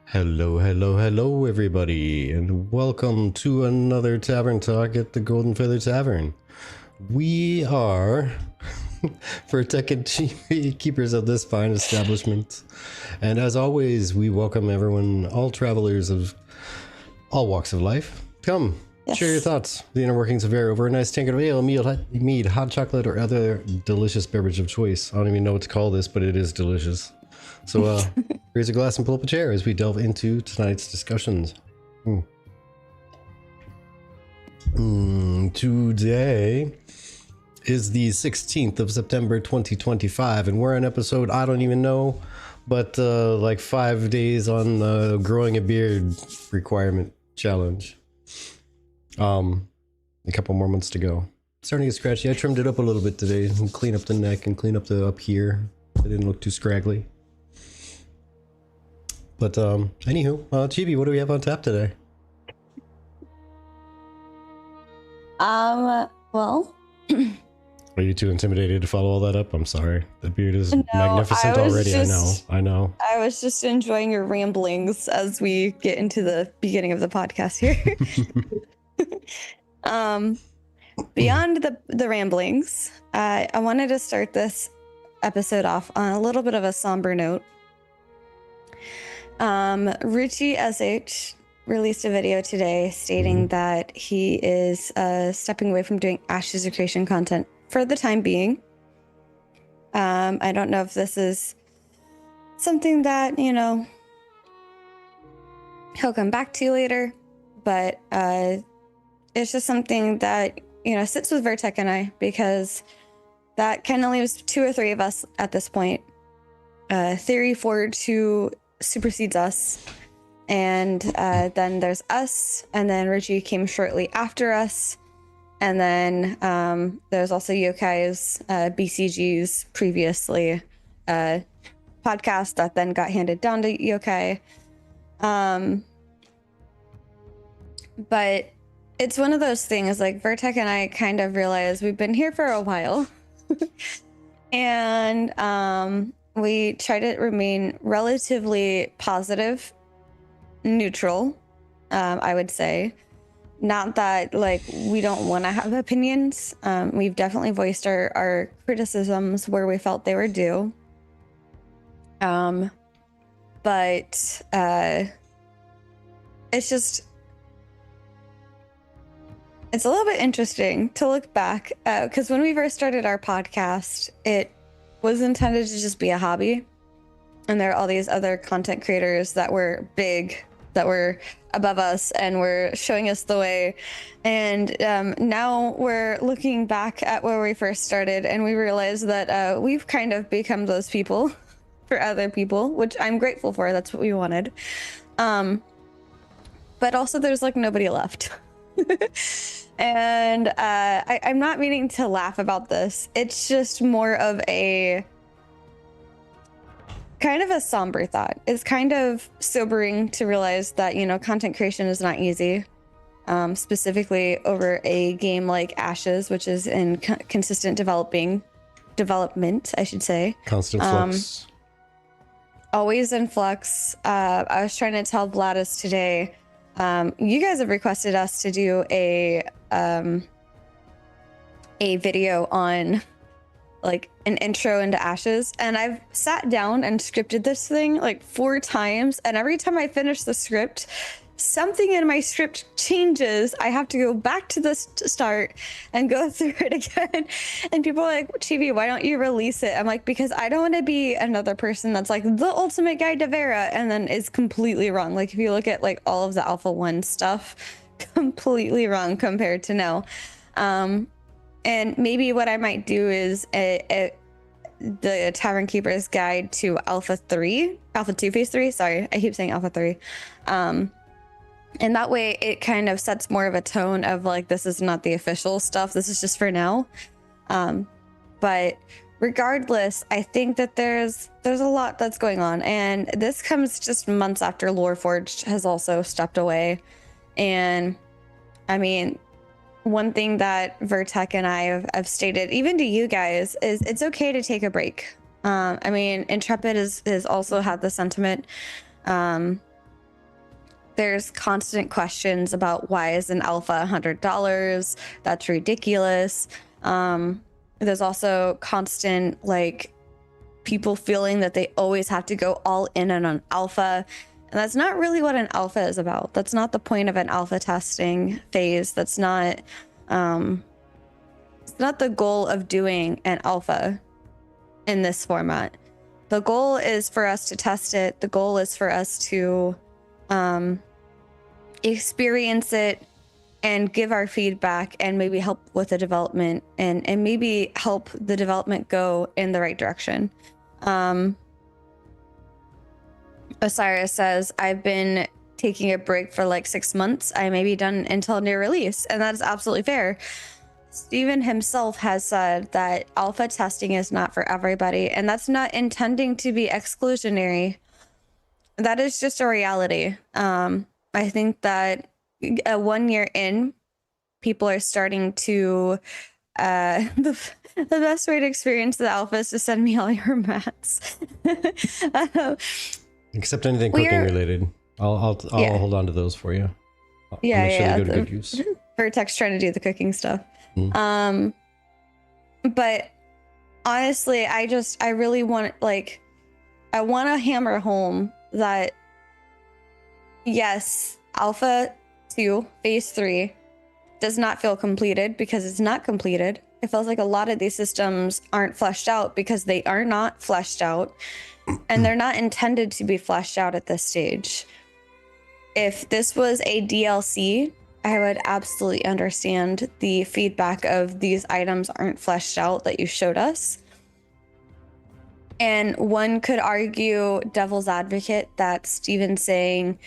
Hello, everybody, and welcome to another Tavern Talk at the Golden Feather Tavern. We are protected keepers of this fine establishment, and as always, we welcome everyone, all travelers of all walks of life. Come, share your thoughts, the inner workings of air over a nice tankard of ale, mead, hot chocolate, or other delicious beverage of choice. I don't even know what to call this, but it is delicious. So raise a glass and pull up a chair as we delve into tonight's discussions. Today is the 16th of September 2025, and we're on episode, I don't even know, but like 5 days on the growing a beard requirement challenge. A couple more months to go. Starting to get scratchy. I trimmed it up a little bit today and clean up the neck and clean up the up here. It didn't look too scraggly. But anywho, Chibi, what do we have on tap today? Well. Are you too intimidated to follow all that up? I'm sorry. The beard is magnificent already. I know. I was just enjoying your ramblings as we get into the beginning of the podcast here. Beyond the ramblings, I wanted to start this episode off on a little bit of a somber note. Ruchi SH released a video today stating that he is stepping away from doing Ashes of Creation content for the time being. I don't know if this is something that, he'll come back to later, but it's just something that, sits with Vertec and I, because that kind of leaves 2 or 3 of us at this point. Theory Forge, who supersedes us, and then there's us, and then Ruchi came shortly after us, and then there's also Yokai's BCG's previously podcast that then got handed down to Yokai. But it's one of those things, like Vertec and I kind of realized we've been here for a while and we try to remain relatively positive, neutral, I would say. Not that, like, we don't want to have opinions. We've definitely voiced our criticisms where we felt they were due. But it's a little bit interesting to look back, because when we first started our podcast, it was intended to just be a hobby, and there are all these other content creators that were big, that were above us and were showing us the way. And now we're looking back at where we first started, and we realize that we've kind of become those people for other people, which I'm grateful for. That's what we wanted. But also there's like nobody left. And I'm not meaning to laugh about this. It's just more of a kind of a somber thought. It's kind of sobering to realize that, content creation is not easy, specifically over a game like Ashes, which is in consistent development, I should say. Constant flux. Always in flux. I was trying to tell Vladis today, you guys have requested us to do a video on like an intro into Ashes, and I've sat down and scripted this thing like 4 times, and every time I finish the script, something in my script changes. I have to go back to the start and go through it again. And people are like, Chibi, why don't you release it? I'm like, because I don't want to be another person that's like the ultimate guide to Vera and then is completely wrong. Like if you look at like all of the Alpha 1 stuff, completely wrong compared to now. And maybe what I might do is the Tavern Keeper's Guide to Alpha 2 Phase 3. Sorry, I keep saying Alpha 3. And that way it kind of sets more of a tone of like, this is not the official stuff. This is just for now. But regardless, I think that there's a lot that's going on. And this comes just months after Loreforged has also stepped away. And I mean, one thing that Vertec and I have stated, even to you guys, is it's okay to take a break. I mean, Intrepid is also had the sentiment. there's constant questions about why is an alpha $100? That's ridiculous. There's also constant like people feeling that they always have to go all in on an alpha. And that's not really what an alpha is about. That's not the point of an alpha testing phase. That's not it's not the goal of doing an alpha in this format. The goal is for us to test it. The goal is for us to experience it and give our feedback and maybe help with the development and maybe help the development go in the right direction. Osiris says, I've been taking a break for like 6 months. I may be done until near release. And that is absolutely fair. Steven himself has said that alpha testing is not for everybody. And that's not intending to be exclusionary. That is just a reality. I think that 1 year in, people are starting to the best way to experience the alpha is to send me all your mats. Except anything cooking related. I'll hold on to those for you. Yeah, make sure they go to good use. Vertex trying to do the cooking stuff. But honestly, I really want, like, I want to hammer home that yes, Alpha 2 Phase 3 does not feel completed because it's not completed. It feels like a lot of these systems aren't fleshed out because they are not fleshed out, and they're not intended to be fleshed out at this stage. If this was a DLC, I would absolutely understand the feedback of these items aren't fleshed out that you showed us. And one could argue devil's advocate that Steven's saying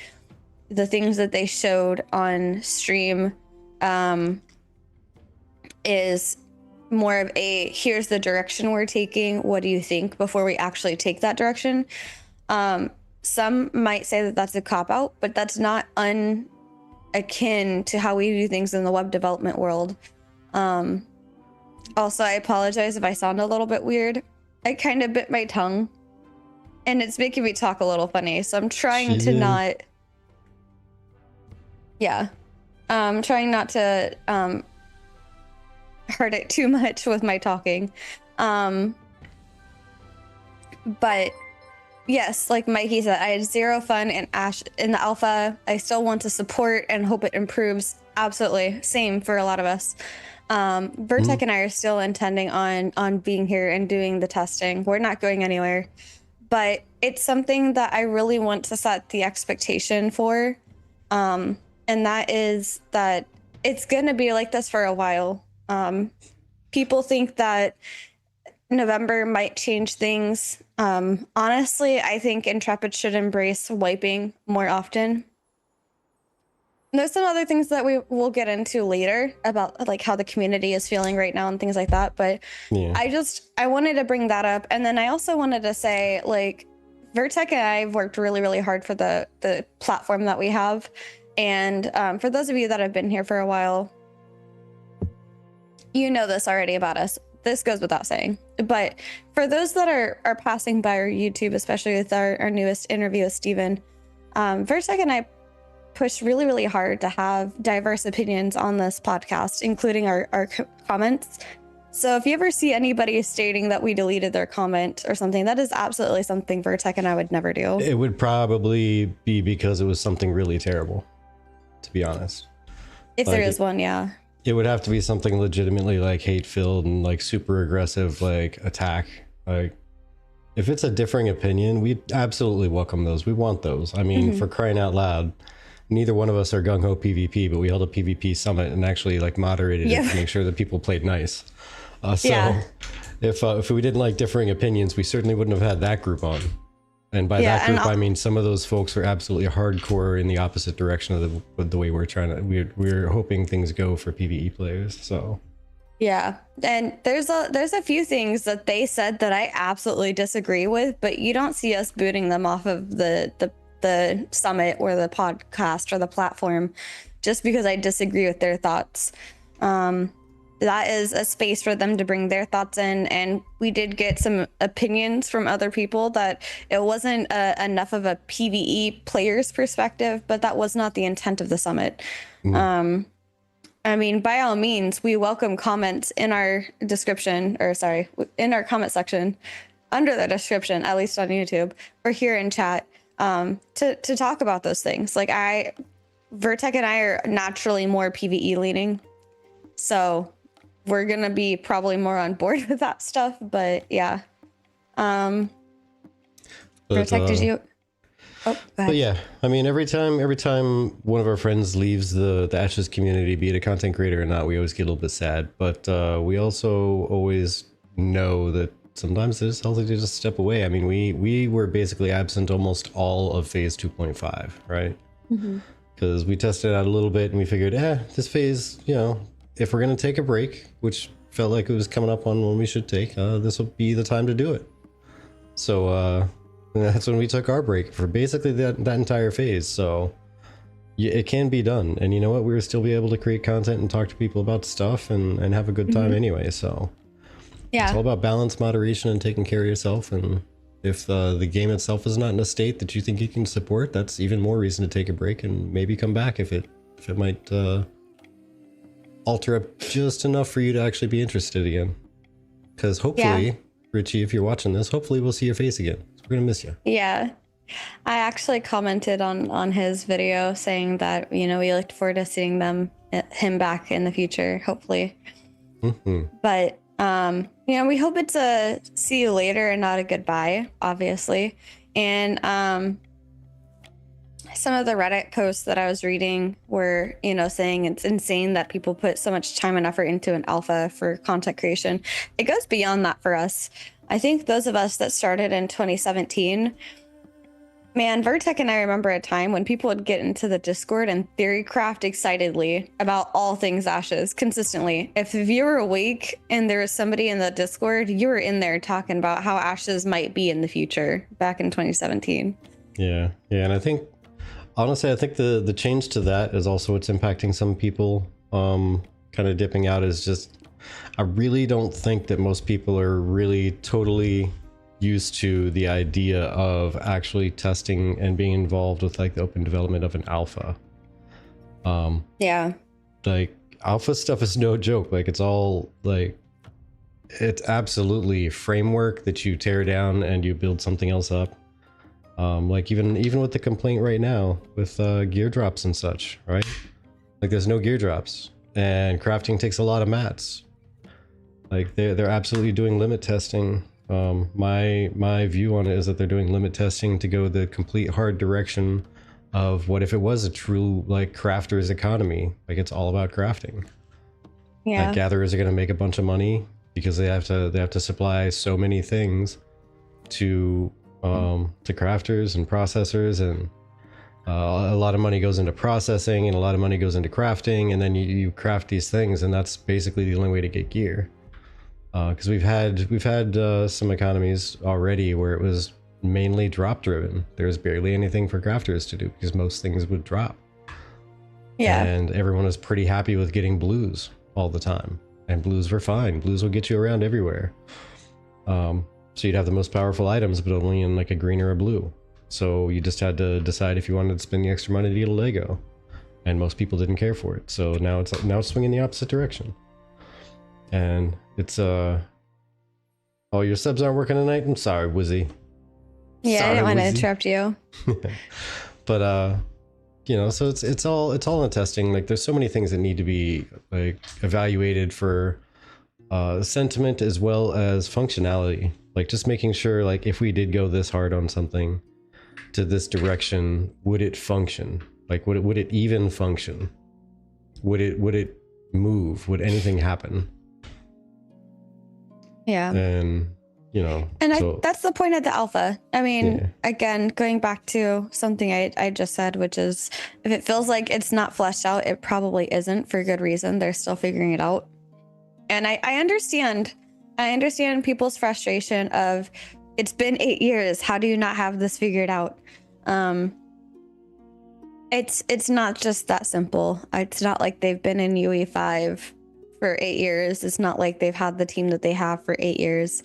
the things that they showed on stream is more of a here's the direction we're taking, what do you think, before we actually take that direction. Some might say that that's a cop-out, but that's not akin to how we do things in the web development world. Also, I apologize if I sound a little bit weird. I kind of bit my tongue and it's making me talk a little funny, so I'm trying to not trying not to hurt it too much with my talking. But yes, like Mikey said, I had zero fun in the alpha. I still want to support and hope it improves. Absolutely. Same for a lot of us. Vertec and I are still intending on being here and doing the testing. We're not going anywhere, but it's something that I really want to set the expectation for. And that is that it's going to be like this for a while. People think that November might change things. Honestly, I think Intrepid should embrace wiping more often. There's some other things that we will get into later about like how the community is feeling right now and things like that. But yeah. I wanted to bring that up. And then I also wanted to say, like, Vertec and I have worked really, really hard for the platform that we have. And for those of you that have been here for a while, you know this already about us. This goes without saying. But for those that are passing by our YouTube, especially with our newest interview with Steven, Vertec and I pushed really, really hard to have diverse opinions on this podcast, including our comments. So if you ever see anybody stating that we deleted their comment or something, that is absolutely something Vertec and I would never do. It would probably be because it was something really terrible, to be honest. If there is one, yeah. It would have to be something legitimately like hate-filled and like super aggressive, like attack. Like if it's a differing opinion, we absolutely welcome those. We want those. I mean, for crying out loud, neither one of us are gung-ho PvP, but we held a PvP summit and actually like moderated it to make sure that people played nice. If we didn't like differing opinions, we certainly wouldn't have had that group on. And by that group, I mean some of those folks are absolutely hardcore in the opposite direction of the way we're trying to. We're hoping things go for PvE players. So yeah, and there's a few things that they said that I absolutely disagree with, but you don't see us booting them off of the summit or the podcast or the platform just because I disagree with their thoughts. that is a space for them to bring their thoughts in. And we did get some opinions from other people that it wasn't enough of a PvE player's perspective, but that was not the intent of the summit. I mean, by all means, we welcome comments in our description, or sorry, in our comment section under the description, at least on YouTube or here in chat, to talk about those things. Like Vertec and I are naturally more PvE leaning, so we're gonna be probably more on board with that stuff. But yeah, Vertec, did you? Oh, go ahead. But yeah, I mean, every time one of our friends leaves the Ashes community, be it a content creator or not, we always get a little bit sad. But we also always know that sometimes it's healthy to just step away. I mean, we were basically absent almost all of phase 2.5, right? Because we tested it out a little bit and we figured, this phase, you know, if we're gonna take a break, which felt like it was coming up on when we should take, this will be the time to do it. So that's when we took our break for basically that entire phase. So yeah, it can be done. And you know what? We will still be able to create content and talk to people about stuff and have a good time anyway. So yeah, it's all about balance, moderation, and taking care of yourself. And if the game itself is not in a state that you think you can support, that's even more reason to take a break and maybe come back if it might alter up just enough for you to actually be interested again. Because hopefully, Richie, if you're watching this, hopefully we'll see your face again. We're gonna miss you. Yeah, I actually commented on his video saying that, you know, we looked forward to seeing him back in the future, hopefully. But you know, we hope it's a see you later and not a goodbye, obviously. And some of the Reddit posts that I was reading were, you know, saying it's insane that people put so much time and effort into an alpha for content creation. It goes beyond that for us. I think those of us that started in 2017, man, Vertec and I remember a time when people would get into the Discord and theorycraft excitedly about all things Ashes consistently. If you were awake and there was somebody in the Discord, you were in there talking about how Ashes might be in the future back in 2017. Yeah, and I think, honestly, I think the change to that is also what's impacting some people kind of dipping out is just, I really don't think that most people are really totally used to the idea of actually testing and being involved with like the open development of an alpha. Like alpha stuff is no joke. Like it's all like, it's absolutely framework that you tear down and you build something else up. Like even with the complaint right now with gear drops and such, right? Like there's no gear drops and crafting takes a lot of mats. Like they're absolutely doing limit testing. My view on it is that they're doing limit testing to go the complete hard direction of what if it was a true like crafter's economy. Like it's all about crafting. Like gatherers are going to make a bunch of money because they have to supply so many things to crafters and processors, and a lot of money goes into processing and a lot of money goes into crafting, and then you craft these things, and that's basically the only way to get gear. Because we've had some economies already where it was mainly drop driven. There's barely anything for crafters to do because most things would drop. Yeah. And everyone was pretty happy with getting blues all the time, and blues were fine. Blues will get you around everywhere. So you'd have the most powerful items, but only in like a green or a blue. So you just had to decide if you wanted to spend the extra money to get a Lego, and most people didn't care for it. So now it's swinging the opposite direction. And it's oh, your subs aren't working tonight? I'm sorry, Wizzy. Yeah, sorry, I didn't want to interrupt you. But you know, so it's all in testing. Like there's so many things that need to be like evaluated for sentiment as well as functionality. Like just making sure, like if we did go this hard on something to this direction, would it function? Like would it even function? Would it move? Would anything happen? Yeah. And you know, and that's the point of the alpha. I mean, again, going back to something I just said, which is if it feels like it's not fleshed out, it probably isn't, for good reason. They're still figuring it out. And I understand people's frustration of, it's been 8 years. How do you not have this figured out? It's not just that simple. It's not like they've been in UE5 for 8 years. It's not like they've had the team that they have for 8 years.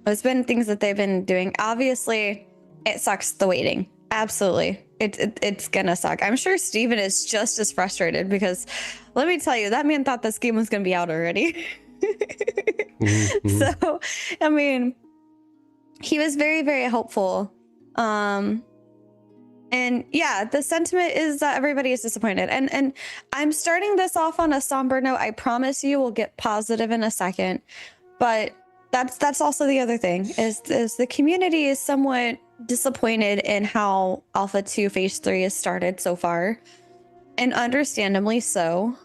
It's been things that they've been doing. Obviously, it sucks, the waiting. Absolutely. It's gonna suck. I'm sure Steven is just as frustrated because let me tell you, that man thought this game was gonna be out already. So, I mean, he was very, very hopeful. And yeah, the sentiment is that everybody is disappointed. And I'm starting this off on a somber note. I promise you we'll get positive in a second. But that's also the other thing is the community is somewhat disappointed in how Alpha 2 Phase 3 has started so far. And understandably so.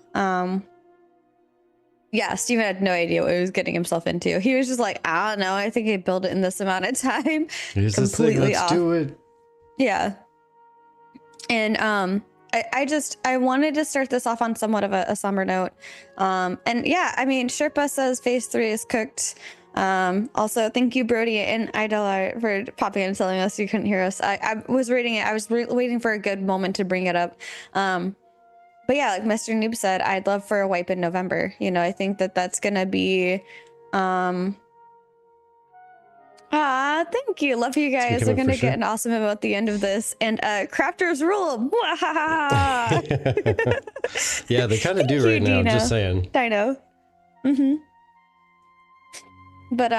Yeah, Steven had no idea what he was getting himself into. He was just like, I don't know, I think he built it in this amount of time. Here's this thing, let's do it. Yeah. And I wanted to start this off on somewhat of a somber note. And yeah, I mean, Sherpa says Phase 3 is cooked. Also, thank you, Brody and Idella, for popping in and telling us you couldn't hear us. I was reading it. I was waiting for a good moment to bring it up. But yeah, like Mr. Noob said, I'd love for a wipe in November. You know, I think that that's gonna be. Thank you. Love you guys. We're gonna get an awesome emote at the end of this. And Crafters rule. Yeah, they kind of do right now. Dino. Just saying. Dino. But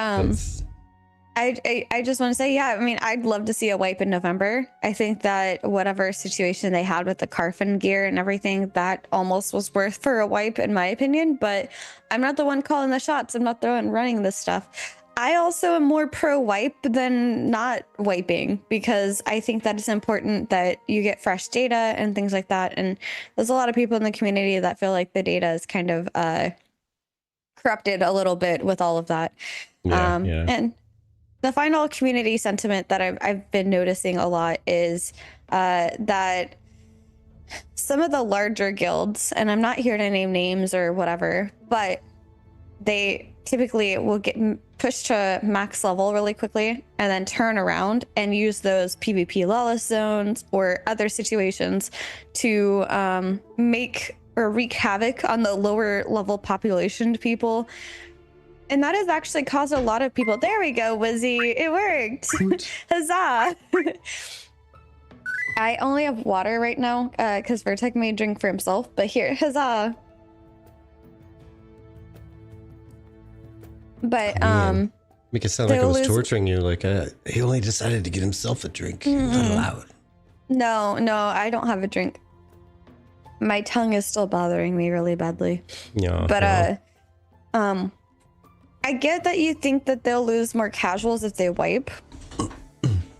I just want to say, yeah, I mean, I'd love to see a wipe in November. I think that whatever situation they had with the Carfin gear and everything, that almost was worth for a wipe, in my opinion. But I'm not the one calling the shots. I'm not the one running this stuff. I also am more pro wipe than not wiping because I think that it's important that you get fresh data and things like that. And there's a lot of people in the community that feel like the data is kind of corrupted a little bit with all of that. And the final community sentiment that I've been noticing a lot is that some of the larger guilds, and I'm not here to name names or whatever, but they typically will get pushed to max level really quickly and then turn around and use those PvP lawless zones or other situations to make or wreak havoc on the lower level population people. And that has actually caused a lot of people. There we go, Wizzy. It worked. Huzzah. I only have water right now because Vertec made drink for himself. But here, huzzah. But make it sound like I was torturing you. Like he only decided to get himself a drink. Not allowed. No, I don't have a drink. My tongue is still bothering me really badly. Yeah. But I get that you think that they'll lose more casuals if they wipe.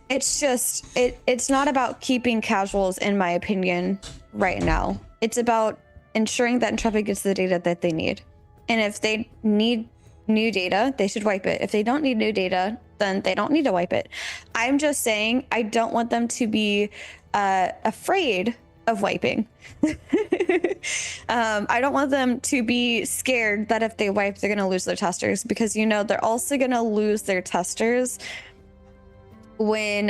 It's just it's not about keeping casuals, in my opinion, right now. It's about ensuring that Intrepid gets the data that they need. And if they need new data, they should wipe it. If they don't need new data, then they don't need to wipe it. I'm just saying I don't want them to be afraid of wiping. I don't want them to be scared that if they wipe, they're going to lose their testers, because, you know, they're also going to lose their testers when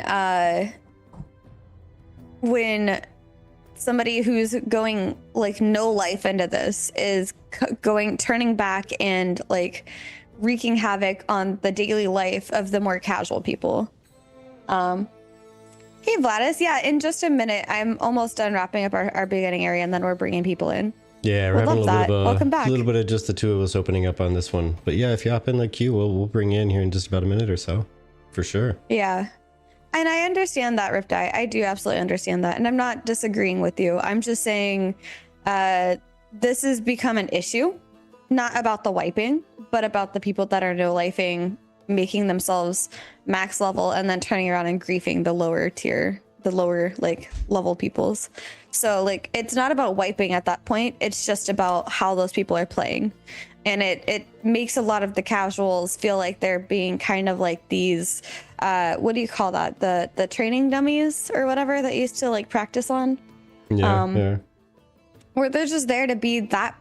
somebody who's going like no life into this is turning back and like wreaking havoc on the daily life of the more casual people. Hey Vladis, yeah, in just a minute, I'm almost done wrapping up our beginning area, and then we're bringing people in. Yeah, we're having Welcome back. A little bit of just the two of us opening up on this one. But yeah, if you hop in like queue, we'll bring you in here in just about a minute or so, for sure. Yeah, and I understand that, Riptide. I do absolutely understand that, and I'm not disagreeing with you. I'm just saying this has become an issue, not about the wiping, but about the people that are no-lifing, making themselves max level and then turning around and griefing the lower tier, the lower like level peoples. So like it's not about wiping at that point, it's just about how those people are playing. And it makes a lot of the casuals feel like they're being kind of like these what do you call that, the training dummies or whatever that used to like practice on. Yeah. Where they're just there to be that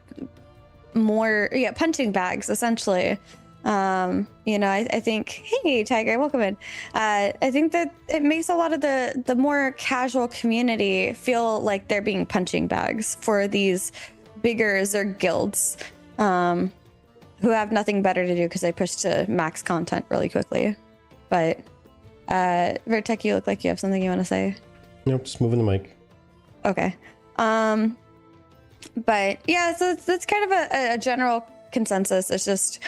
more punching bags essentially. You know, I think, hey Tiger, welcome in. I think that it makes a lot of the more casual community feel like they're being punching bags for these bigger Zerg guilds who have nothing better to do because they push to max content really quickly. But Vertec, you look like you have something you want to say. Nope, just moving the mic. Okay. But yeah, so that's kind of a general consensus. It's just,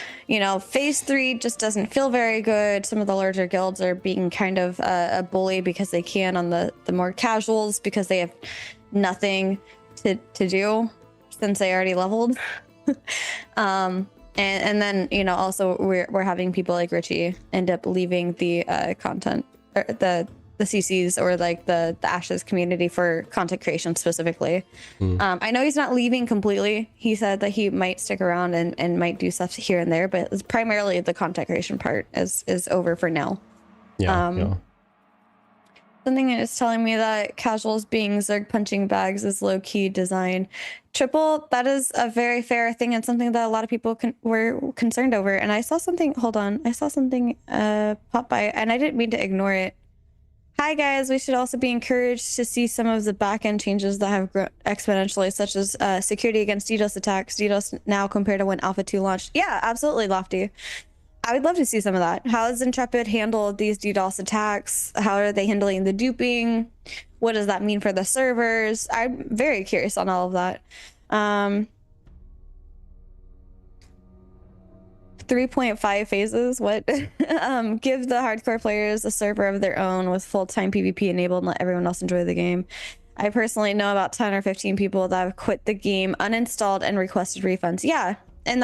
phase 3 just doesn't feel very good. Some of the larger guilds are being kind of a bully because they can on the more casuals because they have nothing to do since they already leveled. And then also we're having people like Richie end up leaving the content or the CCs or like the Ashes community for content creation specifically. I know he's not leaving completely. He said that he might stick around and might do stuff here and there, but it's primarily the content creation part is over for now. Yeah. Something is telling me that casuals being Zerg punching bags is low-key design. Triple, that is a very fair thing and something that a lot of people were concerned over. And I saw something, hold on, I saw something pop by and I didn't mean to ignore it. Hi guys, we should also be encouraged to see some of the back-end changes that have grown exponentially, such as security against DDoS attacks. DDoS now compared to when Alpha 2 launched. Yeah, absolutely, Lofty. I would love to see some of that. How has Intrepid handled these DDoS attacks? How are they handling the duping? What does that mean for the servers? I'm very curious on all of that. 3.5 phases. What? Give the hardcore players a server of their own with full-time PvP enabled and let everyone else enjoy the game. I personally know about 10 or 15 people that have quit the game, uninstalled, and requested refunds. Yeah. And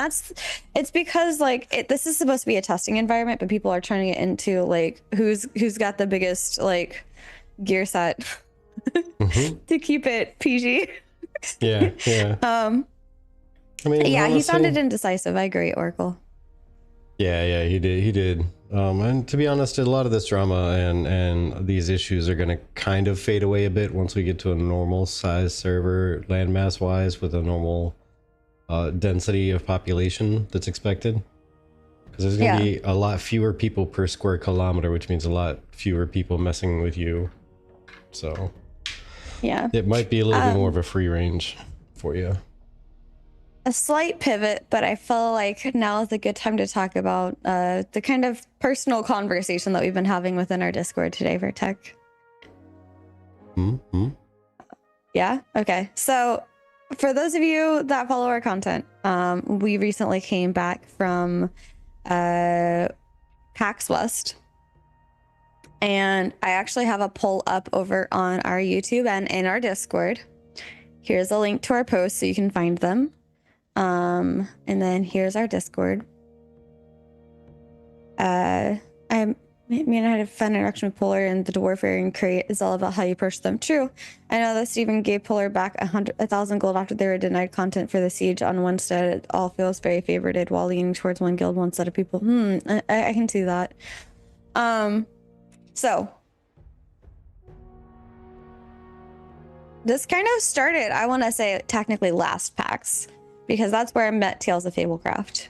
it's because like this is supposed to be a testing environment, but people are trying to get into like who's got the biggest like gear set to keep it PG. Yeah. I mean, yeah, honestly, he sounded indecisive. I agree, Oracle. Yeah, he did. And to be honest, a lot of this drama and these issues are going to kind of fade away a bit once we get to a normal size server, landmass wise, with a normal density of population that's expected, because there's going to be a lot fewer people per square kilometer, which means a lot fewer people messing with you. So yeah, it might be a little bit more of a free range for you. A slight pivot, but I feel like now is a good time to talk about the kind of personal conversation that we've been having within our Discord today, Vertec. Yeah. Okay. So for those of you that follow our content, we recently came back from PAX West, and I actually have a poll up over on our YouTube and in our Discord. Here's a link to our posts so you can find them. And then here's our Discord. I had a fun interaction with Polar, and the Dwarfing crate is all about how you push them. True. I know that Steven gave Polar back 1,000 gold after they were denied content for the siege on one set. It all feels very favorited while leaning towards one guild, one set of people. I can see that. So this kind of started, I want to say technically last PAX, because that's where I met Tales of Fablecraft.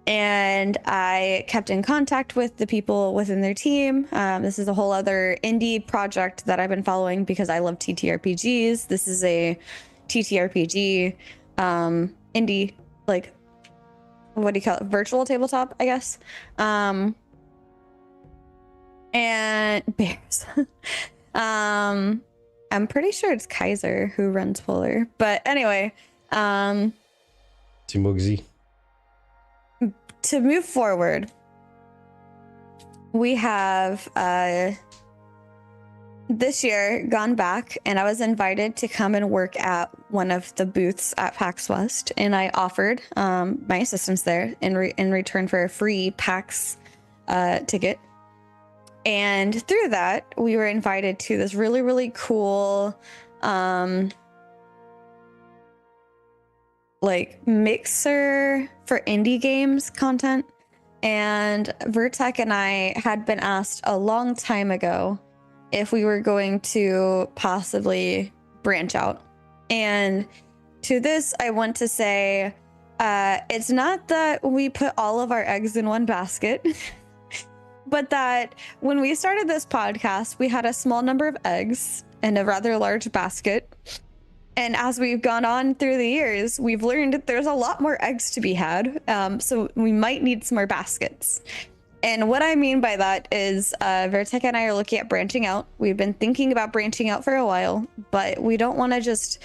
And I kept in contact with the people within their team. This is a whole other indie project that I've been following because I love TTRPGs. This is a TTRPG indie, like, what do you call it? Virtual tabletop, I guess. And bears. I'm pretty sure it's Kaiser who runs Polar. But anyway, Timogsy. To move forward, we have this year gone back, and I was invited to come and work at one of the booths at PAX West, and I offered my assistance there in return for a free PAX ticket. And through that, we were invited to this really, really cool like mixer for indie games content. And Vertec and I had been asked a long time ago if we were going to possibly branch out. And to this, I want to say, it's not that we put all of our eggs in one basket, but that when we started this podcast, we had a small number of eggs and a rather large basket. And as we've gone on through the years, we've learned that there's a lot more eggs to be had. So we might need some more baskets. And what I mean by that is Vertek and I are looking at branching out. We've been thinking about branching out for a while, but we don't want to just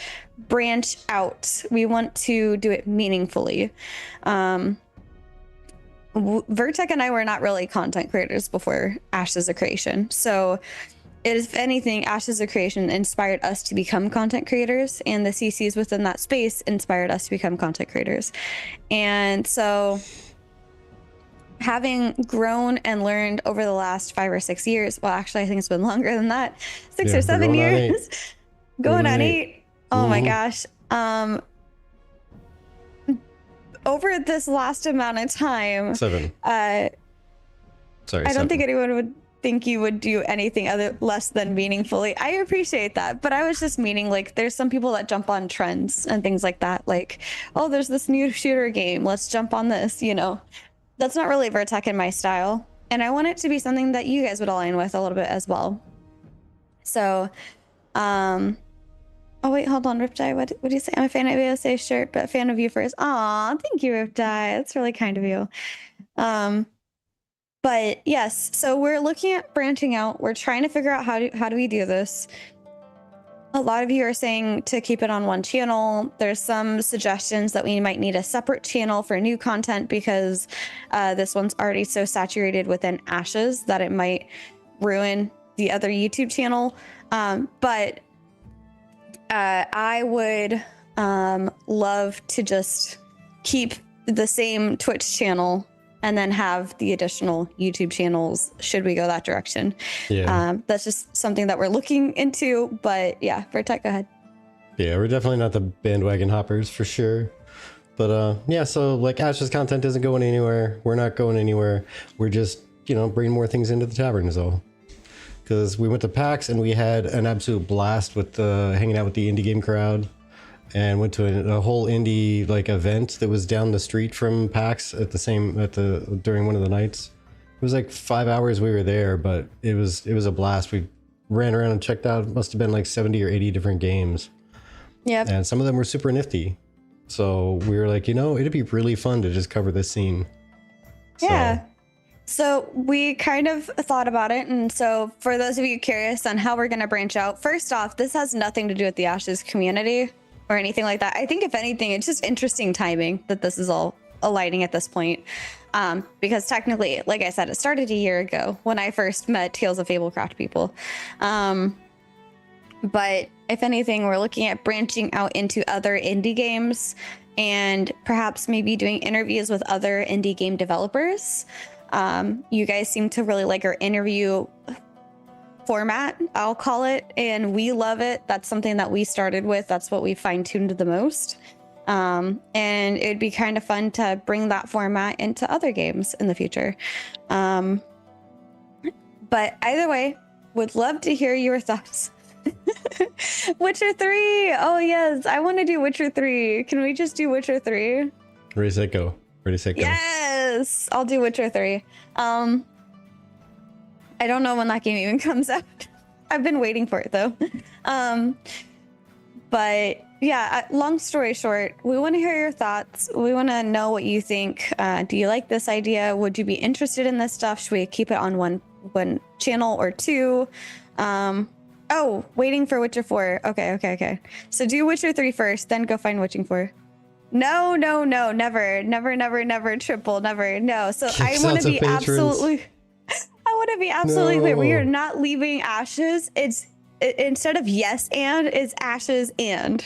branch out. We want to do it meaningfully. Vertek and I were not really content creators before Ashes of Creation. So if anything, Ashes of Creation inspired us to become content creators, and the CCs within that space inspired us to become content creators. And so having grown and learned over the last 5 or 6 years, well, actually, I think it's been longer than that, 6 or 7 years, going on 8. Oh my gosh. Over this last amount of time, 7. Sorry, I don't think anyone would think you would do anything less than meaningfully. I appreciate that, but I was just meaning, like, there's some people that jump on trends and things like that, like, oh, there's this new shooter game, let's jump on this, you know. That's not really Vertek in my style, and I want it to be something that you guys would align with a little bit as well. So oh wait, hold on, Riptide, what do you say? I'm a fan of ASA's shirt, but fan of you first. Aw, thank you, Riptide, that's really kind of you. But yes, so we're looking at branching out. We're trying to figure out how do we do this. A lot of you are saying to keep it on one channel. There's some suggestions that we might need a separate channel for new content because this one's already so saturated within Ashes that it might ruin the other YouTube channel. But I would love to just keep the same Twitch channel and then have the additional YouTube channels should we go that direction. Yeah. That's just something that we're looking into, but yeah, Vertek, go ahead. Yeah, we're definitely not the bandwagon hoppers for sure. But yeah, so like Ash's content isn't going anywhere. We're not going anywhere. We're just, you know, bringing more things into the tavern is all. Because we went to PAX and we had an absolute blast with hanging out with the indie game crowd. And went to a whole indie like event that was down the street from PAX during one of the nights. It was like 5 hours we were there, but it was a blast. We ran around and checked out, must have been like 70 or 80 different games. Yeah. And some of them were super nifty. So we were like, you know, it'd be really fun to just cover this scene. Yeah. So we kind of thought about it. And so for those of you curious on how we're going to branch out, first off, this has nothing to do with the Ashes community or anything like that. I think if anything, it's just interesting timing that this is all aligning at this point. Because technically, like I said, it started a year ago when I first met Tales of Fablecraft people. But if anything, we're looking at branching out into other indie games and perhaps maybe doing interviews with other indie game developers. You guys seem to really like our interview format, I'll call it, and we love it. That's something that we started with. That's what we fine-tuned the most. And it'd be kind of fun to bring that format into other games in the future. But either way, would love to hear your thoughts. Witcher 3. Oh yes, I want to do Witcher 3. Can we just do Witcher 3? Ready, set, go. Ready, set, go. Yes, I'll do Witcher 3. I don't know when that game even comes out. I've been waiting for it though. But yeah, long story short, we want to hear your thoughts. We want to know what you think. Do you like this idea? Would you be interested in this stuff? Should we keep it on one channel or two? Oh, waiting for Witcher 4. Okay. So do Witcher 3 first, then go find Witching 4. No, never, triple, never, no. So I want to be absolutely clear. We are not leaving Ashes. It's instead of yes and, it's Ashes and.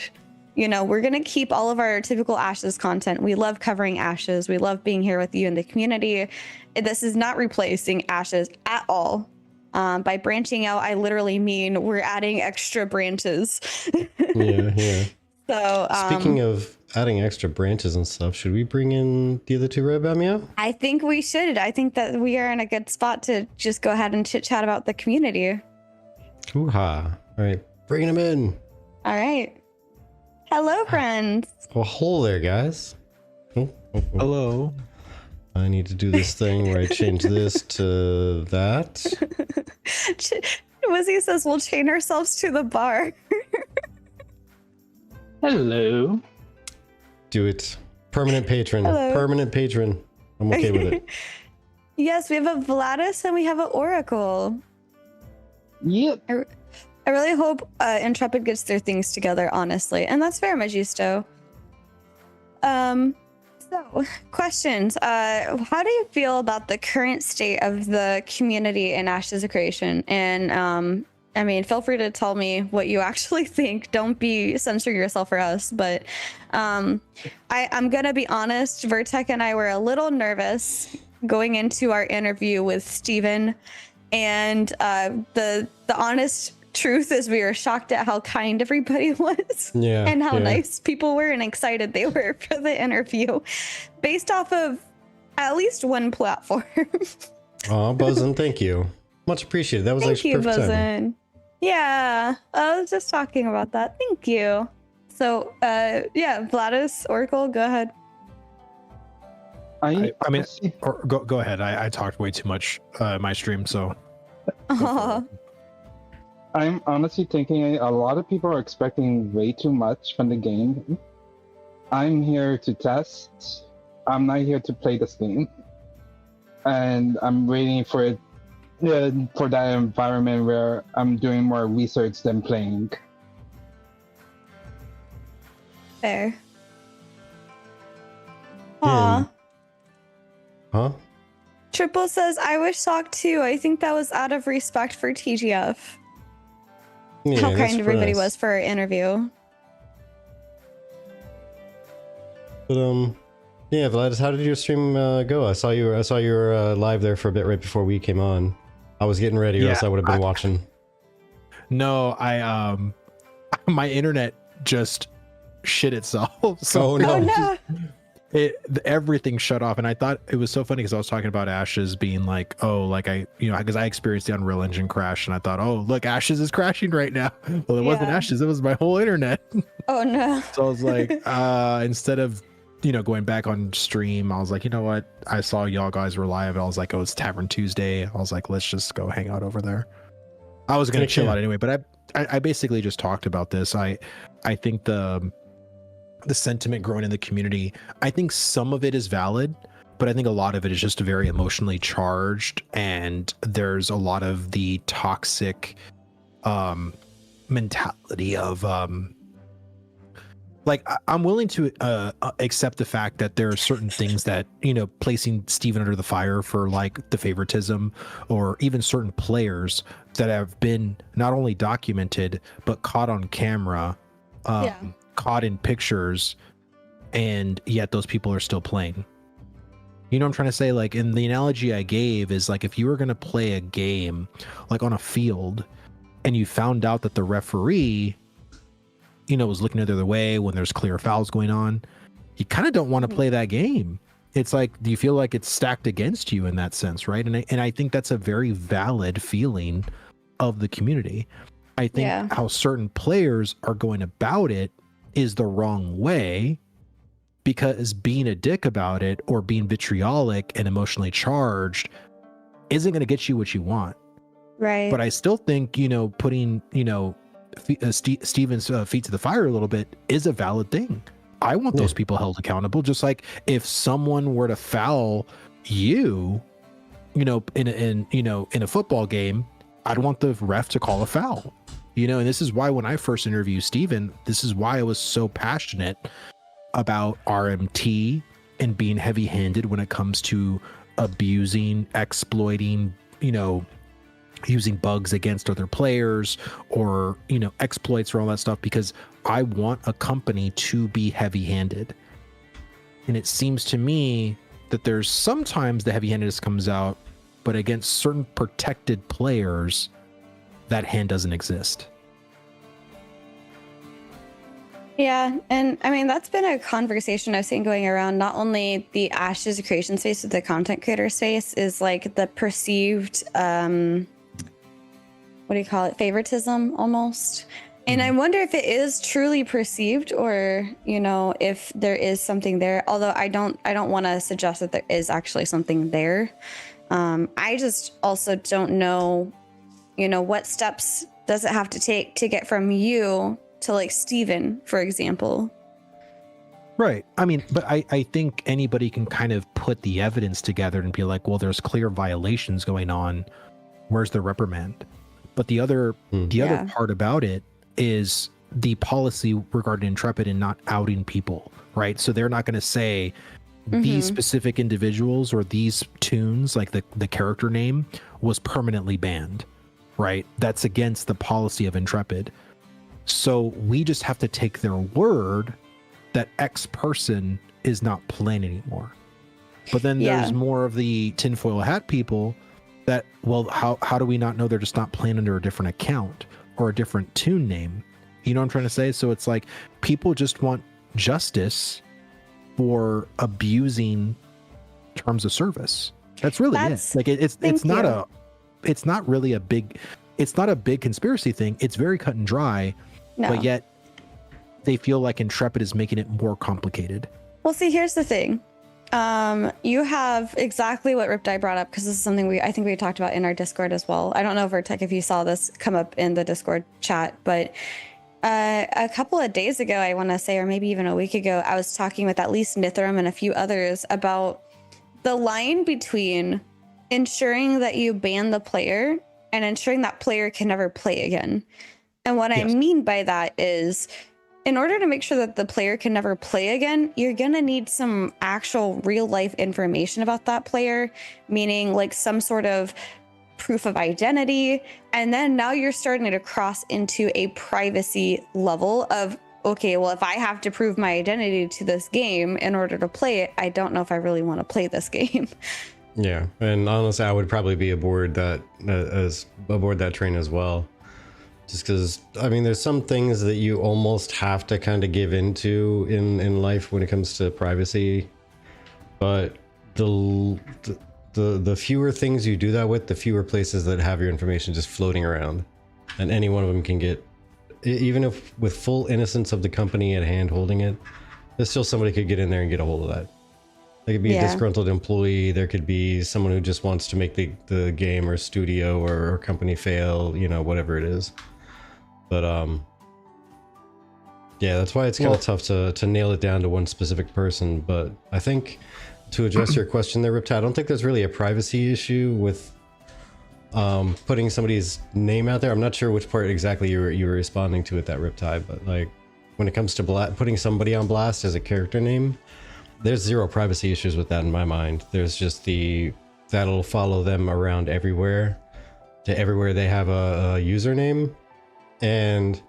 You know, we're going to keep all of our typical Ashes content. We love covering Ashes. We love being here with you in the community. This is not replacing Ashes at all. By branching out, I literally mean we're adding extra branches. Yeah. So speaking of adding extra branches and stuff, should we bring in the other two Red Bamio? I think we should. I think that we are in a good spot to just go ahead and chit chat about the community. Hoo-ha. All right, bring them in. All right. Hello, friends. Well, hello there, guys. Oh. Hello. I need to do this thing where I change this to that. Wizzy says we'll chain ourselves to the bar. Hello. Do it. Permanent patron. Hello. Permanent patron. I'm okay with it. Yes, we have a Vladis and we have an Oracle. Yep. I really hope Intrepid gets their things together, honestly. And that's fair, Magisto. So, questions. How do you feel about the current state of the community in Ashes of Creation? And I mean, feel free to tell me what you actually think. Don't be censoring yourself for us. But I'm gonna be honest. Vertec and I were a little nervous going into our interview with Steven. And the honest truth is we were shocked at how kind everybody was and how nice people were and excited they were for the interview based off of at least one platform. Oh, Buzzin, thank you. Much appreciated. That was Thank actually you, perfect timing. Buzzin. Yeah, I was just talking about that. Thank you. So, yeah, Vladis, Oracle, go ahead. I mean, or go ahead. I talked way too much in my stream, so. I'm honestly thinking a lot of people are expecting way too much from the game. I'm here to test. I'm not here to play this game. And I'm waiting for it for that environment where I'm doing more research than playing. Fair. Aw. Huh? Triple says, I wish Sock too. I think that was out of respect for TGF. Yeah, How that's kind everybody nice. was for our interview. But yeah, Vladis, how did your stream go? I saw you were live there for a bit right before we came on. I was getting ready, or else I would have been watching. No, my internet just shit itself. So Oh no. Oh no. Everything shut off, and I thought it was so funny because I was talking about Ashes being like, oh, like because I experienced the Unreal Engine crash, and I thought, oh, look, Ashes is crashing right now. Well, it wasn't Ashes; it was my whole internet. Oh no. So I was like, instead of going back on stream, I was like, you know what? I saw y'all guys were live. I was like, oh, it's Tavern Tuesday. I was like, let's just go hang out over there. I was gonna chill out anyway, but I basically just talked about this. I think the sentiment growing in the community, I think some of it is valid, but I think a lot of it is just very emotionally charged, and there's a lot of the toxic mentality of like, I'm willing to accept the fact that there are certain things that, placing Steven under the fire for like the favoritism, or even certain players that have been not only documented but caught on camera, caught in pictures, and yet those people are still playing. You know what I'm trying to say? Like, in the analogy I gave is like, if you were going to play a game like on a field and you found out that the referee was looking the other way when there's clear fouls going on, you kind of don't want to play that game. It's like, do you feel like it's stacked against you in that sense, right? And I think that's a very valid feeling of the community. I think how certain players are going about it is the wrong way, because being a dick about it or being vitriolic and emotionally charged isn't going to get you what you want. Right. But I still think, putting, Steven's feet to the fire a little bit is a valid thing. I want those people held accountable. Just like if someone were to foul you, in a football game, I'd want the ref to call a foul. And this is why when I first interviewed Steven, this is why I was so passionate about RMT and being heavy-handed when it comes to abusing, exploiting, using bugs against other players, or exploits or all that stuff, because I want a company to be heavy-handed. And it seems to me that there's sometimes the heavy-handedness comes out, but against certain protected players, that hand doesn't exist. Yeah, and I mean, that's been a conversation I've seen going around, not only the Ashes of Creation space, but the content creator space, is like the perceived what do you call it, favoritism almost. And I wonder if it is truly perceived, or if there is something there, although I don't want to suggest that there is actually something there. I just also don't know what steps does it have to take to get from you to like Steven, for example. Right. I mean, but I think anybody can kind of put the evidence together and be like, well, there's clear violations going on. Where's the reprimand? But the other part about it is the policy regarding Intrepid and not outing people, right? So they're not going to say these specific individuals or these tunes, like the character name, was permanently banned, right? That's against the policy of Intrepid. So we just have to take their word that X person is not playing anymore. But then there's more of the tinfoil hat people that, well, how do we not know they're just not playing under a different account or a different tune name? You know what I'm trying to say? So it's like people just want justice for abusing terms of service. That's really it. Like it's not really a big conspiracy thing. It's very cut and dry, but yet they feel like Intrepid is making it more complicated. Well, see, here's the thing. You have exactly what Riptide brought up, because this is something I think we talked about in our Discord as well. I don't know, Vertec, if you saw this come up in the Discord chat, but a couple of days ago, I want to say, or maybe even a week ago, I was talking with at least Nithram and a few others about the line between ensuring that you ban the player and ensuring that player can never play again. And what I mean by that is, in order to make sure that the player can never play again, you're going to need some actual real life information about that player, meaning like some sort of proof of identity. And then now you're starting to cross into a privacy level of, okay, well, if I have to prove my identity to this game in order to play it, I don't know if I really want to play this game. Yeah. And honestly, I would probably be aboard that train as well. Just because, I mean, there's some things that you almost have to kind of give into in life when it comes to privacy, but the fewer things you do that with, the fewer places that have your information just floating around, and any one of them can get, even if with full innocence of the company at hand holding it, there's still somebody could get in there and get a hold of that. There could be a disgruntled employee. There could be someone who just wants to make the game or studio or company fail, you know, whatever it is. But yeah, that's why it's kind of tough to nail it down to one specific person. But I think to address your question there, Riptide, I don't think there's really a privacy issue with putting somebody's name out there. I'm not sure which part exactly you were responding to with that, Riptide, but like when it comes to putting somebody on blast as a character name, there's zero privacy issues with that in my mind. There's just that'll follow them around everywhere they have a username. And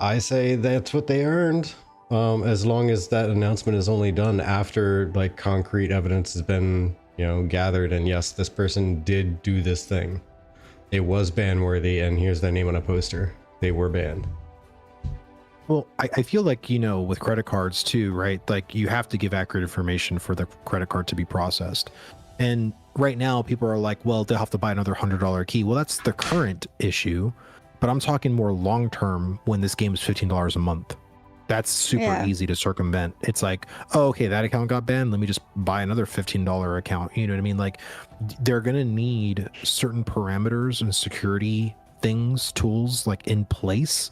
I say that's what they earned, as long as that announcement is only done after like concrete evidence has been, you know, gathered, and yes, this person did do this thing. It was ban worthy, and here's their name on a poster. They were banned. Well, I feel like, you know, with credit cards too, right? Like you have to give accurate information for the credit card to be processed. And right now people are like, well, they'll have to buy another $100 key. Well, that's the current issue, but I'm talking more long-term when this game is $15 a month. That's super easy to circumvent. It's like, oh, okay, that account got banned. Let me just buy another $15 account. You know what I mean? Like they're going to need certain parameters and security things, tools like in place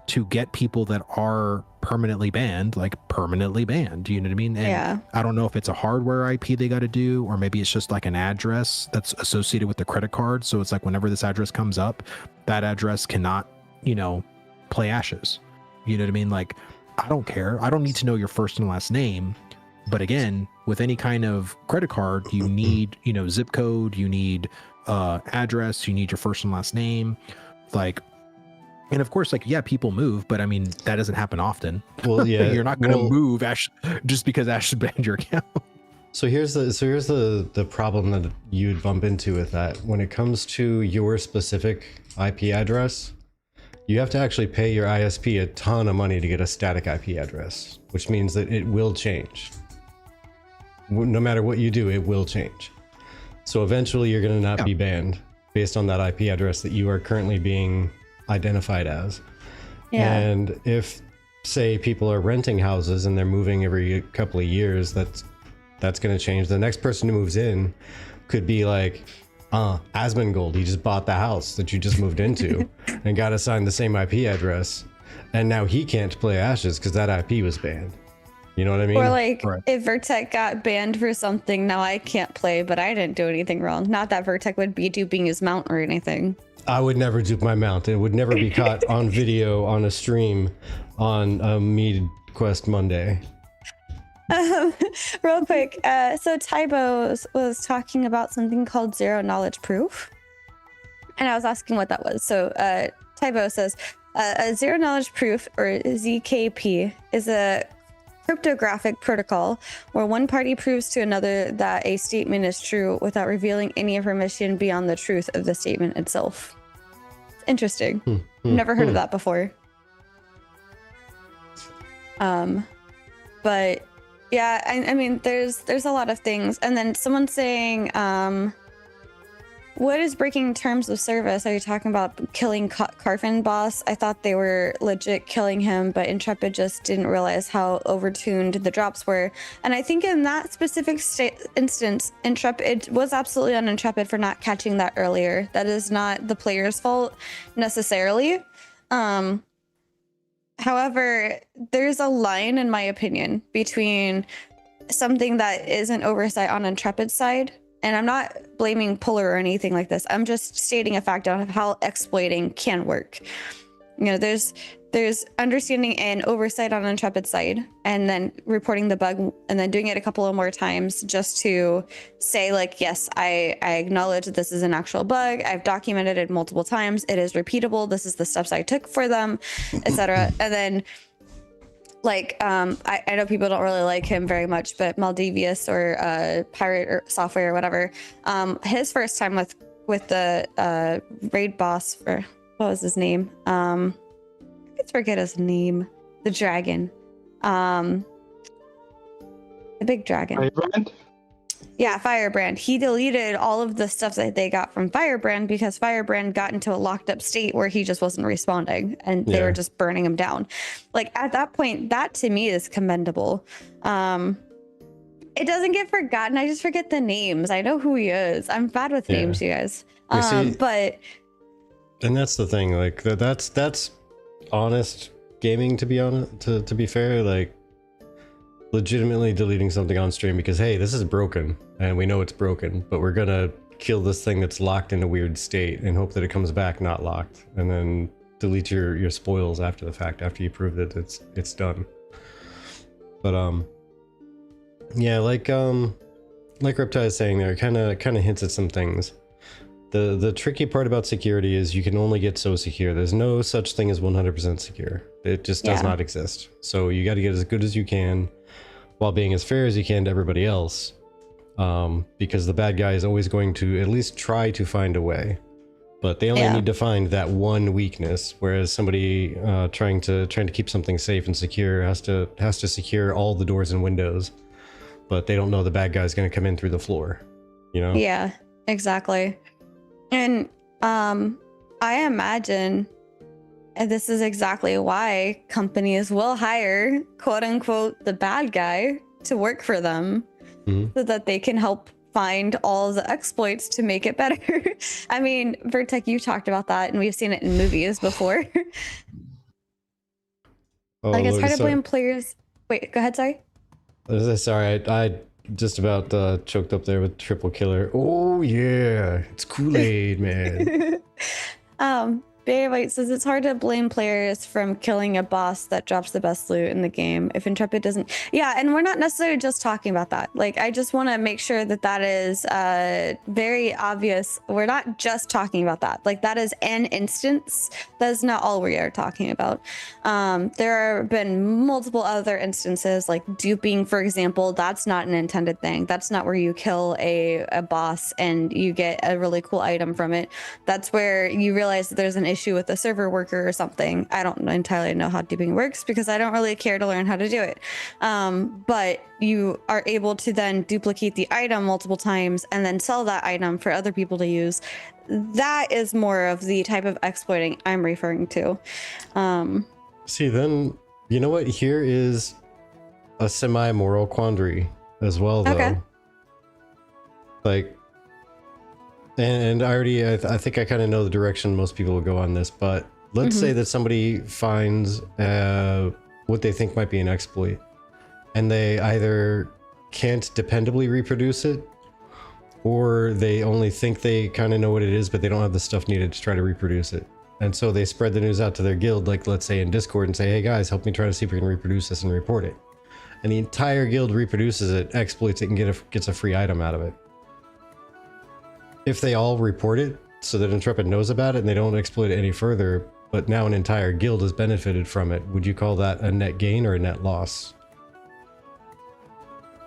to get people that are permanently banned, like permanently banned. You know what I mean? And I don't know if it's a hardware IP they got to do, or maybe it's just like an address that's associated with the credit card. So it's like whenever this address comes up, that address cannot, you know, play Ashes. You know what I mean? Like, I don't care. I don't need to know your first and last name. But again, with any kind of credit card, you need, you know, zip code, you need address, you need your first and last name. Like, and of course, like, yeah, people move, but I mean, that doesn't happen often. Well, yeah, you're not going to move Ash just because Ash banned your account. So here's the problem that you'd bump into with that. When it comes to your specific IP address, you have to actually pay your ISP a ton of money to get a static IP address, which means that it will change. No matter what you do, it will change. So eventually you're going to not be banned based on that IP address that you are currently being identified as. And if, say, people are renting houses and they're moving every couple of years, that's going to change. The next person who moves in could be like Asmongold, he just bought the house that you just moved into and got assigned the same IP address, and now he can't play Ashes because that IP was banned. You know what I mean? Or like Right. if Vertec got banned for something, now I can't play, but I didn't do anything wrong. Not that Vertec would be duping his mount or anything. I would never dupe my mount. It would never be caught on video on a stream on a Mead Quest Monday. Real quick, so Tybo was talking about something called zero knowledge proof, and I was asking what that was. So Tybo says a zero knowledge proof, or ZKP, is a cryptographic protocol where one party proves to another that a statement is true without revealing any information beyond the truth of the statement itself. Interesting. Never heard of that before. But yeah, I mean, there's a lot of things. And then someone saying, what is breaking terms of service? Are you talking about killing Carfin boss? I thought they were legit killing him, but Intrepid just didn't realize how overtuned the drops were. And I think in that specific instance, Intrepid was absolutely on Intrepid for not catching that earlier. That is not the player's fault necessarily. However, there's a line, in my opinion, between something that isn't oversight on Intrepid's side, and I'm not blaming Puller or anything like this. I'm just stating a fact of how exploiting can work. You know, there's understanding and oversight on Intrepid's side, and then reporting the bug, and then doing it a couple of more times just to say, like, yes, I acknowledge that this is an actual bug. I've documented it multiple times. It is repeatable. This is the steps I took for them, etc. And then, like, I know people don't really like him very much, but Maldivius or Pirate or Software or whatever, his first time with the raid boss, or what was his name? I forget his name. The dragon. The big dragon. Firebrand? Yeah, Firebrand. He deleted all of the stuff that they got from Firebrand because Firebrand got into a locked up state where he just wasn't responding and they were just burning him down. Like, at that point, that to me is commendable. It doesn't get forgotten. I just forget the names. I know who he is. I'm bad with names, you guys. But and that's the thing, like that's honest gaming, to be honest, to be fair. Like, legitimately deleting something on stream because, hey, this is broken and we know it's broken, but we're gonna kill this thing that's locked in a weird state and hope that it comes back not locked, and then delete your spoils after the fact, after you prove that it's done. But yeah, like Reptile is saying there, kind of hints at some things. The tricky part about security is you can only get so secure. There's no such thing as 100% secure. It just does not exist. So you got to get as good as you can while being as fair as you can to everybody else, because the bad guy is always going to at least try to find a way, but they only need to find that one weakness, whereas somebody trying to keep something safe and secure has to secure all the doors and windows, but they don't know the bad guy's going to come in through the floor, you know? Yeah, exactly. And I imagine, and this is exactly why companies will hire, quote unquote, the bad guy to work for them, so that they can help find all the exploits to make it better. I mean, Vertec, you talked about that, and we've seen it in movies before. Like, it's hard to blame players. Wait, go ahead, sorry. Sorry, I just about choked up there with triple killer. Oh yeah, it's Kool-Aid, man. Barry White says it's hard to blame players from killing a boss that drops the best loot in the game if Intrepid doesn't. Yeah, and we're not necessarily just talking about that. Like, I just want to make sure that that is very obvious. We're not just talking about that. Like, that is an instance. That is not all we are talking about. There have been multiple other instances, like duping, for example. That's not an intended thing. That's not where you kill a boss and you get a really cool item from it. That's where you realize that there's an issue with a server worker or something. I don't entirely know how duping works because I don't really care to learn how to do it. But you are able to then duplicate the item multiple times and then sell that item for other people to use. That is more of the type of exploiting I'm referring to. See, then, you know what? Here is a semi-moral quandary as well, though. Okay. Like, And I already, I think I kind of know the direction most people will go on this, but let's say that somebody finds what they think might be an exploit, and they either can't dependably reproduce it, or they only think they kind of know what it is, but they don't have the stuff needed to try to reproduce it. And so they spread the news out to their guild, like let's say in Discord, and say, hey guys, help me try to see if we can reproduce this and report it. And the entire guild reproduces it, exploits it, and gets a free item out of it. If they all report it so that Intrepid knows about it and they don't exploit it any further, but now an entire guild has benefited from it, would you call that a net gain or a net loss?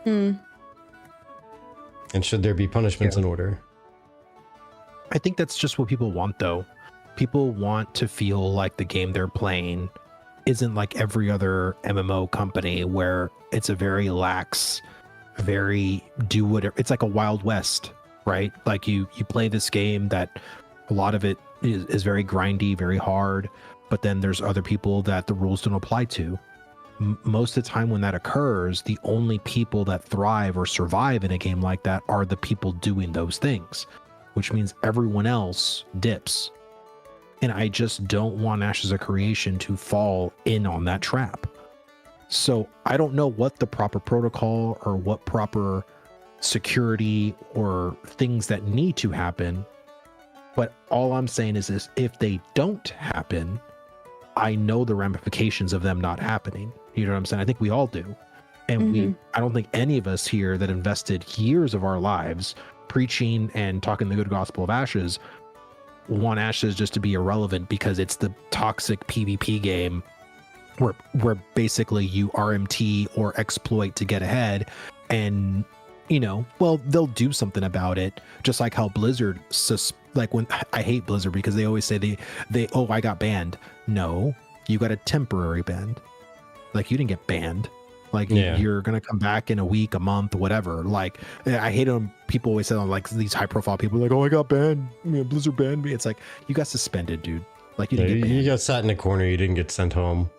And should there be punishments in order? I think that's just what people want, though. People want to feel like the game they're playing isn't like every other MMO company where it's a very lax, very do whatever. It's like a Wild West, right? Like you play this game that a lot of it is very grindy, very hard, but then there's other people that the rules don't apply to. Most of the time when that occurs, the only people that thrive or survive in a game like that are the people doing those things, which means everyone else dips. And I just don't want Ashes of Creation to fall in on that trap. So I don't know what the proper protocol or what proper security or things that need to happen. But all I'm saying is this: if they don't happen, I know the ramifications of them not happening. You know what I'm saying? I think we all do. And I don't think any of us here that invested years of our lives preaching and talking the good gospel of Ashes want Ashes just to be irrelevant because it's the toxic PvP game where basically you RMT or exploit to get ahead. And, you know, well, they'll do something about it. Just like how Blizzard, like when I hate Blizzard because they always say they oh, I got banned. No, you got a temporary ban. Like you didn't get banned. Like you're gonna come back in a week, a month, whatever. Like I hate them. People always say like these high profile people like, oh, I got banned. Blizzard banned me. It's like you got suspended, dude. Like you didn't get banned. You got sat in a corner. You didn't get sent home.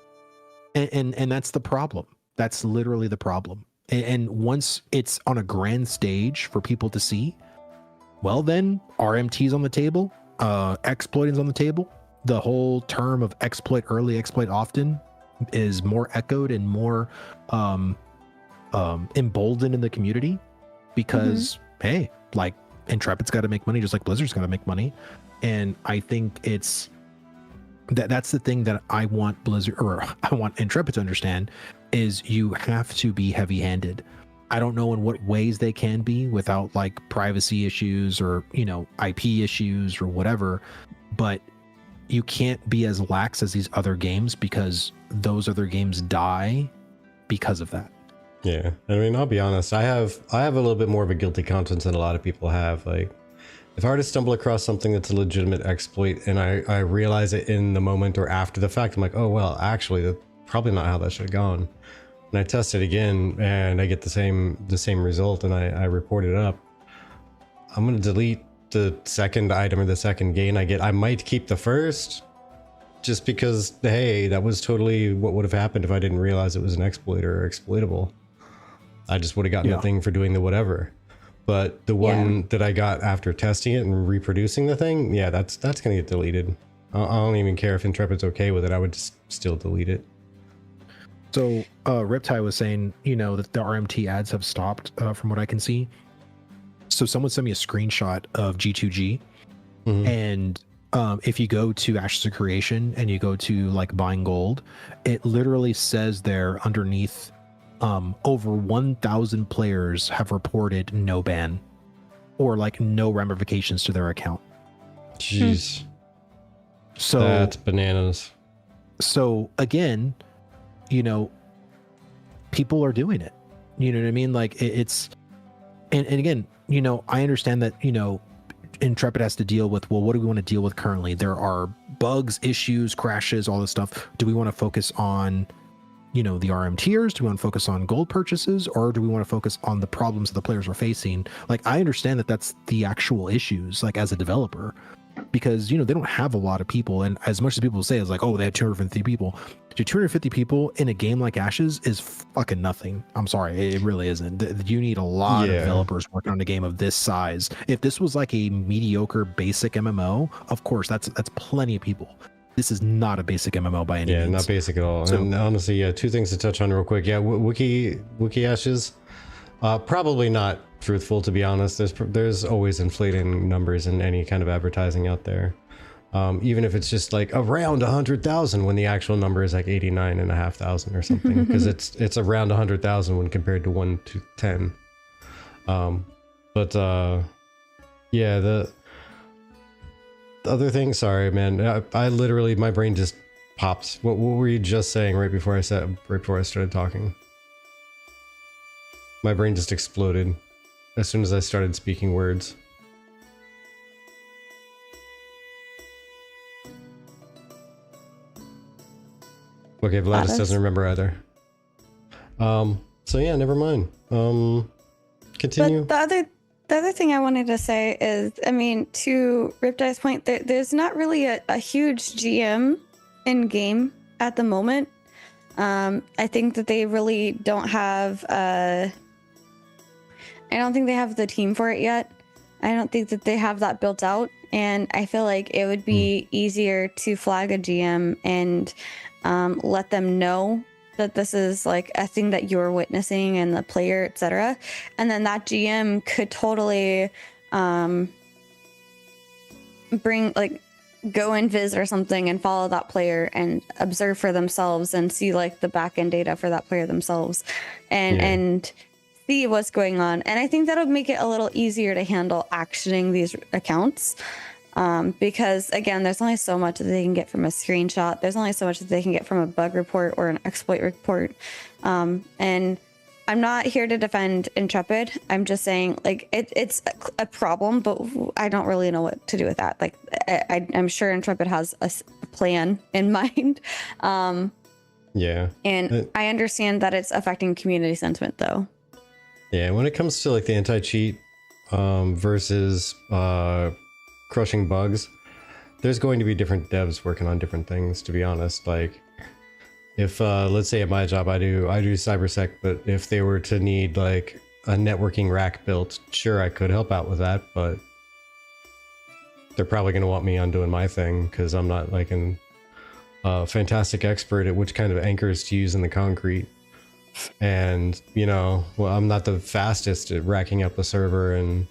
And that's the problem. That's literally the problem. And once it's on a grand stage for people to see, well, then RMT's on the table, exploiting's on the table. The whole term of exploit early, exploit often is more echoed and more emboldened in the community because hey, like Intrepid's got to make money just like Blizzard's got to make money. And I think it's that's the thing that I want Blizzard, or I want Intrepid to understand, is you have to be heavy-handed. I don't know in what ways they can be without like privacy issues or, you know, IP issues or whatever, but you can't be as lax as these other games because those other games die because of that. Yeah, I mean, I'll be honest. I have a little bit more of a guilty conscience than a lot of people have. Like, if I were to stumble across something that's a legitimate exploit and I realize it in the moment or after the fact, I'm like, oh well, actually, that's probably not how that should have gone. And I test it again and I get the same result and I report it up. I'm gonna delete the second item or the second gain I get. I might keep the first, just because, hey, that was totally what would have happened if I didn't realize it was an exploit or exploitable. I just would have gotten the thing for doing the whatever. But the one that I got after testing it and reproducing the thing, yeah, that's gonna get deleted. I don't even care if Intrepid's okay with it. I would just still delete it. So Riptide was saying, you know, that the RMT ads have stopped from what I can see. So someone sent me a screenshot of G2G, and if you go to Ashes of Creation and you go to like buying gold, it literally says there underneath, over 1,000 players have reported no ban or like no ramifications to their account. Jeez. So that's bananas. So again, you know, people are doing it. You know what I mean? Like it's, and again, you know, I understand that, you know, Intrepid has to deal with, well, what do we want to deal with currently? There are bugs, issues, crashes, all this stuff. Do we want to focus on, you know, the RM tiers? Do we want to focus on gold purchases, or do we want to focus on the problems that the players are facing? Like, I understand that that's the actual issues, like as a developer, because they don't have a lot of people, and as much as people say it's like, oh, they had 250 people. 250 people in a game like Ashes is fucking nothing. I'm sorry, it really isn't. You need a lot of developers working on a game of this size. If this was like a mediocre basic MMO, of course that's plenty of people. This is not a basic MMO by any means. Yeah, not basic at all. So, and honestly, yeah, two things to touch on real quick. Yeah, Wiki Ashes, probably not truthful, to be honest. There's always inflating numbers in any kind of advertising out there. Even if it's just like around 100,000 when the actual number is like 89,500 or something, because it's around 100,000 when compared to 1 to 10. Yeah, the other thing, sorry man, I literally, my brain just popped. What were you just saying right before I started talking? My brain just exploded as soon as I started speaking words. Okay, Vladis doesn't remember either. So yeah, never mind. Continue. But the other thing I wanted to say is, I mean, to Riptide's point, there's not really a huge GM in game at the moment. I think that they really don't have. I don't think they have the team for it yet. I don't think that they have that built out, and I feel like it would be easier to flag a GM and let them know that this is like a thing that you're witnessing and the player, etc. And then that GM could totally go in Viz or something and follow that player and observe for themselves and see like the back end data for that player themselves and see what's going on. And I think that'll make it a little easier to handle actioning these accounts. Because again, there's only so much that they can get from a screenshot. There's only so much that they can get from a bug report or an exploit report. And I'm not here to defend Intrepid. I'm just saying like it's a problem, but I don't really know what to do with that. Like I'm sure Intrepid has a plan in mind. Yeah. And I understand that it's affecting community sentiment though. Yeah, when it comes to like the anti-cheat versus crushing bugs, there's going to be different devs working on different things, to be honest. Like if let's say at my job I do cybersec, but if they were to need like a networking rack built, sure, I could help out with that, but they're probably going to want me on doing my thing because I'm not like an fantastic expert at which kind of anchors to use in the concrete. And well, I'm not the fastest at racking up a server and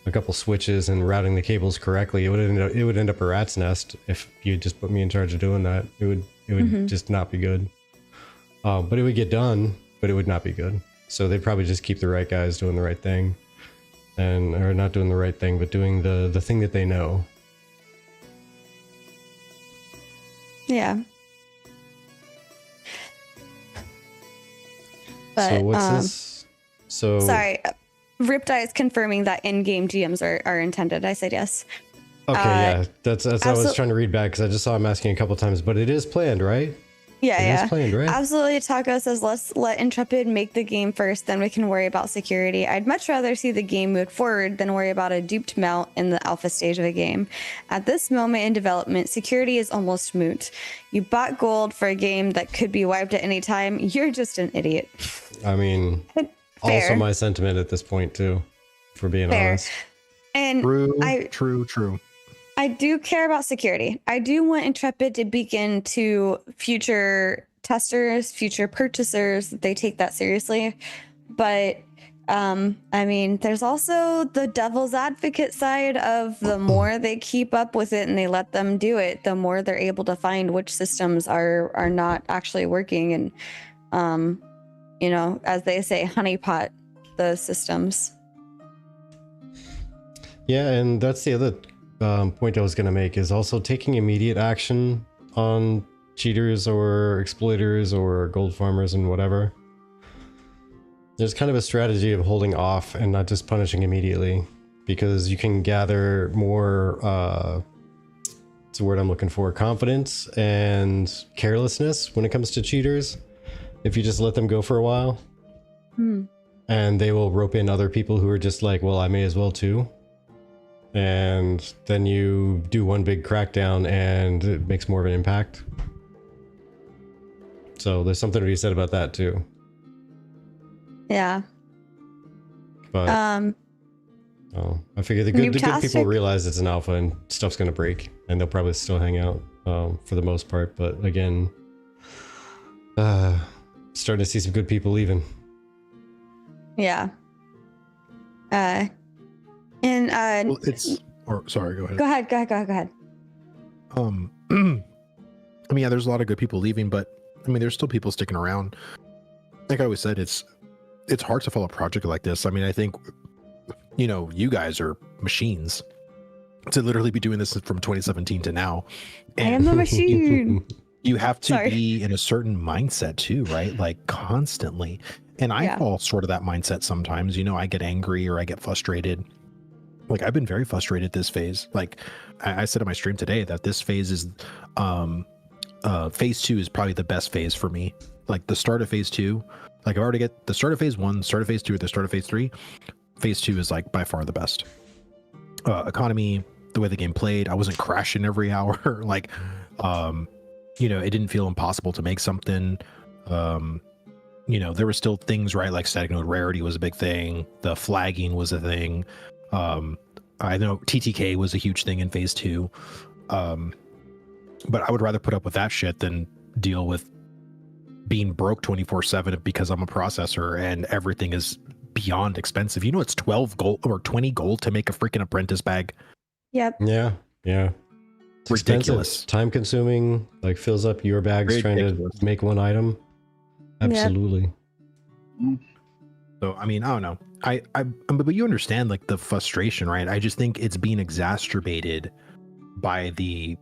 a couple switches and routing the cables correctly. It would end up a rat's nest if you just put me in charge of doing that. It would just not be good. But it would get done, but it would not be good. So they'd probably just keep the right guys doing the right thing, or not doing the right thing, but doing the thing that they know. Yeah. But, so what's this? So sorry. Riptide is confirming that in-game GMs are intended. I said yes. Okay, yeah, that's I was trying to read back because I just saw him asking a couple times, but it is planned, right? Yeah, it is planned, right? Absolutely. Taco says, let's let Intrepid make the game first, then we can worry about security. I'd much rather see the game move forward than worry about a duped mount in the alpha stage of a game. At this moment in development, security is almost moot. You bought gold for a game that could be wiped at any time. You're just an idiot. I mean, also my sentiment at this point too, for being honest. And True. I do care about security. I do want Intrepid to begin to future testers, future purchasers, they take that seriously. But I mean, there's also the devil's advocate side of the more they keep up with it and they let them do it, the more they're able to find which systems are not actually working and as they say, honeypot the systems. Yeah, and that's the other point I was going to make is also taking immediate action on cheaters or exploiters or gold farmers and whatever. There's kind of a strategy of holding off and not just punishing immediately, because you can gather more, what's the word I'm looking for, confidence and carelessness when it comes to cheaters if you just let them go for a while. And they will rope in other people who are just like, well, I may as well too. and then you do one big crackdown and it makes more of an impact. So there's something to be said about that too. Yeah. But I figure the good people realize it's an alpha and stuff's gonna break, and they'll probably still hang out for the most part. But again, starting to see some good people leaving. Yeah. Well, sorry, go ahead. Go ahead. I mean, yeah, there's a lot of good people leaving, but I mean, there's still people sticking around. Like I always said, it's hard to follow a project like this. I mean, I think, you know, you guys are machines to literally be doing this from 2017 to now. And I am a machine. You have to be in a certain mindset too, right? Like constantly. And I fall short of that mindset sometimes. You know, I get angry or I get frustrated. Like I've been very frustrated this phase. Like I said in my stream today that this phase is phase 2 is probably the best phase for me. Like the start of phase 2, like I already get the start of phase 1, start of phase 2, or the start of phase 3. Phase 2 is like by far the best. Economy, the way the game played, I wasn't crashing every hour. Like, you know, it didn't feel impossible to make something. You know, there were still things, right? Like static node rarity was a big thing. The flagging was a thing. I know TTK was a huge thing in phase 2. But I would rather put up with that shit than deal with being broke 24/7 because I'm a processor and everything is beyond expensive. You know, it's 12 gold or 20 gold to make a freaking apprentice bag. Yep. Yeah. It's ridiculous. Time consuming, like fills up your bags ridiculous. Trying to make one item. Absolutely. Yep. So, I mean, I don't know. But you understand like the frustration, right? I just think it's being exacerbated by the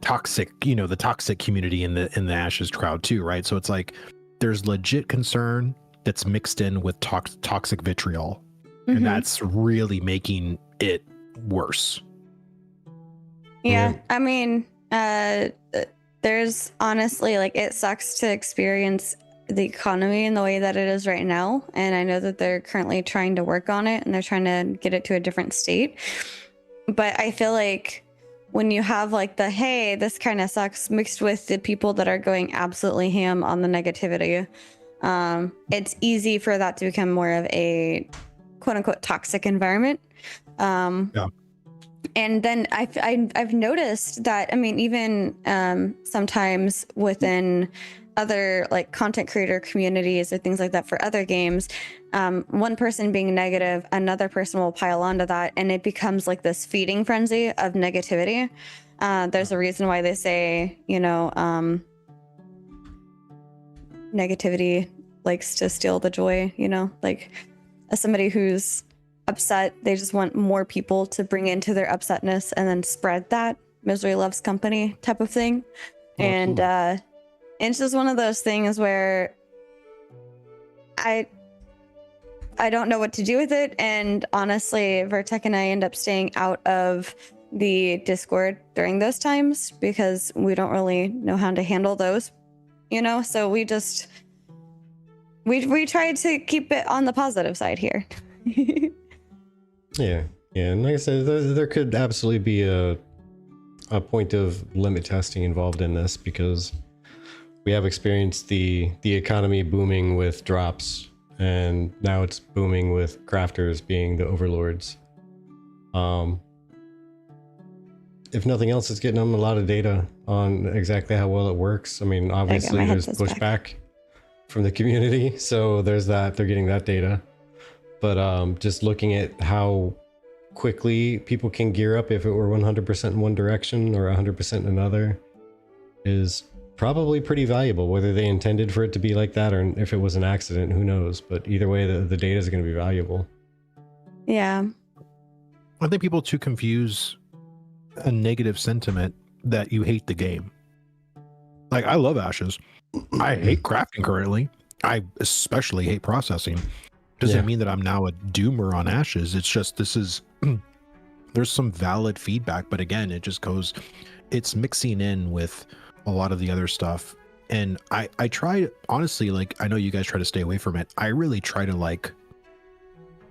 toxic, you know, the toxic community in the Ashes crowd too, right? So it's like there's legit concern that's mixed in with toxic vitriol, and that's really making it worse. Yeah, I mean, there's honestly, like, it sucks to experience the economy in the way that it is right now, and I know that they're currently trying to work on it and they're trying to get it to a different state. But I feel like when you have like the hey, this kind of sucks mixed with the people that are going absolutely ham on the negativity, it's easy for that to become more of a quote unquote toxic environment. And then I've noticed that, I mean, even sometimes within other like content creator communities or things like that for other games, one person being negative, another person will pile onto that, and it becomes like this feeding frenzy of negativity. There's a reason why they say, you know, negativity likes to steal the joy, you know, like as somebody who's upset, they just want more people to bring into their upsetness and then spread that misery loves company type of thing. And it's just one of those things where I don't know what to do with it. And honestly, Vertec and I end up staying out of the Discord during those times because we don't really know how to handle those, you know? So we just, we try to keep it on the positive side here. Yeah. And like I said, there could absolutely be a point of limit testing involved in this, because we have experienced the economy booming with drops, and now it's booming with crafters being the overlords. If nothing else, it's getting them a lot of data on exactly how well it works. I mean, obviously there's pushback from the community, so there's that. They're getting that data. But just looking at how quickly people can gear up if it were 100% in one direction or 100% in another is probably pretty valuable. Whether they intended for it to be like that or if it was an accident, who knows? But either way, the data is going to be valuable. Yeah. I think people too confuse a negative sentiment that you hate the game. Like, I love Ashes. I hate crafting currently. I especially hate processing. Doesn't mean that I'm now a doomer on Ashes. It's just there's some valid feedback, but again, it just goes, it's mixing in with a lot of the other stuff. And I try, honestly, like, I know you guys try to stay away from it. I really try to, like,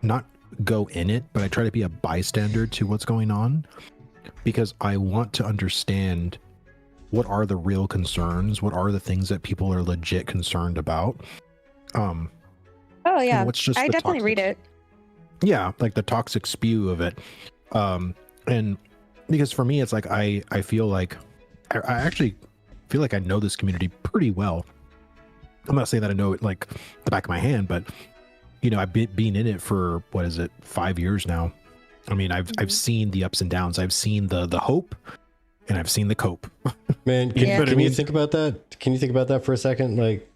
not go in it, but I try to be a bystander to what's going on because I want to understand what are the real concerns, what are the things that people are legit concerned about. Oh yeah, what's just I the definitely read it. Yeah, like the toxic spew of it. And because for me, it's like I feel like I actually feel like I know this community pretty well. I'm not saying that I know it like the back of my hand, but you know, I've been in it for what is it, 5 years now. I mean, I've seen the ups and downs. I've seen the hope, and I've seen the cope. Man, can you think about that? Can you think about that for a second? Like,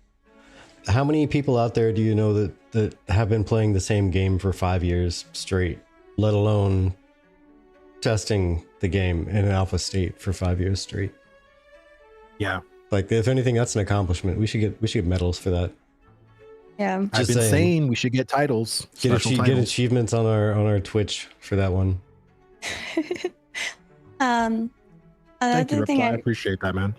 how many people out there do you know that have been playing the same game for 5 years straight, let alone testing the game in an alpha state for 5 years straight? Yeah. Like, if anything, that's an accomplishment. We should get medals for that. Yeah. I've been saying we should get titles. Get achievements on our Twitch for that one. Thank you, Reply. I appreciate that, man.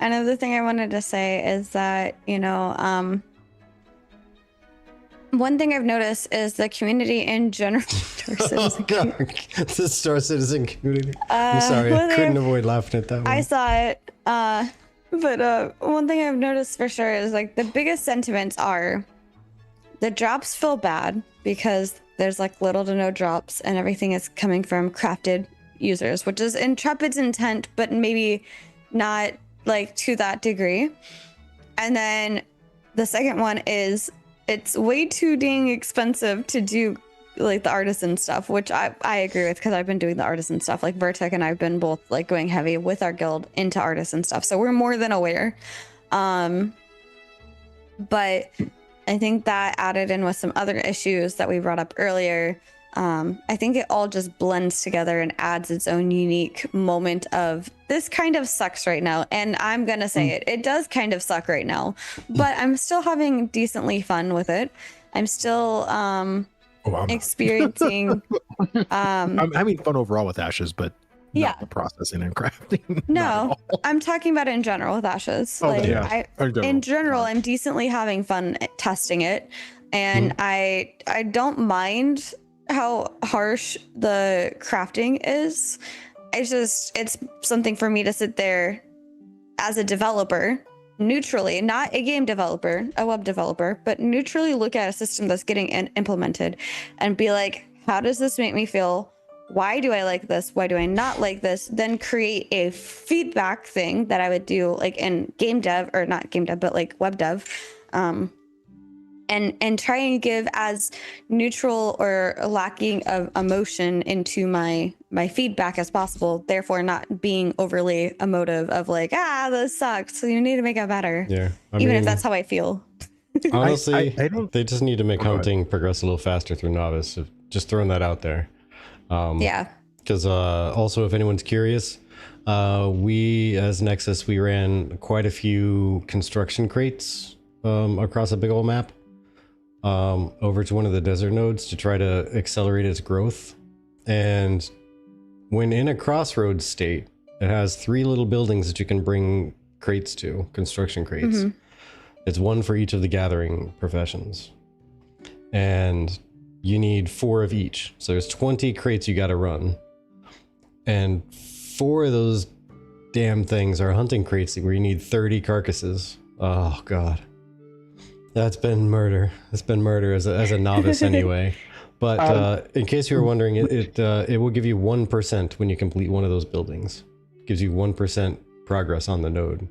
Another thing I wanted to say is that, you know, one thing I've noticed is the community in general. The Star Citizen community. I'm sorry, I couldn't avoid laughing at that one. I saw it. But one thing I've noticed for sure is like the biggest sentiments are the drops feel bad because there's like little to no drops and everything is coming from crafted users, which is Intrepid's intent, but maybe not like to that degree. And then the second one is it's way too dang expensive to do like the artisan stuff, which I agree with because I've been doing the artisan stuff. Like Vertic and I've been both like going heavy with our guild into artisan stuff, so we're more than aware. But I think that added in with some other issues that we brought up earlier. I think it all just blends together and adds its own unique moment of this kind of sucks right now. And I'm gonna say it does kind of suck right now, but I'm still having decently fun with it. I'm still experiencing I'm having fun overall with Ashes, but yeah, not the processing and crafting. No, I'm talking about in general with Ashes. In general, I'm decently having fun testing it, and I don't mind how harsh the crafting is. It's something for me to sit there as a developer neutrally, not a game developer, a web developer, but neutrally look at a system that's getting implemented and be like, how does this make me feel? Why do I like this? Why do I not like this? Then create a feedback thing that I would do like in game dev, or not game dev, but like web dev, and try and give as neutral or lacking of emotion into my feedback as possible, therefore not being overly emotive of like, this sucks, so you need to make it better. Yeah, even if that's how I feel. Honestly, I don't, they just need to make hunting progress a little faster through novice. Just throwing that out there. Yeah, because also, if anyone's curious, we as Nexus, we ran quite a few construction crates across a big old map over to one of the desert nodes to try to accelerate its growth. And when in a crossroads state, it has 3 little buildings that you can bring crates to, construction crates. It's one for each of the gathering professions, and you need 4 of each. So there's 20 crates you got to run, and 4 of those damn things are hunting crates where you need 30 carcasses. Oh god, that's been murder. It's been murder as a novice anyway. But in case you were wondering, it will give you 1% when you complete one of those buildings. It gives you 1% progress on the node.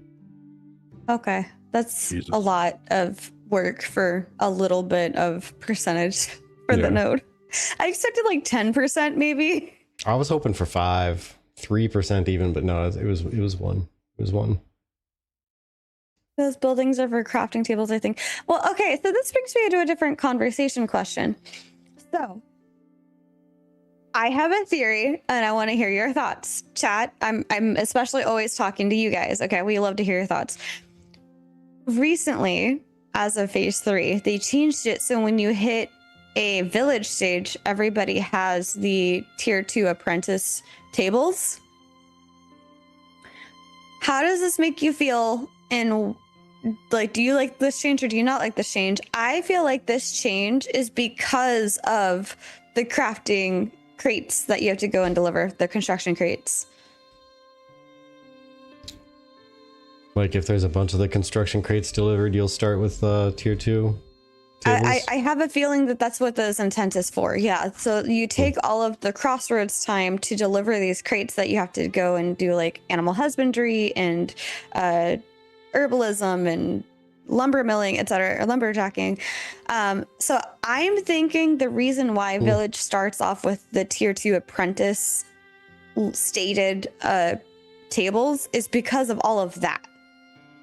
Okay, that's a lot of work for a little bit of percentage for the node. I expected like 10% maybe. I was hoping for 3% even, but no, it was 1. It was 1. Those buildings are for crafting tables, I think. Well, okay, so this brings me into a different conversation question. So, I have a theory, and I want to hear your thoughts. Chat, I'm especially always talking to you guys, okay? We love to hear your thoughts. Recently, as of phase 3, they changed it so when you hit a village stage, everybody has the tier 2 apprentice tables. How does this make you feel in like, do you like this change or do you not like this change? I feel like this change is because of the crafting crates that you have to go and deliver, the construction crates. Like if there's a bunch of the construction crates delivered, you'll start with tier 2 tables? I have a feeling that that's what this intent is for. Yeah. So you take all of the crossroads time to deliver these crates that you have to go and do, like animal husbandry and herbalism and lumber milling, etc., or lumberjacking. So I'm thinking the reason why Village starts off with the tier 2 apprentice stated tables is because of all of that.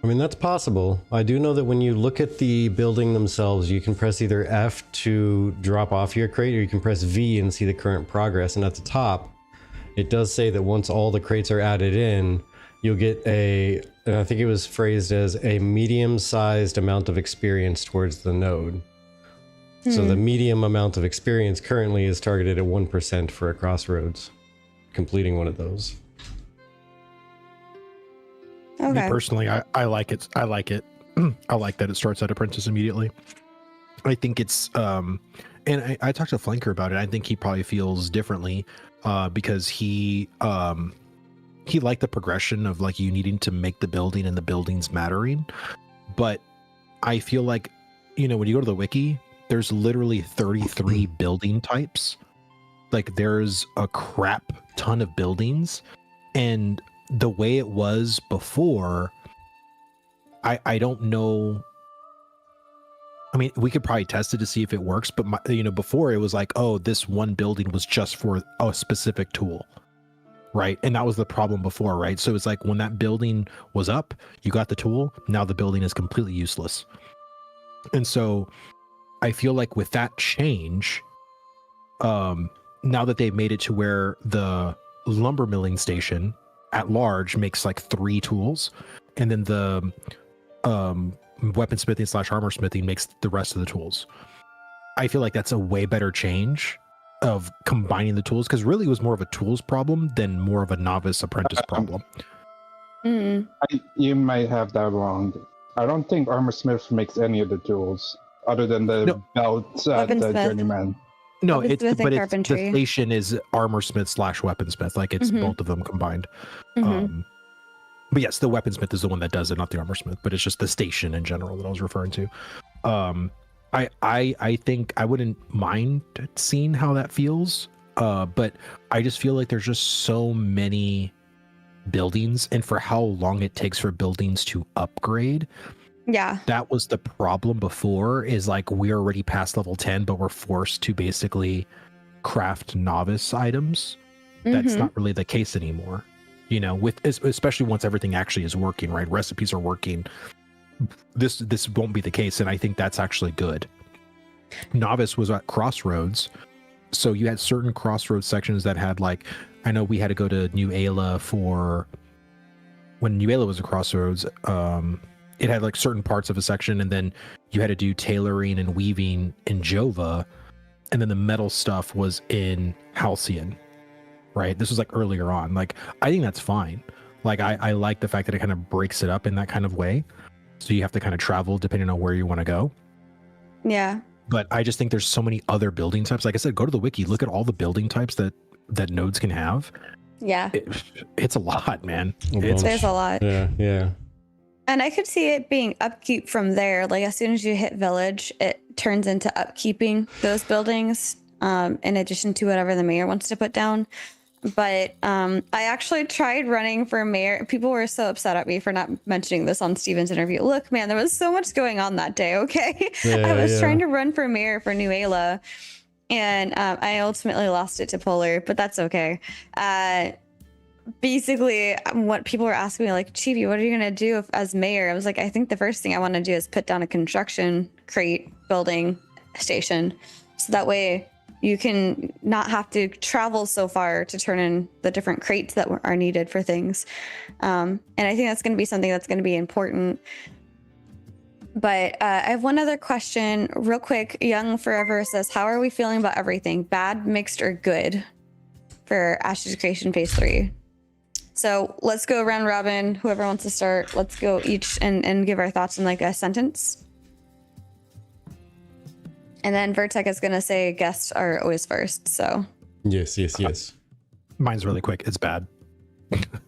I mean, that's possible. I do know that when you look at the building themselves, you can press either F to drop off your crate, or you can press V and see the current progress. And at the top, it does say that once all the crates are added in, you'll get and I think it was phrased as a medium-sized amount of experience towards the node. So the medium amount of experience currently is targeted at 1% for a crossroads, completing one of those. Okay. Me personally, I like it. I like it. I like that it starts at apprentice immediately. I think it's and I talked to Flanker about it. I think he probably feels differently because he liked the progression of like you needing to make the building and the buildings mattering. But I feel like, you know, when you go to the wiki, there's literally 33 building types. Like there's a crap ton of buildings, and the way it was before, I don't know. I mean, we could probably test it to see if it works, but before it was like, oh, this one building was just for a specific tool, right? And that was the problem before, right? So it's like when that building was up, you got the tool, now the building is completely useless. And so I feel like with that change, now that they've made it to where the lumber milling station at large makes like 3 tools, and then the weaponsmithing / armor smithing makes the rest of the tools. I feel like that's a way better change of combining the tools, because really it was more of a tools problem than more of a novice apprentice problem. You might have that wrong. I don't think armor smith makes any of the tools other than the belts at the journeyman. No, the station is armor smith / weaponsmith. Like it's both of them combined. But yes, the weaponsmith is the one that does it, not the armor smith. But it's just the station in general that I was referring to. I think I wouldn't mind seeing how that feels. But I just feel like there's just so many buildings, and for how long it takes for buildings to upgrade. Yeah, that was the problem before, is like we're already past level 10, but we're forced to basically craft novice items. That's not really the case anymore, especially once everything actually is working, right? Recipes are working. This won't be the case, and I think that's actually good. Novice was at crossroads, so you had certain crossroads sections that had, like, I know we had to go to New Ayla for when New Ayla was a crossroads. It had like certain parts of a section, and then you had to do tailoring and weaving in Jova, and then the metal stuff was in Halcyon, right? This was like earlier on. Like, I think that's fine. Like, I like the fact that it kind of breaks it up in that kind of way. So you have to kind of travel depending on where you want to go. Yeah. But I just think there's so many other building types. Like I said, go to the wiki, look at all the building types that nodes can have. Yeah. It's a lot, man. There's a lot. Yeah. And I could see it being upkeep from there. Like as soon as you hit village, it turns into upkeeping those buildings, in addition to whatever the mayor wants to put down. But I actually tried running for mayor. People were so upset at me for not mentioning this on Steven's interview. Look, man, there was so much going on that day, okay? I was trying to run for mayor for New Ayla, and I ultimately lost it to Polar, but that's okay. Basically, what people were asking me, like, Chibi, what are you going to do as mayor? I was like, I think the first thing I want to do is put down a construction crate building station. So that way you can not have to travel so far to turn in the different crates that are needed for things. And I think that's going to be something that's going to be important. But I have one other question real quick. Young Forever says, how are we feeling about everything? Bad, mixed, or good for Ashes of Creation Phase 3? So let's go round robin. Whoever wants to start, let's go each and give our thoughts in like a sentence. And then Vertec is going to say guests are always first. So Yes, yes, yes. Mine's really quick. It's bad.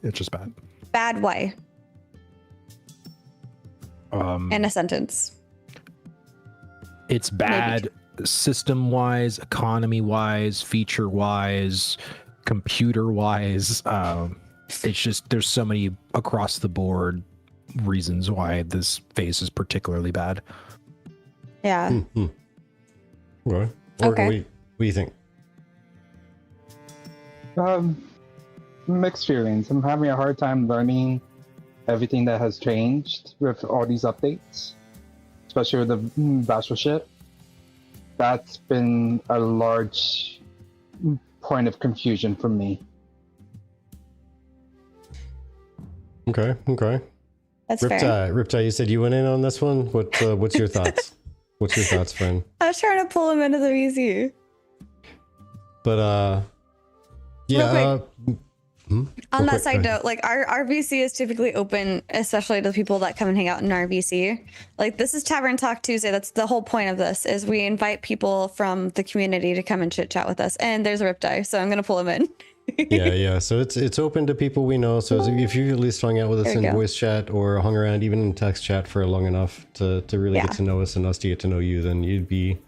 It's just bad. bad way in a sentence. It's bad system wise, economy wise, feature wise, computer wise. It's just there's so many across the board reasons why this phase is particularly bad. Yeah. Mm-hmm. Okay. Okay. What do you think? Mixed feelings. I'm having a hard time learning everything that has changed with all these updates, especially with the battleship. That's been a large point of confusion for me. Okay. That's fair. Riptide, you said you went in on this one. What's your thoughts? What's your thoughts, friend? I was trying to pull him into the VC. But yeah. On that side note, like our VC is typically open, especially to people that come and hang out in our VC. Like this is Tavern Talk Tuesday. That's the whole point of this is we invite people from the community to come and chit chat with us. And there's a Riptide, so I'm gonna pull him in. yeah. So it's open to people we know. So if you at least hung out with us in voice chat or hung around even in text chat for long enough to really get to know us and us to get to know you, then you'd be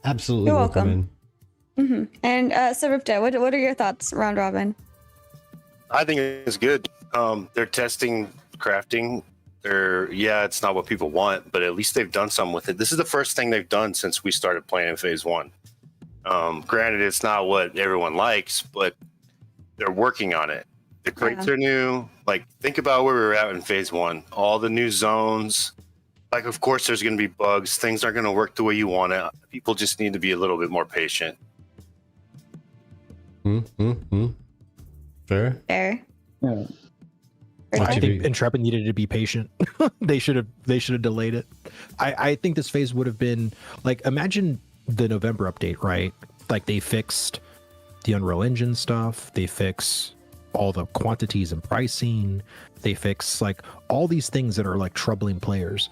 absolutely welcome in. Mm-hmm. And so Riptide, what are your thoughts, round robin? I think it's good. They're testing crafting. It's not what people want, but at least they've done something with it. This is the first thing they've done since we started playing in phase 1. Granted, it's not what everyone likes, but they're working on it. The crates are new. Like, think about where we were at in phase 1. All the new zones. Like, of course, there's going to be bugs. Things aren't going to work the way you want it. People just need to be a little bit more patient. Fair. Yeah. I think Intrepid needed to be patient. They should have delayed it. I think this phase would have been like, imagine the November update, right? Like they fixed the Unreal Engine stuff. They fix all the quantities and pricing. They fix like all these things that are like troubling players.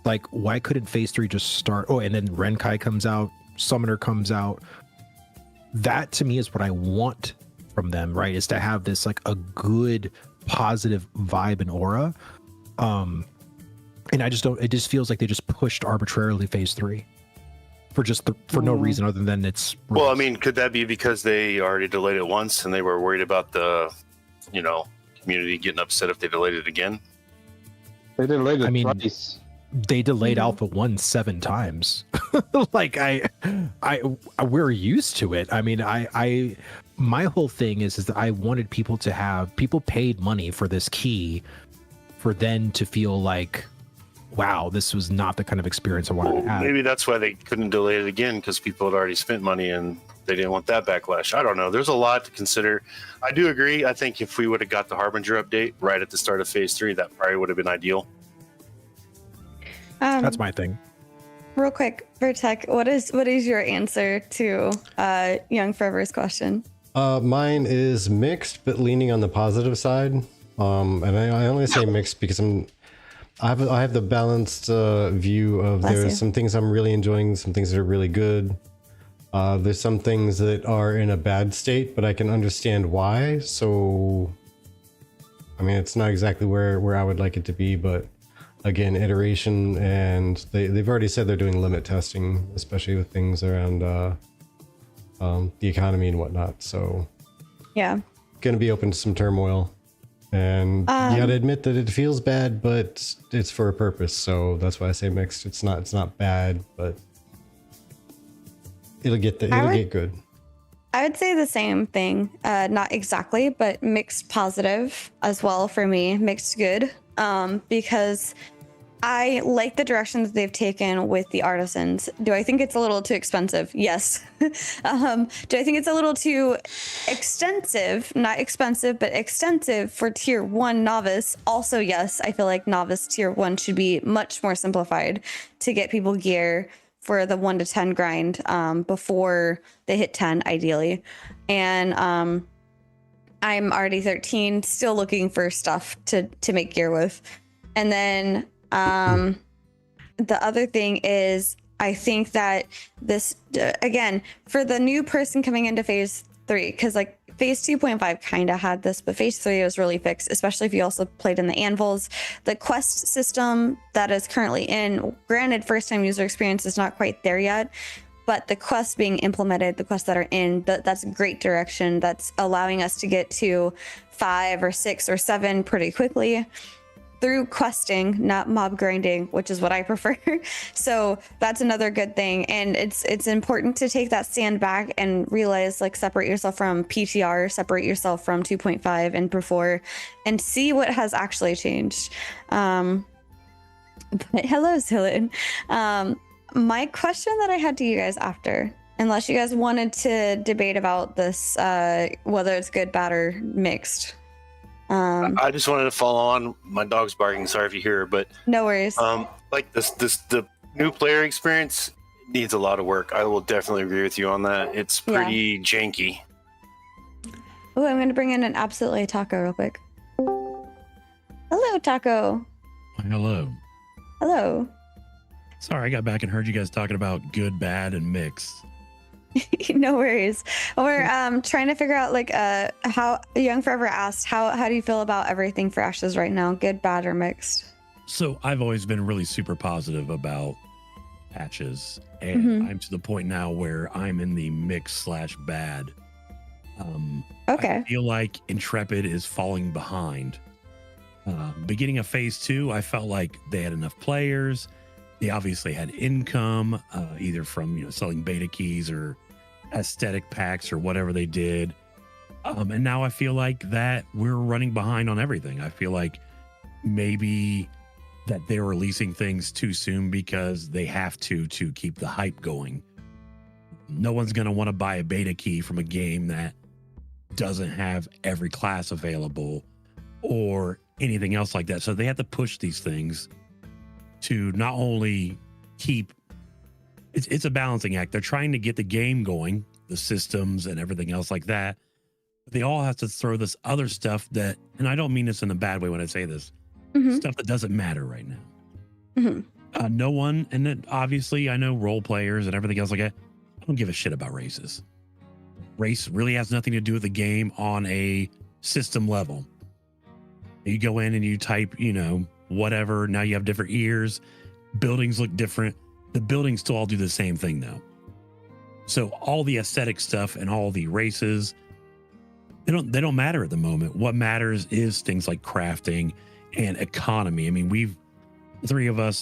Like, why couldn't phase 3 just start? Oh, and then Renkai comes out, Summoner comes out. That to me is what I want from them, right? Is to have this like a good positive vibe and aura. And I just don't, it just feels like they just pushed arbitrarily phase 3 for no reason other than it's released. Well, I mean, could that be because they already delayed it once and they were worried about the community getting upset if they delayed it again? They delayed it twice. They delayed Alpha 1 7 times. Like we're used to it. I mean, my whole thing is that I wanted people paid money for this key for them to feel like, wow, this was not the kind of experience I wanted to have. Maybe that's why they couldn't delay it again, because people had already spent money and they didn't want that backlash. I don't know. There's a lot to consider. I do agree. I think if we would have got the Harbinger update right at the start of phase 3, that probably would have been ideal. That's my thing. Real quick, Vertec, what is your answer to Young Forever's question? Mine is mixed, but leaning on the positive side. And I only say mixed because I have the balanced view of there's some things I'm really enjoying, some things that are really good. There's some things that are in a bad state, but I can understand why. So, I mean, it's not exactly where I would like it to be, but again, iteration, and they've already said they're doing limit testing, especially with things around the economy and whatnot. So, yeah, gonna be open to some turmoil. And you gotta admit that it feels bad, but it's for a purpose. So that's why I say mixed. It's not bad, but it'll get good. I would say the same thing. Not exactly, but mixed positive as well for me. Mixed good. Because I like the direction that they've taken with the artisans. Do I think it's a little too expensive? Yes. Do I think it's a little too extensive? Not expensive, but extensive for tier 1 novice? Also, yes. I feel like novice tier 1 should be much more simplified to get people gear for the 1 to 10 grind before they hit 10, ideally. And I'm already 13, still looking for stuff to make gear with. And then the other thing is, I think that this, again, for the new person coming into phase 3, because like phase 2.5 kind of had this, but phase 3 was really fixed, especially if you also played in the anvils. The quest system that is currently in, granted, first time user experience is not quite there yet, but the quests being implemented, the quests that are in, that's a great direction. That's allowing us to get to 5 or 6 or 7 pretty quickly through questing, not mob grinding, which is what I prefer. So that's another good thing. And it's important to take that stand back and realize, like, separate yourself from PTR, separate yourself from 2.5 and before, and see what has actually changed. But hello, Zilin. My question that I had to you guys after, unless you guys wanted to debate about this, whether it's good, bad, or mixed. I just wanted to follow on. My dog's barking. Sorry if you hear her, but no worries. Like the new player experience needs a lot of work. I will definitely agree with you on that. It's pretty janky. Oh, I'm going to bring in an absolutely Taco real quick. Hello, Taco. Hello. Hello. Sorry, I got back and heard you guys talking about good, bad, and mixed. No worries. We're trying to figure out, like, how Young Forever asked, how do you feel about everything for Ashes right now? Good, bad, or mixed? So I've always been really super positive about patches, and I'm to the point now where I'm in the mix/bad. Okay. I feel like Intrepid is falling behind. Beginning of phase 2, I felt like they had enough players. They obviously had income, either from selling beta keys or aesthetic packs or whatever they did. And now I feel like that we're running behind on everything. I feel like maybe that they're releasing things too soon because they have to keep the hype going. No one's going to want to buy a beta key from a game that doesn't have every class available or anything else like that. So they have to push these things to not only keep it's a balancing act. They're trying to get the game going, the systems and everything else like that. But they all have to throw this other stuff that, and I don't mean this in a bad way when I say this, stuff that doesn't matter right now. No one, and then obviously I know role players and everything else like that, I don't give a shit about races. Race really has nothing to do with the game on a system level. You go in and you type, whatever. Now you have different ears. Buildings look different. The buildings still all do the same thing though. So all the aesthetic stuff and all the races, they don't matter at the moment. What matters is things like crafting and economy. I mean,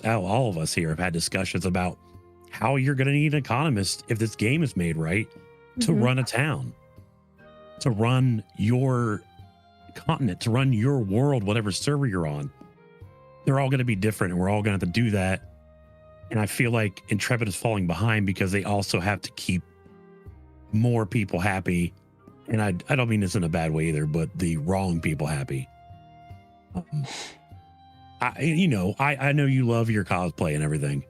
all of us here have had discussions about how you're going to need an economist if this game is made right to run a town, to run your continent, to run your world, whatever server you're on. They're all going to be different, and we're all going to have to do that. And I feel like Intrepid is falling behind because they also have to keep more people happy. And I don't mean this in a bad way either, but the wrong people happy. I know you love your cosplay and everything.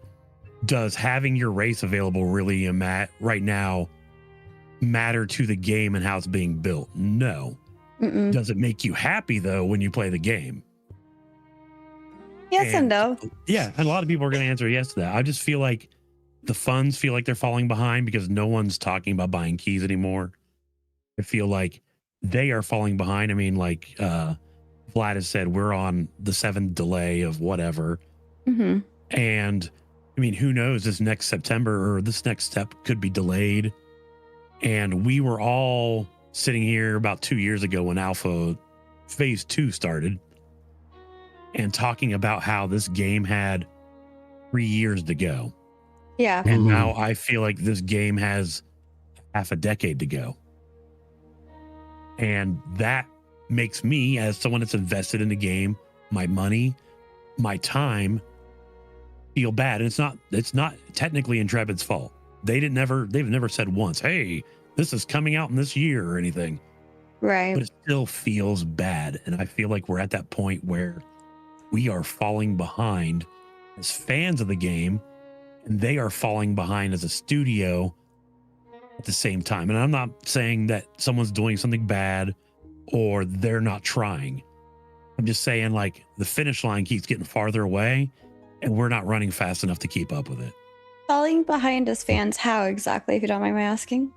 Does having your race available really right now matter to the game and how it's being built? No. Does it make you happy though when you play the game? Yes and no. Yeah, and a lot of people are going to answer yes to that. I just feel like the funds feel like they're falling behind because no one's talking about buying keys anymore. I feel like they are falling behind. I mean, like Vlad has said, we're on the 7th delay of whatever. And I mean, who knows, this next September or this next step could be delayed. And we were all sitting here about 2 years ago when Alpha Phase 2 started and talking about how this game had 3 years to go. Yeah. And now I feel like this game has half a decade to go. And that makes me, as someone that's invested in the game, my money, my time, feel bad. And it's not technically Intrepid's fault. They've never said once, hey, this is coming out in this year or anything. Right. But it still feels bad. And I feel like we're at that point where we are falling behind as fans of the game, and they are falling behind as a studio at the same time. And I'm not saying that someone's doing something bad or they're not trying. I'm just saying, like, the finish line keeps getting farther away and we're not running fast enough to keep up with it. Falling behind as fans, how exactly, if you don't mind my asking?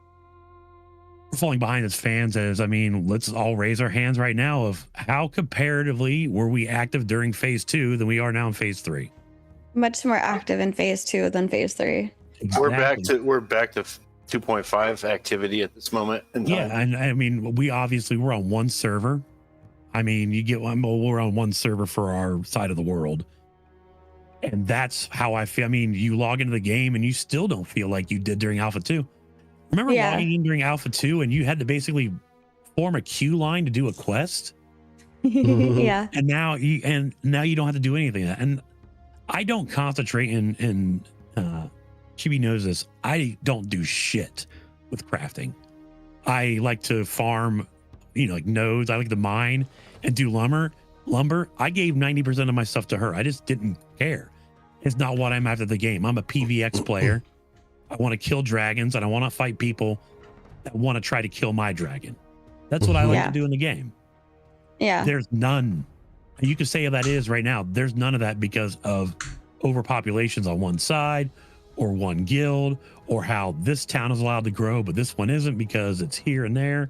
Falling behind as fans as, I mean, let's all raise our hands right now of how comparatively were we active during phase 2 than we are now in phase 3. Much more active in phase 2 than phase 3. We're back to 2.5 activity at this moment in time. Yeah, and I mean, we're on one server. I mean, we're on one server for our side of the world. And that's how I feel. I mean, you log into the game and you still don't feel like you did during Alpha 2. Remember logging in during Alpha 2 and you had to basically form a queue line to do a quest? Yeah. And now you don't have to do anything. And I don't concentrate in Chibi knows this. I don't do shit with crafting. I like to farm, like nodes. I like to mine and do lumber. I gave 90% of my stuff to her. I just didn't care. It's not what I'm after the game. I'm a PvX player. I want to kill dragons and I want to fight people that want to try to kill my dragon. That's what I like to do in the game. Yeah. There's none. You could say that is right now. There's none of that because of overpopulations on one side or one guild, or how this town is allowed to grow, but this one isn't because it's here and there.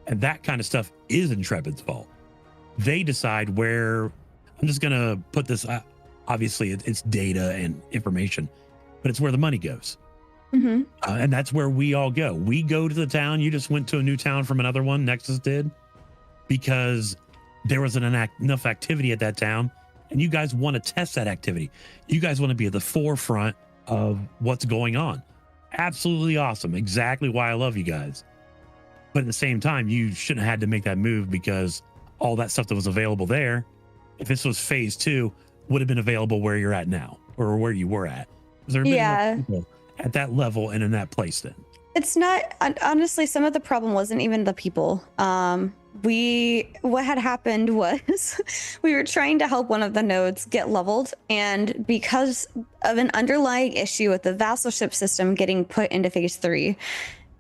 And that kind of stuff is Intrepid's fault. They decide where, I'm just going to put this, obviously it's data and information, but it's where the money goes. Mm-hmm. And that's where we all go. We go to the town. You just went to a new town from another one, Nexus did, because there wasn't enough activity at that town. And you guys want to test that activity. You guys want to be at the forefront of what's going on. Absolutely awesome. Exactly why I love you guys. But at the same time, you shouldn't have had to make that move because all that stuff that was available there, if this was phase 2, would have been available where you're at now or where you were at. There have been more people at that level and in that place then. It's not, honestly, some of the problem wasn't even the people. What had happened was we were trying to help one of the nodes get leveled, and because of an underlying issue with the vassalship system getting put into phase 3,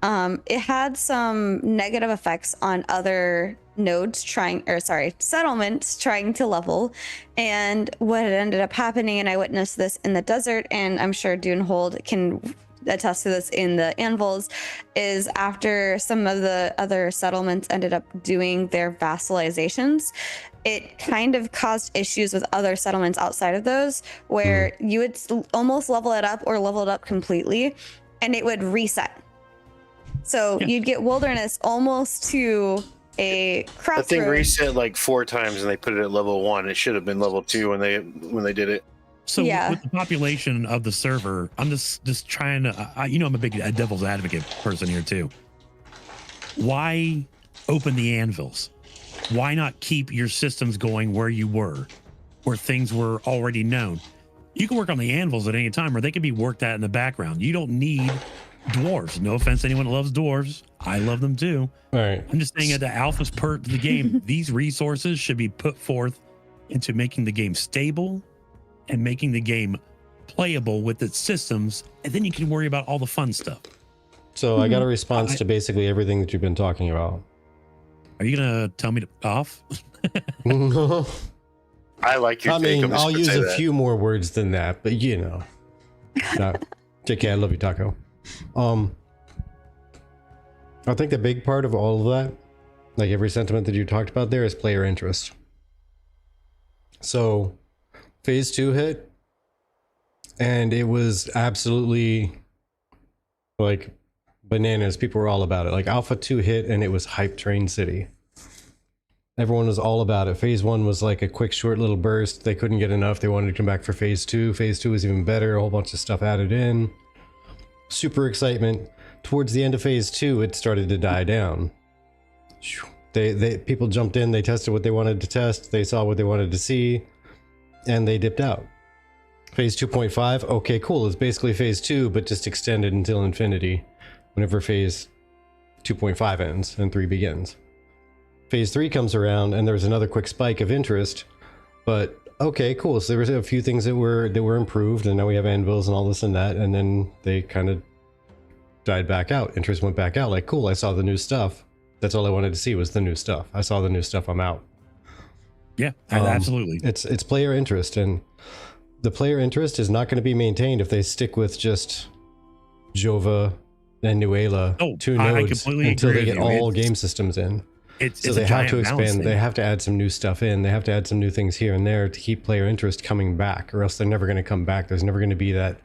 it had some negative effects on other nodes settlements trying to level. And what had ended up happening, and I witnessed this in the desert, and I'm sure Dunehold can attest to this in the anvils, is after some of the other settlements ended up doing their vassalizations, it kind of caused issues with other settlements outside of those where you would almost level it up or level it up completely and it would reset. So you'd get wilderness almost to a crossroads. The thing reset like 4 times and they put it at level 1. It should have been level 2 when they did it. So with the population of the server, I'm just trying to, I'm a big devil's advocate person here too. Why open the anvils? Why not keep your systems going where you were, where things were already known? You can work on the anvils at any time, or they can be worked at in the background. You don't need dwarves. No offense to anyone that loves dwarves. I love them too. All right. I'm just saying at the alpha's part of the game, these resources should be put forth into making the game stable and making the game playable with its systems, and then you can worry about all the fun stuff. So I got a response to basically everything that you've been talking about. Are you gonna tell me to off? I like your take. I'll use a few more words than that, but no, JK, I love you, Taco. I think the big part of all of that, like every sentiment that you talked about there, is player interest. So phase 2 hit, and it was absolutely like bananas. People were all about it. Like Alpha 2 hit, and it was hype train city. Everyone was all about it. Phase 1 was like a quick, short little burst. They couldn't get enough. They wanted to come back for phase 2. Phase 2 was even better. A whole bunch of stuff added in. Super excitement. Towards the end of phase 2, it started to die down. People jumped in. They tested what they wanted to test. They saw what they wanted to see, and they dipped out. Phase 2.5, okay, cool. It's basically phase 2, but just extended until infinity, whenever phase 2.5 ends and 3 begins. Phase 3 comes around, and there's another quick spike of interest, but okay, cool. So there was a few things that were improved, and now we have anvils and all this and that, and then they kind of died back out. Interest went back out. Like, cool, I saw the new stuff. That's all I wanted to see was the new stuff. I saw the new stuff. I'm out. Yeah, absolutely. It's player interest, and the player interest is not going to be maintained if they stick with just Jova and Nuela, two nodes until they get all game systems in. So they have to expand. They have to add some new stuff in. They have to add some new things here and there to keep player interest coming back, or else they're never going to come back. There's never going to be that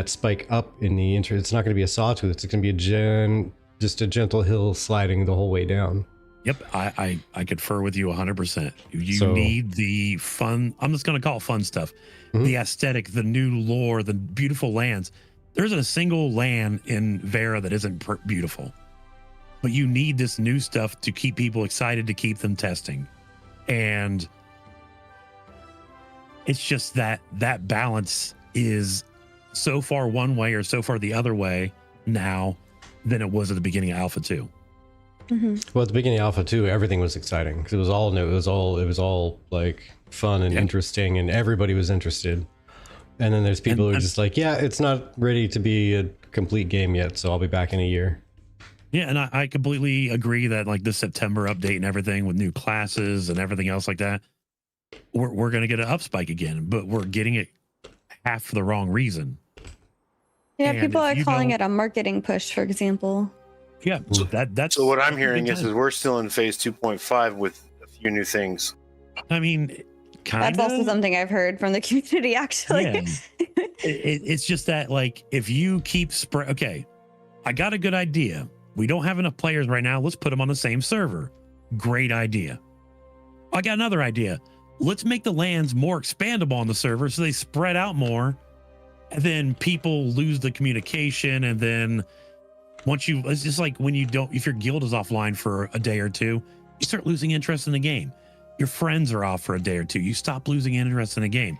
spike up in the interest. It's not going to be a sawtooth. It's going to be just a gentle hill sliding the whole way down. Yep, I confer with you 100%. You need the fun. I'm just going to call it fun stuff. The aesthetic, the new lore, the beautiful lands. There isn't a single land in Vera that isn't beautiful. But you need this new stuff to keep people excited, to keep them testing. And it's just that balance is so far one way or so far the other way now than it was at the beginning of Alpha 2. Well, at the beginning of Alpha 2, everything was exciting because it was all new. It was all like fun and interesting, and everybody was interested. And then there's people who are just like, yeah, it's not ready to be a complete game yet, so I'll be back in a year. Yeah, and I completely agree that like the September update and everything with new classes and everything else like that, we're going to get an up spike again, but we're getting it half for the wrong reason. Yeah, people are calling it a marketing push, for example. Yeah, that's so what I'm hearing is we're still in phase 2.5 with a few new things. I mean, that's also something I've heard from the community, actually. Yeah. It's just that, like, if you keep okay, I got a good idea. We don't have enough players right now. Let's put them on the same server. Great idea. I got another idea. Let's make the lands more expandable on the server so they spread out more. And then people lose the communication. And then it's just like when if your guild is offline for a day or two, you start losing interest in the game. Your friends are off for a day or two. You stop losing interest in the game.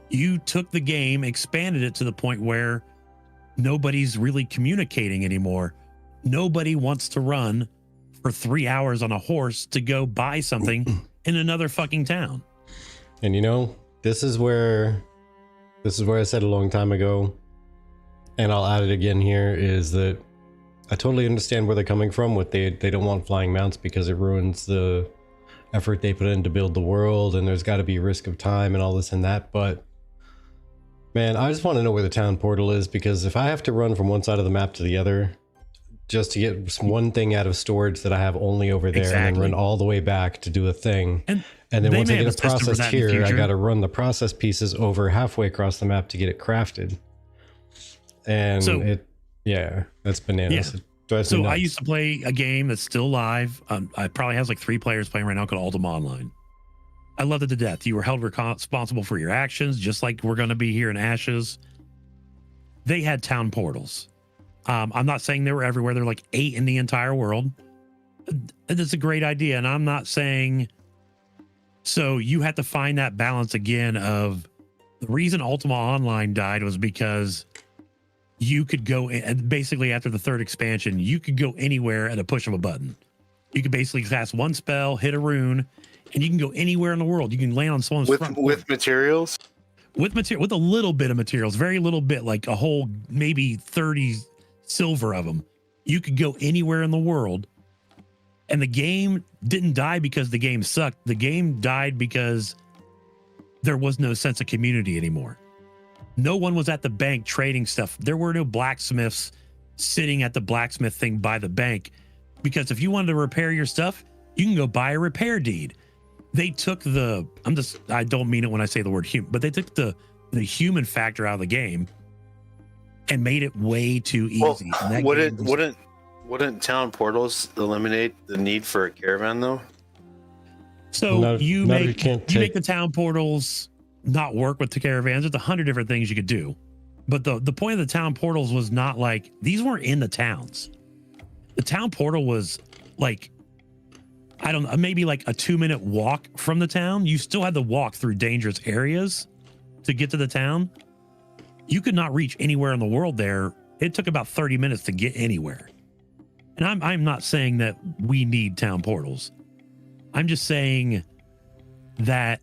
You took the game, expanded it to the point where nobody's really communicating anymore. Nobody wants to run for 3 hours on a horse to go buy something in another fucking town. And this is where I said a long time ago, and I'll add it again here, is that I totally understand where they're coming from. They don't want flying mounts because it ruins the effort they put in to build the world, and there's got to be risk of time and all this and that. But man, I just want to know where the town portal is, because if I have to run from one side of the map to the other just to get one thing out of storage that I have only over there, and then run all the way back to do a thing, and then once I get it processed here, I got to run the process pieces over halfway across the map to get it crafted. And that's bananas. Yeah. So I used to play a game that's still live. I probably has like 3 players playing right now called Ultima Online. I loved it to death. You were held responsible for your actions, just like we're going to be here in Ashes. They had town portals. I'm not saying they were everywhere. They're like 8 in the entire world. It's a great idea. And I'm not saying, so you have to find that balance again of the reason Ultima Online died was because you could go basically after the 3rd expansion, you could go anywhere at a push of a button. You could basically cast one spell, hit a rune, and you can go anywhere in the world. You can land on someone's front with materials. With a little bit of materials, very little bit, like a whole maybe 30 silver of them. You could go anywhere in the world, and the game didn't die because the game sucked. The game died because there was no sense of community anymore. No one was at the bank trading stuff. There were no blacksmiths sitting at the blacksmith thing by the bank, because if you wanted to repair your stuff, you can go buy a repair deed. They took I don't mean it when I say the word human, but they took the human factor out of the game and made it way too easy. Well, wouldn't town portals eliminate the need for a caravan though? So you make the town portals not work with the caravans. There's 100 different things you could do. But the point of the town portals was not like, these weren't in the towns. The town portal was like, I don't know, maybe like a 2-minute walk from the town. You still had to walk through dangerous areas to get to the town. You could not reach anywhere in the world there. It took about 30 minutes to get anywhere. And I'm not saying that we need town portals. I'm just saying that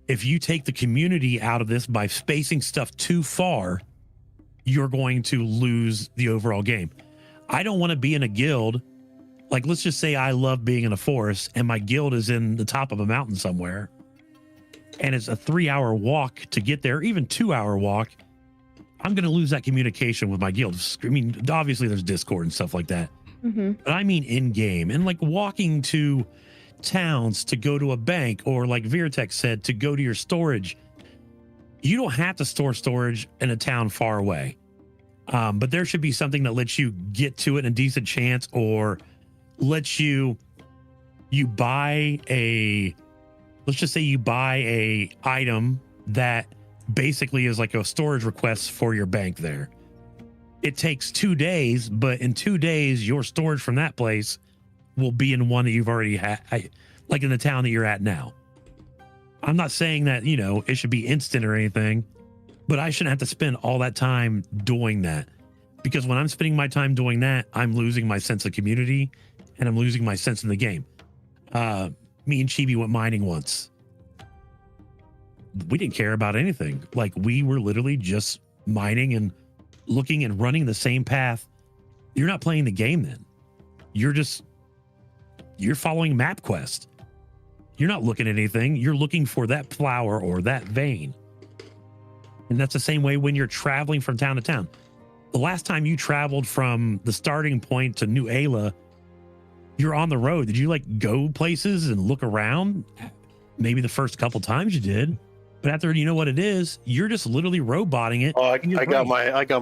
if you take the community out of this by spacing stuff too far, you're going to lose the overall game. I don't want to be in a guild Like, let's just say I love being in a forest and my guild is in the top of a mountain somewhere, and it's a 3-hour walk to get there, even 2-hour walk. I'm going to lose that communication with my guild. I mean, obviously there's Discord and stuff like that, but I mean in game, and like walking to towns to go to a bank, or like Virtek said, to go to your storage. You don't have to store storage in a town far away, but there should be something that lets you get to it in a decent chance, or lets you buy a, let's just say you buy a item that basically is like a storage request for your bank there. It takes 2 days, but in 2 days, your storage from that place will be in one that you've already had, like in the town that you're at now. I'm not saying that, you know, it should be instant or anything, but I shouldn't have to spend all that time doing that, because when I'm spending my time doing that, I'm losing my sense of community and I'm losing my sense in the game. Me and Chibi went mining once. We didn't care about anything. Like, we were literally just mining and looking and running the same path. You're not playing the game then. You're following MapQuest. You're not looking at anything. You're looking for that flower or that vein. And that's the same way when you're traveling from town to town. The last time you traveled from the starting point to New Ayla, you're on the road. Did you like go places and look around? Maybe the first couple times you did, but after you know what it is, you're just literally roboting it. Oh, I got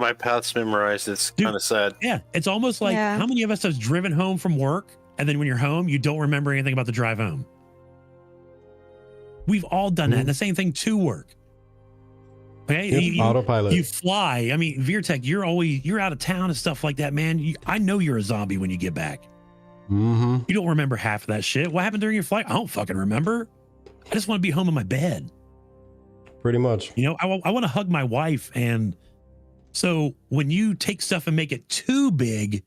my paths memorized. It's kind of sad. Yeah, it's almost like, how many of us have driven home from work, and then when you're home, you don't remember anything about the drive home? We've all done that. And the same thing to work. Okay, autopilot. You fly. I mean, Virtek, you're out of town and stuff like that, man. I know you're a zombie when you get back. You don't remember half of that shit. What happened during your flight? I don't fucking remember. I just want to be home in my bed. Pretty much. You know, I want to hug my wife. And so when you take stuff and make it too big,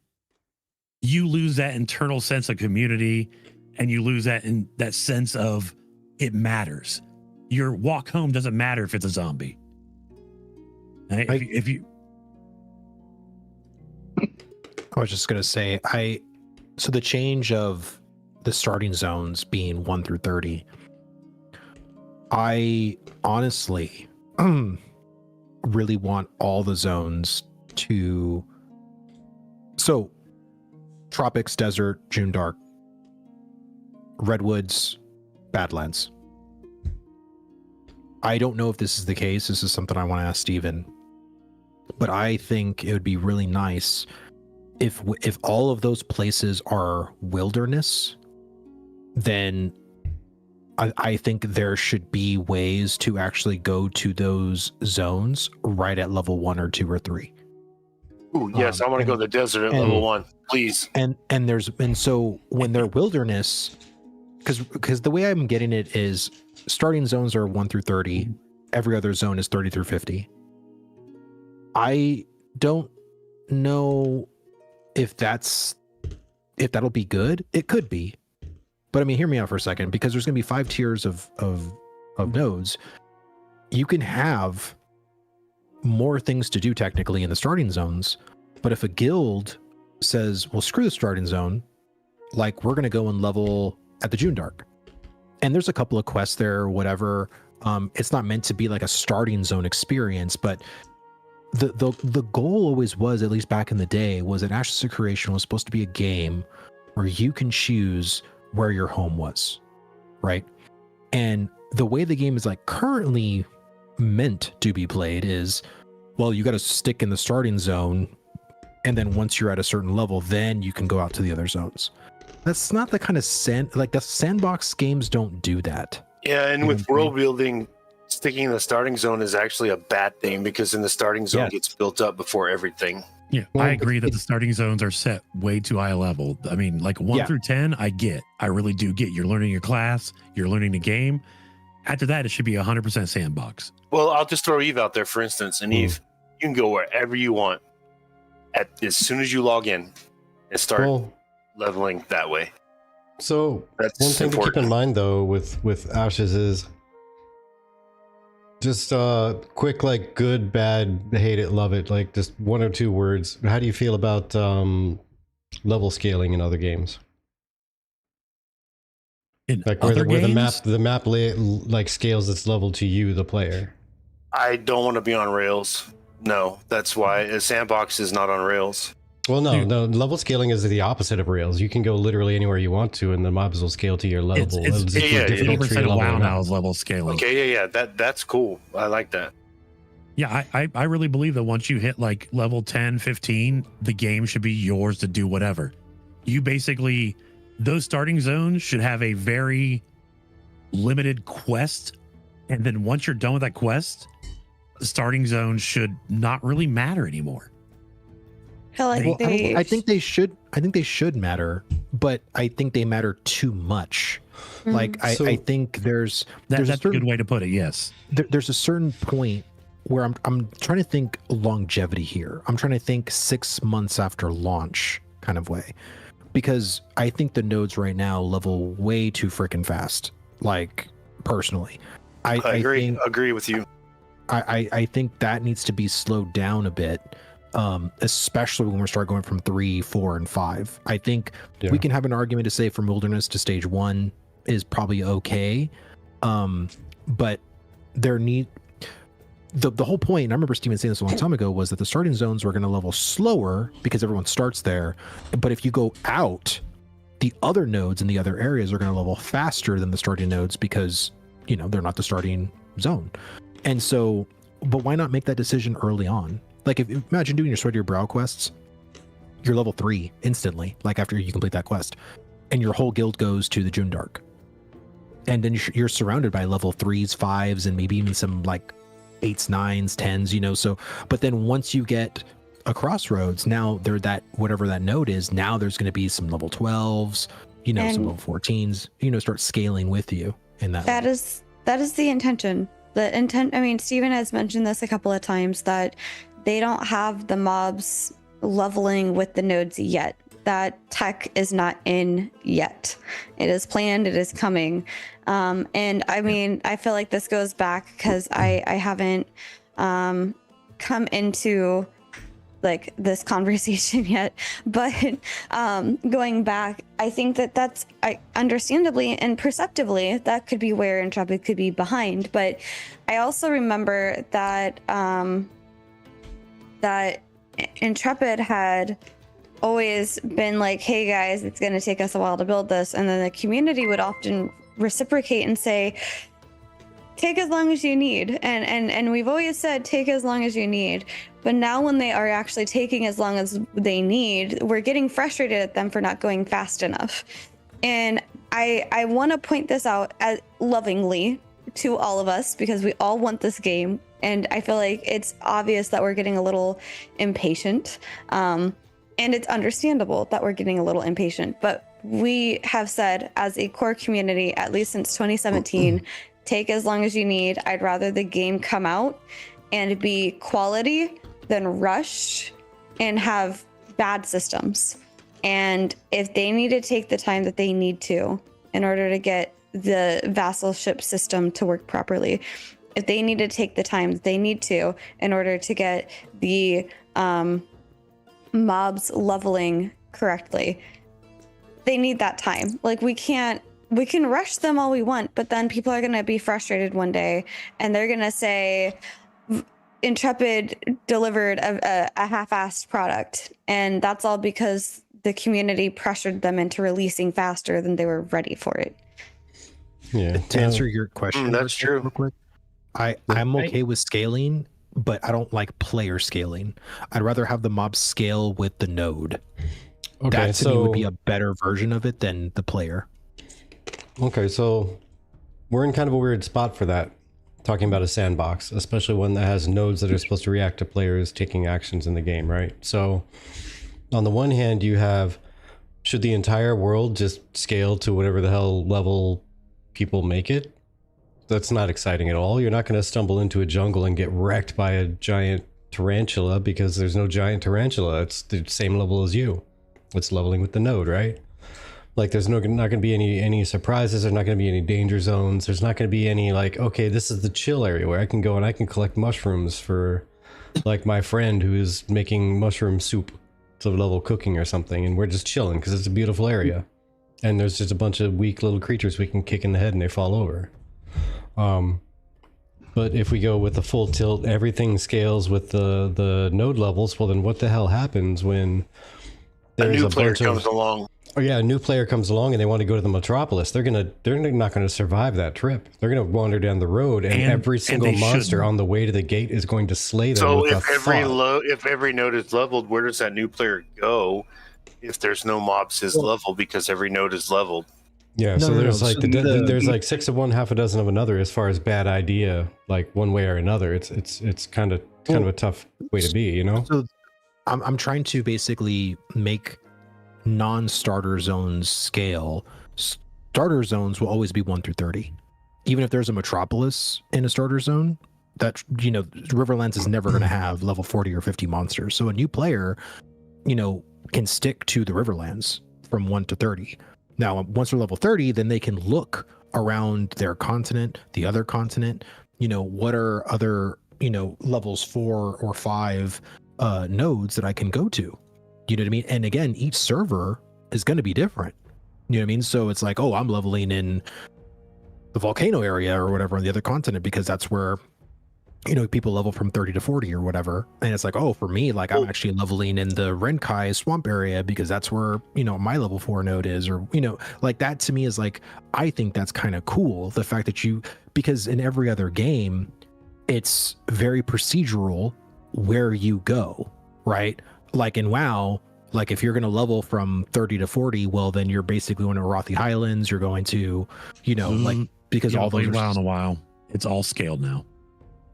you lose that internal sense of community, and you lose that sense of it matters. Your walk home doesn't matter if it's a zombie. Right? If you I was just going to say, so the change of the starting zones being 1 through 30, I honestly really want all the zones to, so Tropics, Desert, June Dark, Redwoods, Badlands. I don't know if this is the case. This is something I want to ask Steven. But I think it would be really nice if all of those places are wilderness, then I think there should be ways to actually go to those zones right at level 1 or 2 or 3. Ooh, yes, I want to go to the desert at level 1, please. And so when they're wilderness, because the way I'm getting it is starting zones are 1 through 30. Every other zone is 30 through 50. I don't know if that'll be good. It could be, but I mean, hear me out for a second, because there's going to be 5 tiers of nodes. You can have more things to do technically in the starting zones, but if a guild says, well, screw the starting zone, like, we're going to go and level at the June Dark, and there's a couple of quests there or whatever. It's not meant to be like a starting zone experience, but the goal always was, at least back in the day, was that Ashes of Creation was supposed to be a game where you can choose where your home was, right? And the way the game is like currently meant to be played is, well, you got to stick in the starting zone, and then once you're at a certain level, then you can go out to the other zones. That's not the kind of the sandbox games don't do that. Yeah, and with world building, sticking in the starting zone is actually a bad thing, because in the starting zone gets built up before everything. Yeah, I agree that the starting zones are set way too high level. I mean, like 1 through 10, I really do get. You're learning your class, you're learning the game. After that, it should be 100% sandbox. Well, I'll just throw Eve out there, for instance. And Eve, you can go wherever you want as soon as you log in and start leveling that way. So that's one thing to keep in mind, though, with Ashes is just quick, like, good, bad, hate it, love it, like just 1 or 2 words. How do you feel about level scaling in other games? In Like other where games, the map like scales its level to you, the player. I don't want to be on rails. No, that's why a sandbox is not on rails. Well, no, Dude. no. Level scaling is the opposite of Rails. You can go literally anywhere you want to, and the mobs will scale to your level. it's It'll just yeah, be yeah, difficult for 80% your of level WoW or now not. is level scaling. Okay, yeah. That's cool. I like that. Yeah, I really believe that once you hit like level 10, 15, the game should be yours to do whatever. You basically, those starting zones should have a very limited quest. And then once you're done with that quest, the starting zone should not really matter anymore. I feel like Well, they. I think they should. I think they should matter, but I think they matter too much. Like So- I think there's That's a a certain good way to put it. Yes. there's a certain point where I'm trying to think longevity here. I'm trying to think 6 months after launch kind of way, because I think the nodes right now level way too freaking fast. Like personally, I agree. think, Agree with you. I think that needs to be slowed down a bit, especially when we start going from 3, 4, and 5. I think Yeah. we can have an argument to say from wilderness to stage 1 is probably okay, but there need the whole point. And I remember Steven saying this a long time ago, was that the starting zones were going to level slower because everyone starts there, but if you go out, the other nodes in the other areas are going to level faster than the starting nodes because they're not the starting zone. And so, but why not make that decision early on? Like, imagine doing your Sweat Your Brow quests, you're level 3 instantly, like after you complete that quest, and your whole guild goes to the June Dark. And then you're surrounded by level 3s, 5s, and maybe even some like 8s, 9s, 10s, so, but then once you get a crossroads, now they're that, whatever that node is, now there's going to be some level 12s, some And- level 14s, start scaling with you in that. That is the intention. The intent. I mean, Steven has mentioned this a couple of times that they don't have the mobs leveling with the nodes yet. That tech is not in yet. It is planned. It is coming. And I mean, I feel like this goes back because I haven't come into like this conversation yet, but going back, I think that's understandably and perceptively that could be where Intrepid could be behind. But I also remember that that Intrepid had always been like, hey guys, it's going to take us a while to build this, and then the community would often reciprocate and say, take as long as you need. And we've always said take as long as you need. But now when they are actually taking as long as they need, we're getting frustrated at them for not going fast enough. And I want to point this out as lovingly to all of us, because we all want this game. And I feel like it's obvious that we're getting a little impatient. And it's understandable that we're getting a little impatient. But we have said as a core community, at least since 2017, take as long as you need. I'd rather the game come out and be quality than rushed and have bad systems. And if they need to take the time that they need to in order to get the vassalship system to work properly, if they need to take the time that they need to in order to get the mobs leveling correctly, they need that time. Like, we can rush them all we want, but then people are going to be frustrated one day and they're going to say Intrepid delivered a half-assed product, and that's all because the community pressured them into releasing faster than they were ready for it. Yeah. To answer your question, that's true. real quick, I'm okay with scaling, but I don't like player scaling. I'd rather have the mob scale with the node. Okay, That to me would be a better version of it than the player. Okay, so we're in kind of a weird spot for that, talking about a sandbox, especially one that has nodes that are supposed to react to players taking actions in the game, right? So on the one hand, you have, should the entire world just scale to whatever the hell level people make it? That's not exciting at all. You're not going to stumble into a jungle and get wrecked by a giant tarantula because there's no giant tarantula. It's the same level as you. It's leveling with the node, right? Like, there's not going to be any surprises. There's not going to be any danger zones. There's not going to be any, like, okay, this is the chill area where I can go and I can collect mushrooms for, like, my friend who is making mushroom soup to level cooking or something, and we're just chilling because it's a beautiful area. and there's just a bunch of weak little creatures we can kick in the head and they fall over. But if we go with the full tilt, everything scales with the node levels. Well, then what the hell happens when there's a new player bunch comes of, along? Oh yeah, a new player comes along and they want to go to the metropolis. They're not gonna survive that trip. They're gonna wander down the road, and every single monster on the way to the gate is going to slay them. So with if every node is leveled, where does that new player go? If there's no mobs his level, because every node is leveled. Yeah, so there's there's like 6 of one, half a dozen of another as far as bad idea, like one way or another. It's kind of a tough way to be, you know. So I'm trying to basically make non-starter zones scale. Starter zones will always be 1 through 30. Even if there's a metropolis in a starter zone, that, you know, Riverlands is never going to have level 40 or 50 monsters. So a new player, you know, can stick to the Riverlands from 1 to 30. Now, once they're level 30, then they can look around their continent, the other continent, you know, what are other, you know, levels 4 or 5 nodes that I can go to. You know what I mean? And again, each server is going to be different. You know what I mean? So it's like, oh, I'm leveling in the volcano area or whatever on the other continent because that's where, you know, people level from 30 to 40 or whatever. And it's like, oh, for me, like I'm actually leveling in the Renkai swamp area because that's where, you know, my level 4 node is, or, you know, like that to me is like, I think that's kind of cool. The fact that because in every other game, it's very procedural where you go, right? Like in WoW, like if you're going to level from 30 to 40, well, then you're basically going to Arathi Highlands. You're going to, you know, like, because all those WoW in a while, it's all scaled now.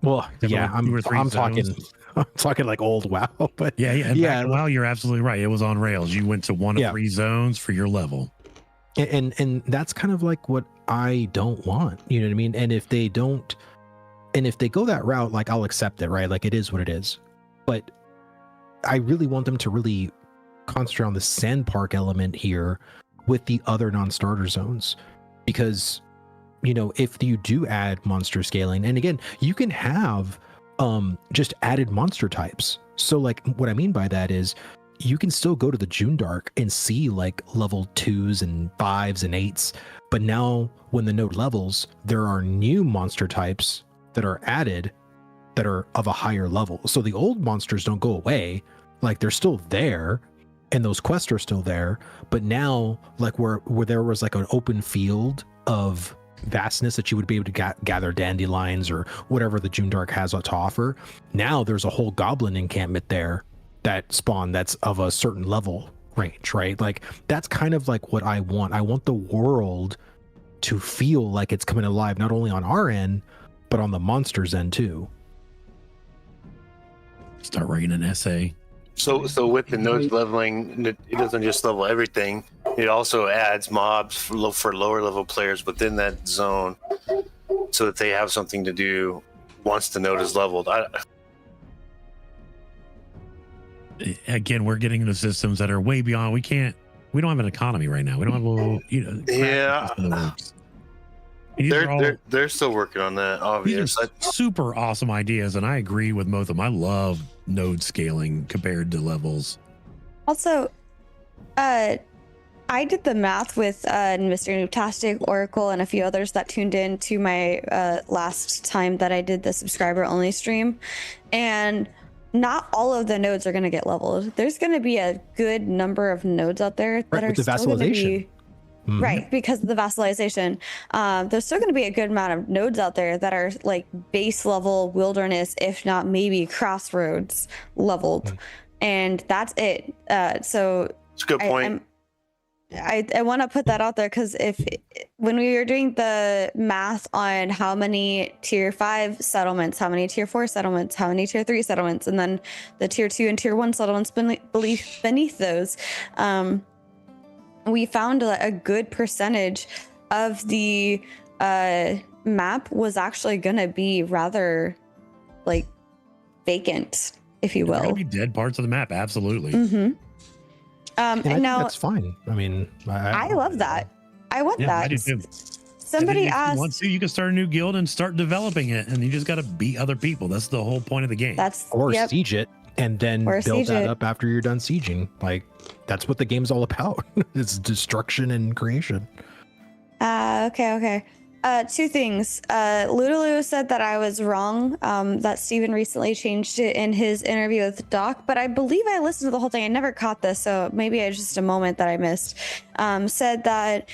Well, yeah, I'm talking like old WoW, but yeah. WoW, you're absolutely right. It was on rails. You went to one of 3 zones for your level, and that's kind of like what I don't want. You know what I mean? And if they go that route, like I'll accept it, right? Like it is what it is. But I really want them to really concentrate on the sand park element here with the other non-starter zones, because, you know, if you do add monster scaling, and again, you can have just added monster types. So like what I mean by that is you can still go to the June Dark and see like level 2s and 5s and 8s, but now when the node levels, there are new monster types that are added that are of a higher level. So the old monsters don't go away, like they're still there, and those quests are still there, but now like where there was like an open field of vastness that you would be able to gather dandelions or whatever the June Dark has to offer, now there's a whole goblin encampment there that spawn that's of a certain level range, right? Like that's kind of like what I want. I want the world to feel like it's coming alive, not only on our end, but on the monsters end too. Start writing an essay. So with the node leveling, it doesn't just level everything. It also adds mobs for lower level players within that zone, so that they have something to do once the node is leveled. Again, we're getting into systems that are way beyond. We don't have an economy right now. We don't have a little, you know. They're still working on that, obviously. Super awesome ideas, and I agree with both of them. I love node scaling compared to levels. Also, I did the math with Mr. Noobtastic, Oracle, and a few others that tuned in to my last time that I did the subscriber only stream, and not all of the nodes are going to get leveled. There's going to be a good number of nodes out there that are still going to be right, because of the vassalization. There's still going to be a good amount of nodes out there that are like base level wilderness, if not maybe crossroads leveled, and that's it. So it's a good point. I want to put that out there because when we were doing the math on how many tier 5 settlements, how many tier 4 settlements, how many tier 3 settlements, and then the tier 2 and tier 1 settlements beneath those, we found a good percentage of the map was actually going to be rather like vacant, if you will. There's going to be dead parts of the map, absolutely. Mm-hmm. And now that's fine. I mean, I love that. I want that. I do too. Somebody asked, if you want to, you can start a new guild and start developing it, and you just got to beat other people. That's the whole point of the game. Siege it and then Or build siege that it. up after you're done sieging. Like, that's what the game's all about. It's destruction and creation. Okay. Two things. Ludaloo said that I was wrong, that Steven recently changed it in his interview with Doc, but I believe I listened to the whole thing. I never caught this, so maybe it's just a moment that I missed. Said that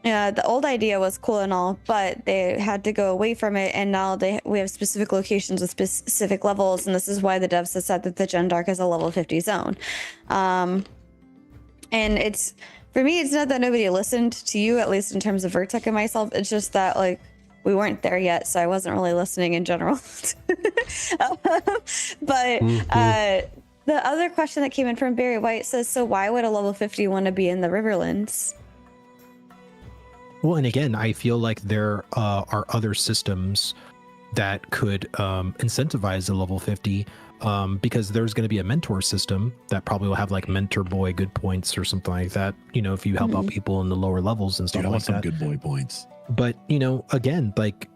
the old idea was cool and all, but they had to go away from it, and now we have specific locations with specific levels, and this is why the devs have said that the Gen Dark is a level 50 zone. And it's... For me, it's not that nobody listened to you, at least in terms of Vertec and myself. It's just that, like, we weren't there yet, so I wasn't really listening in general. But the other question that came in from Barry White says, so why would a level 50 want to be in the Riverlands? Well, and again, I feel like there are other systems that could incentivize a level 50, because there's going to be a mentor system that probably will have like mentor boy good points or something like that. You know, if you help out people in the lower levels and stuff Dude, I want like some that. good boy points. But you know, again, like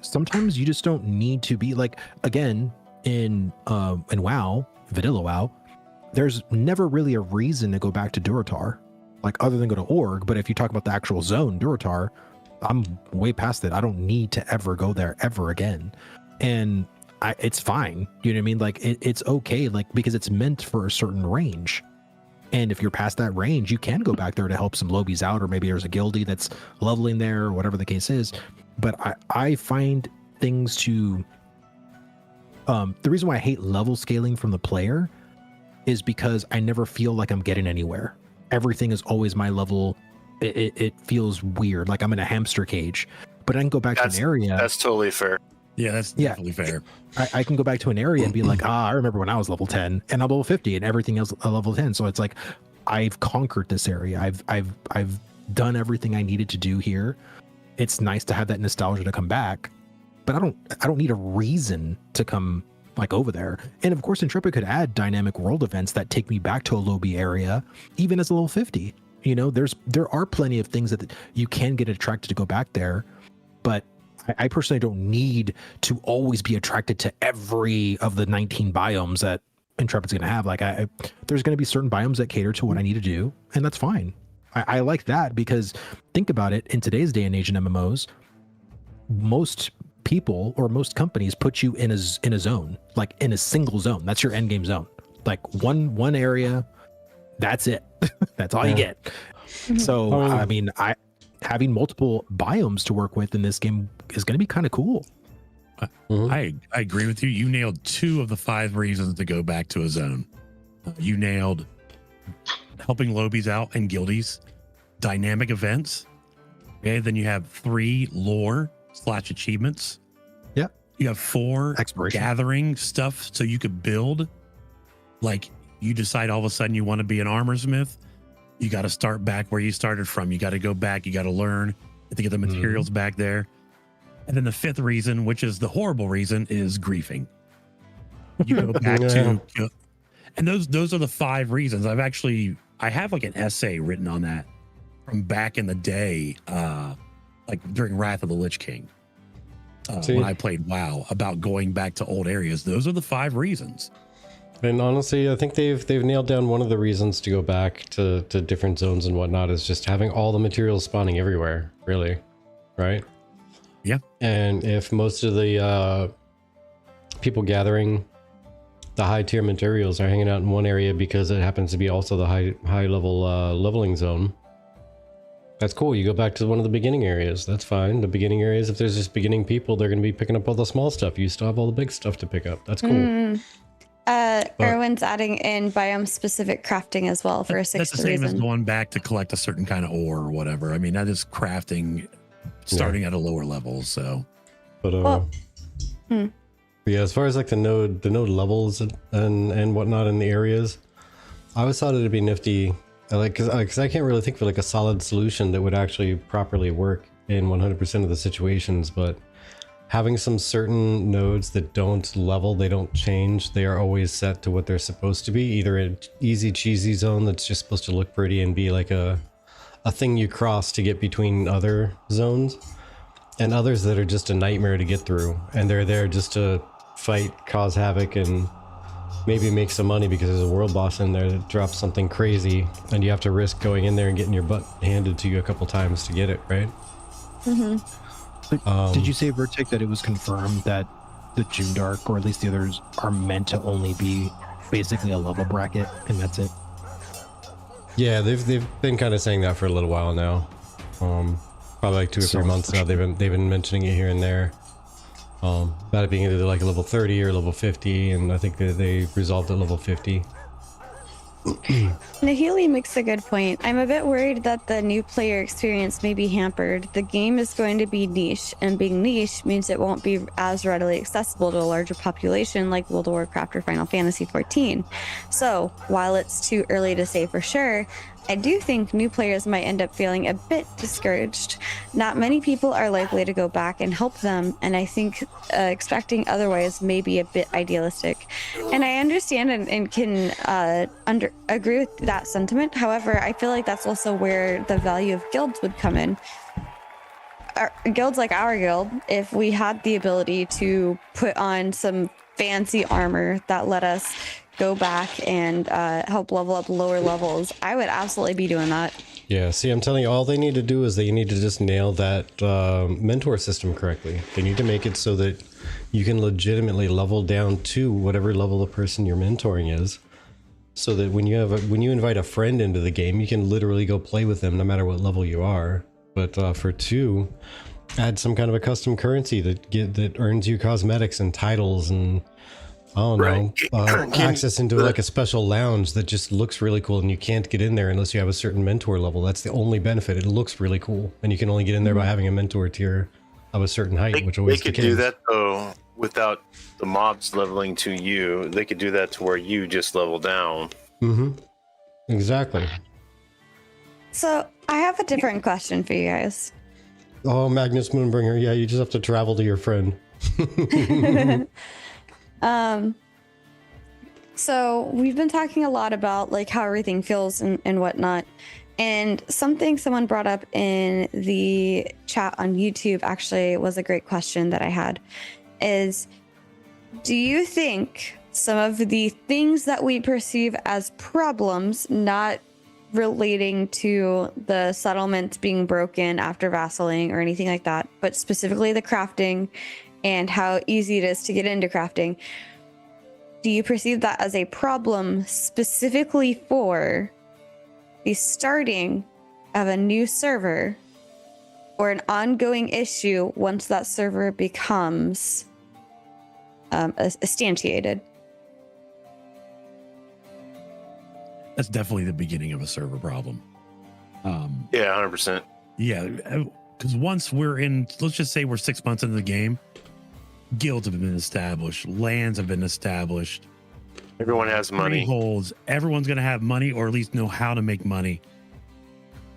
sometimes you just don't need to be like, again, in WoW, Vanilla WoW, there's never really a reason to go back to Durotar, like other than go to Org. But if you talk about the actual zone, Durotar, I'm way past it. I don't need to ever go there ever again. And it's fine. You know what I mean? Like it's okay, like, because it's meant for a certain range. And if you're past that range, you can go back there to help some lobies out, or maybe there's a guildie that's leveling there or whatever the case is. But I find things to, the reason why I hate level scaling from the player is because I never feel like I'm getting anywhere. Everything is always my level. It feels weird, like I'm in a hamster cage. But I can go back to an area. That's totally fair. Yeah, that's definitely fair. I can go back to an area and be like, I remember when I was level 10 and I'm level 50 and everything else a level 10. So it's like, I've conquered this area. I've done everything I needed to do here. It's nice to have that nostalgia to come back, but I don't need a reason to come like over there. And of course, Intrepid could add dynamic world events that take me back to a lobby area, even as a level 50. You know, there are plenty of things that you can get attracted to go back there, but I personally don't need to always be attracted to every of the 19 biomes that Intrepid's going to have. Like there's going to be certain biomes that cater to what I need to do, and that's fine. I like that, because think about it, in today's day and age in MMOs, most people or most companies put you in a zone, like in a single zone. That's your end game zone. Like one area, that's it. That's all you get. So I mean, having multiple biomes to work with in this game is going to be kind of cool. I agree with you. You nailed 2 of the 5 reasons to go back to a zone. You nailed helping lobies out and guildies, dynamic events. Okay, then you have 3 lore/achievements. Yeah. You have 4 Exploration. gathering stuff so you could build. Like, you decide all of a sudden you want to be an armorsmith. You got to start back where you started from. You got to go back. You got to learn. You have to get the materials back there. And then the 5th reason, which is the horrible reason, is griefing. You go back to, and those are the 5 reasons. I have like an essay written on that from back in the day, like during Wrath of the Lich King, when I played WoW, about going back to old areas. Those are the 5 reasons. And honestly, I think they've nailed down one of the reasons to go back to different zones and whatnot is just having all the materials spawning everywhere, really, right? Yeah. And if most of the people gathering the high tier materials are hanging out in one area because it happens to be also the high level leveling zone, that's cool. You go back to one of the beginning areas. That's fine. The beginning areas, if there's just beginning people, they're going to be picking up all the small stuff. You still have all the big stuff to pick up. That's cool. Erwin's adding in biome specific crafting as well for a 6th reason. That's the same as going back to collect a certain kind of ore or whatever. I mean, that is crafting starting at a lower level. So, but yeah, as far as like the node levels and whatnot in the areas, I always thought it'd be nifty, like because I can't really think of like a solid solution that would actually properly work in 100% of the situations, but having some certain nodes that don't level, they don't change, they are always set to what they're supposed to be, either an easy cheesy zone that's just supposed to look pretty and be like a thing you cross to get between other zones, and others that are just a nightmare to get through, and they're there just to fight, cause havoc, and maybe make some money because there's a world boss in there that drops something crazy, and you have to risk going in there and getting your butt handed to you a couple times to get it, right? Did you say, Vertic, that it was confirmed that the June Dark, or at least the others, are meant to only be basically a level bracket, and that's it? Yeah, they've been kind of saying that for a little while now. Probably like 2 or 3 months now. They've been mentioning it here and there. About it being either like a level 30 or level 50, and I think that they resolved at level 50. Nahili makes a good point. I'm a bit worried that the new player experience may be hampered. The game is going to be niche, and being niche means it won't be as readily accessible to a larger population like World of Warcraft or Final Fantasy XIV. So, while it's too early to say for sure, I do think new players might end up feeling a bit discouraged. Not many people are likely to go back and help them, and I think expecting otherwise may be a bit idealistic. And I understand and can agree with that sentiment. However, I feel like that's also where the value of guilds would come in. Guilds like our guild, if we had the ability to put on some fancy armor that let us go back and help level up lower levels, I would absolutely be doing that. Yeah, see, I'm telling you, all they need to do is they need to just nail that mentor system correctly. They need to make it so that you can legitimately level down to whatever level the person you're mentoring is, so that when you invite a friend into the game, you can literally go play with them no matter what level you are. But for 2, add some kind of a custom currency that earns you cosmetics and titles and I don't know, access into like a special lounge that just looks really cool, and you can't get in there unless you have a certain mentor level. That's the only benefit. It looks really cool, and you can only get in there by having a mentor tier of a certain height, which always they could do that though without the mobs leveling to you. They could do that to where you just level down. Exactly. So I have a different question for you guys. Oh, Magnus Moonbringer. Yeah, you just have to travel to your friend. So we've been talking a lot about like how everything feels and whatnot. And something someone brought up in the chat on YouTube actually was a great question that I had is, do you think some of the things that we perceive as problems, not relating to the settlements being broken after vassaling or anything like that, but specifically the crafting and how easy it is to get into crafting, do you perceive that as a problem specifically for the starting of a new server, or an ongoing issue once that server becomes instantiated? That's definitely the beginning of a server problem. Yeah, 100%. Yeah, because once we're in, let's just say we're 6 months into the game, guilds have been established, lands have been established, Everyone has money. freeholds, everyone's going to have money, or at least know how to make money.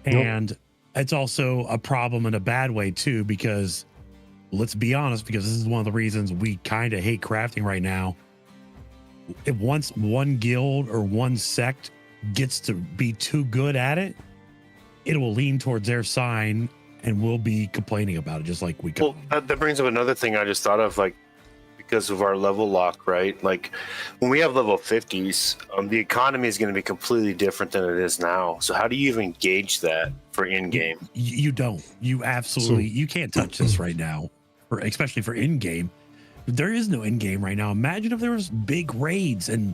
And it's also a problem in a bad way too, because let's be honest, because this is one of the reasons we kind of hate crafting right now. If once one guild or one sect gets to be too good at it, it will lean towards their sign and we'll be complaining about it, just like we Well, that brings up another thing I just thought of, like, because of our level lock, right? Like, when we have level 50s, the economy is going to be completely different than it is now. So how do you even gauge that for in-game? You don't. You absolutely, you can't touch this right now, especially for in-game. There is no in-game right now. Imagine if there was big raids and,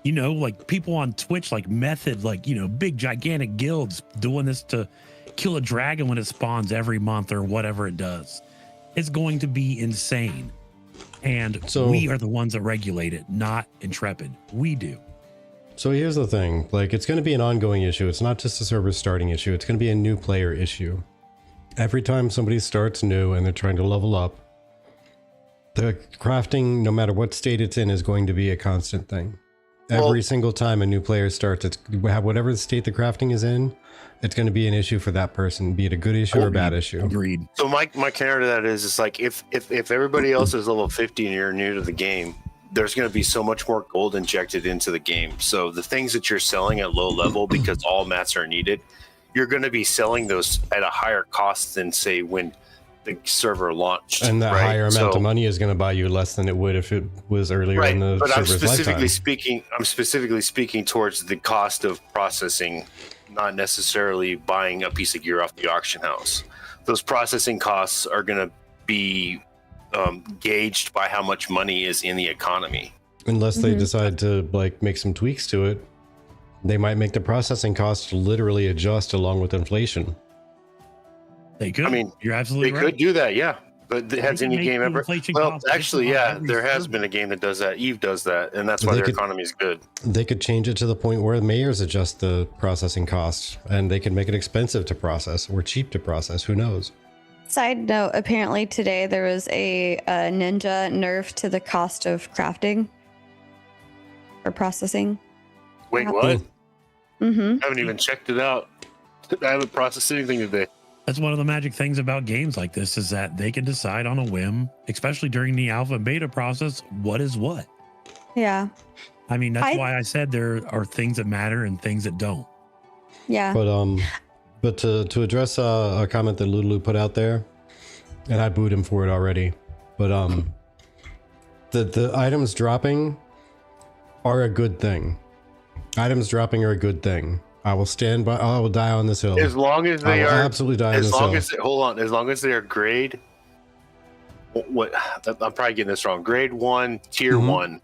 you know, like people on Twitch, like Method, like, you know, big gigantic guilds doing this to kill a dragon when it spawns every month or whatever it does. It's going to be insane. And so we are the ones that regulate it, not Intrepid. We do. So here's the thing, like, it's going to be an ongoing issue. It's not just a server starting issue. It's going to be a new player issue. Every time somebody starts new and they're trying to level up, the crafting, no matter what state it's in, is going to be a constant thing. Every single time a new player starts, it's whatever state the crafting is in, it's going to be an issue for that person, be it a good issue or a bad issue. Agreed. So my counter to that is, it's like, if everybody else is level 50 and you're new to the game, there's going to be so much more gold injected into the game. So the things that you're selling at low level, because all mats are needed, you're going to be selling those at a higher cost than, say, when the server launched. And that right? higher amount So- of money is going to buy you less than it would if it was earlier in the but I'm server's specifically lifetime. speaking towards the cost of processing, not necessarily buying a piece of gear off the auction house. Those processing costs are going to be gauged by how much money is in the economy. Unless they decide to like make some tweaks to it, they might make the processing costs literally adjust along with inflation. They could. I mean, you're absolutely They right. could do that, yeah. But has can any make game the ever? inflation Well, cost actually, different on yeah, every there has server. been a game that does that. Eve does that, and that's why They their could- economy is good. They could change it to the point where mayors adjust the processing costs, and they can make it expensive to process or cheap to process. Who knows? Side note, apparently today there was a ninja nerf to the cost of crafting or processing. Wait, Yeah. what? Mm-hmm. I haven't even checked it out. I haven't processed anything today. That's one of the magic things about games like this is that they can decide on a whim, especially during the alpha and beta process, what is what. Yeah. I mean, that's I- why I said there are things that matter and things that don't. Yeah. But to address a comment that Lulu put out there, and I booed him for it already, but the items dropping are a good thing. Items dropping are a good thing. I will stand by. I will die on this hill. As long as I they will are, absolutely die on as this long hill. as hold on, as long as they are grade. What I'm probably getting this wrong. Grade 1, tier Mhm. 1.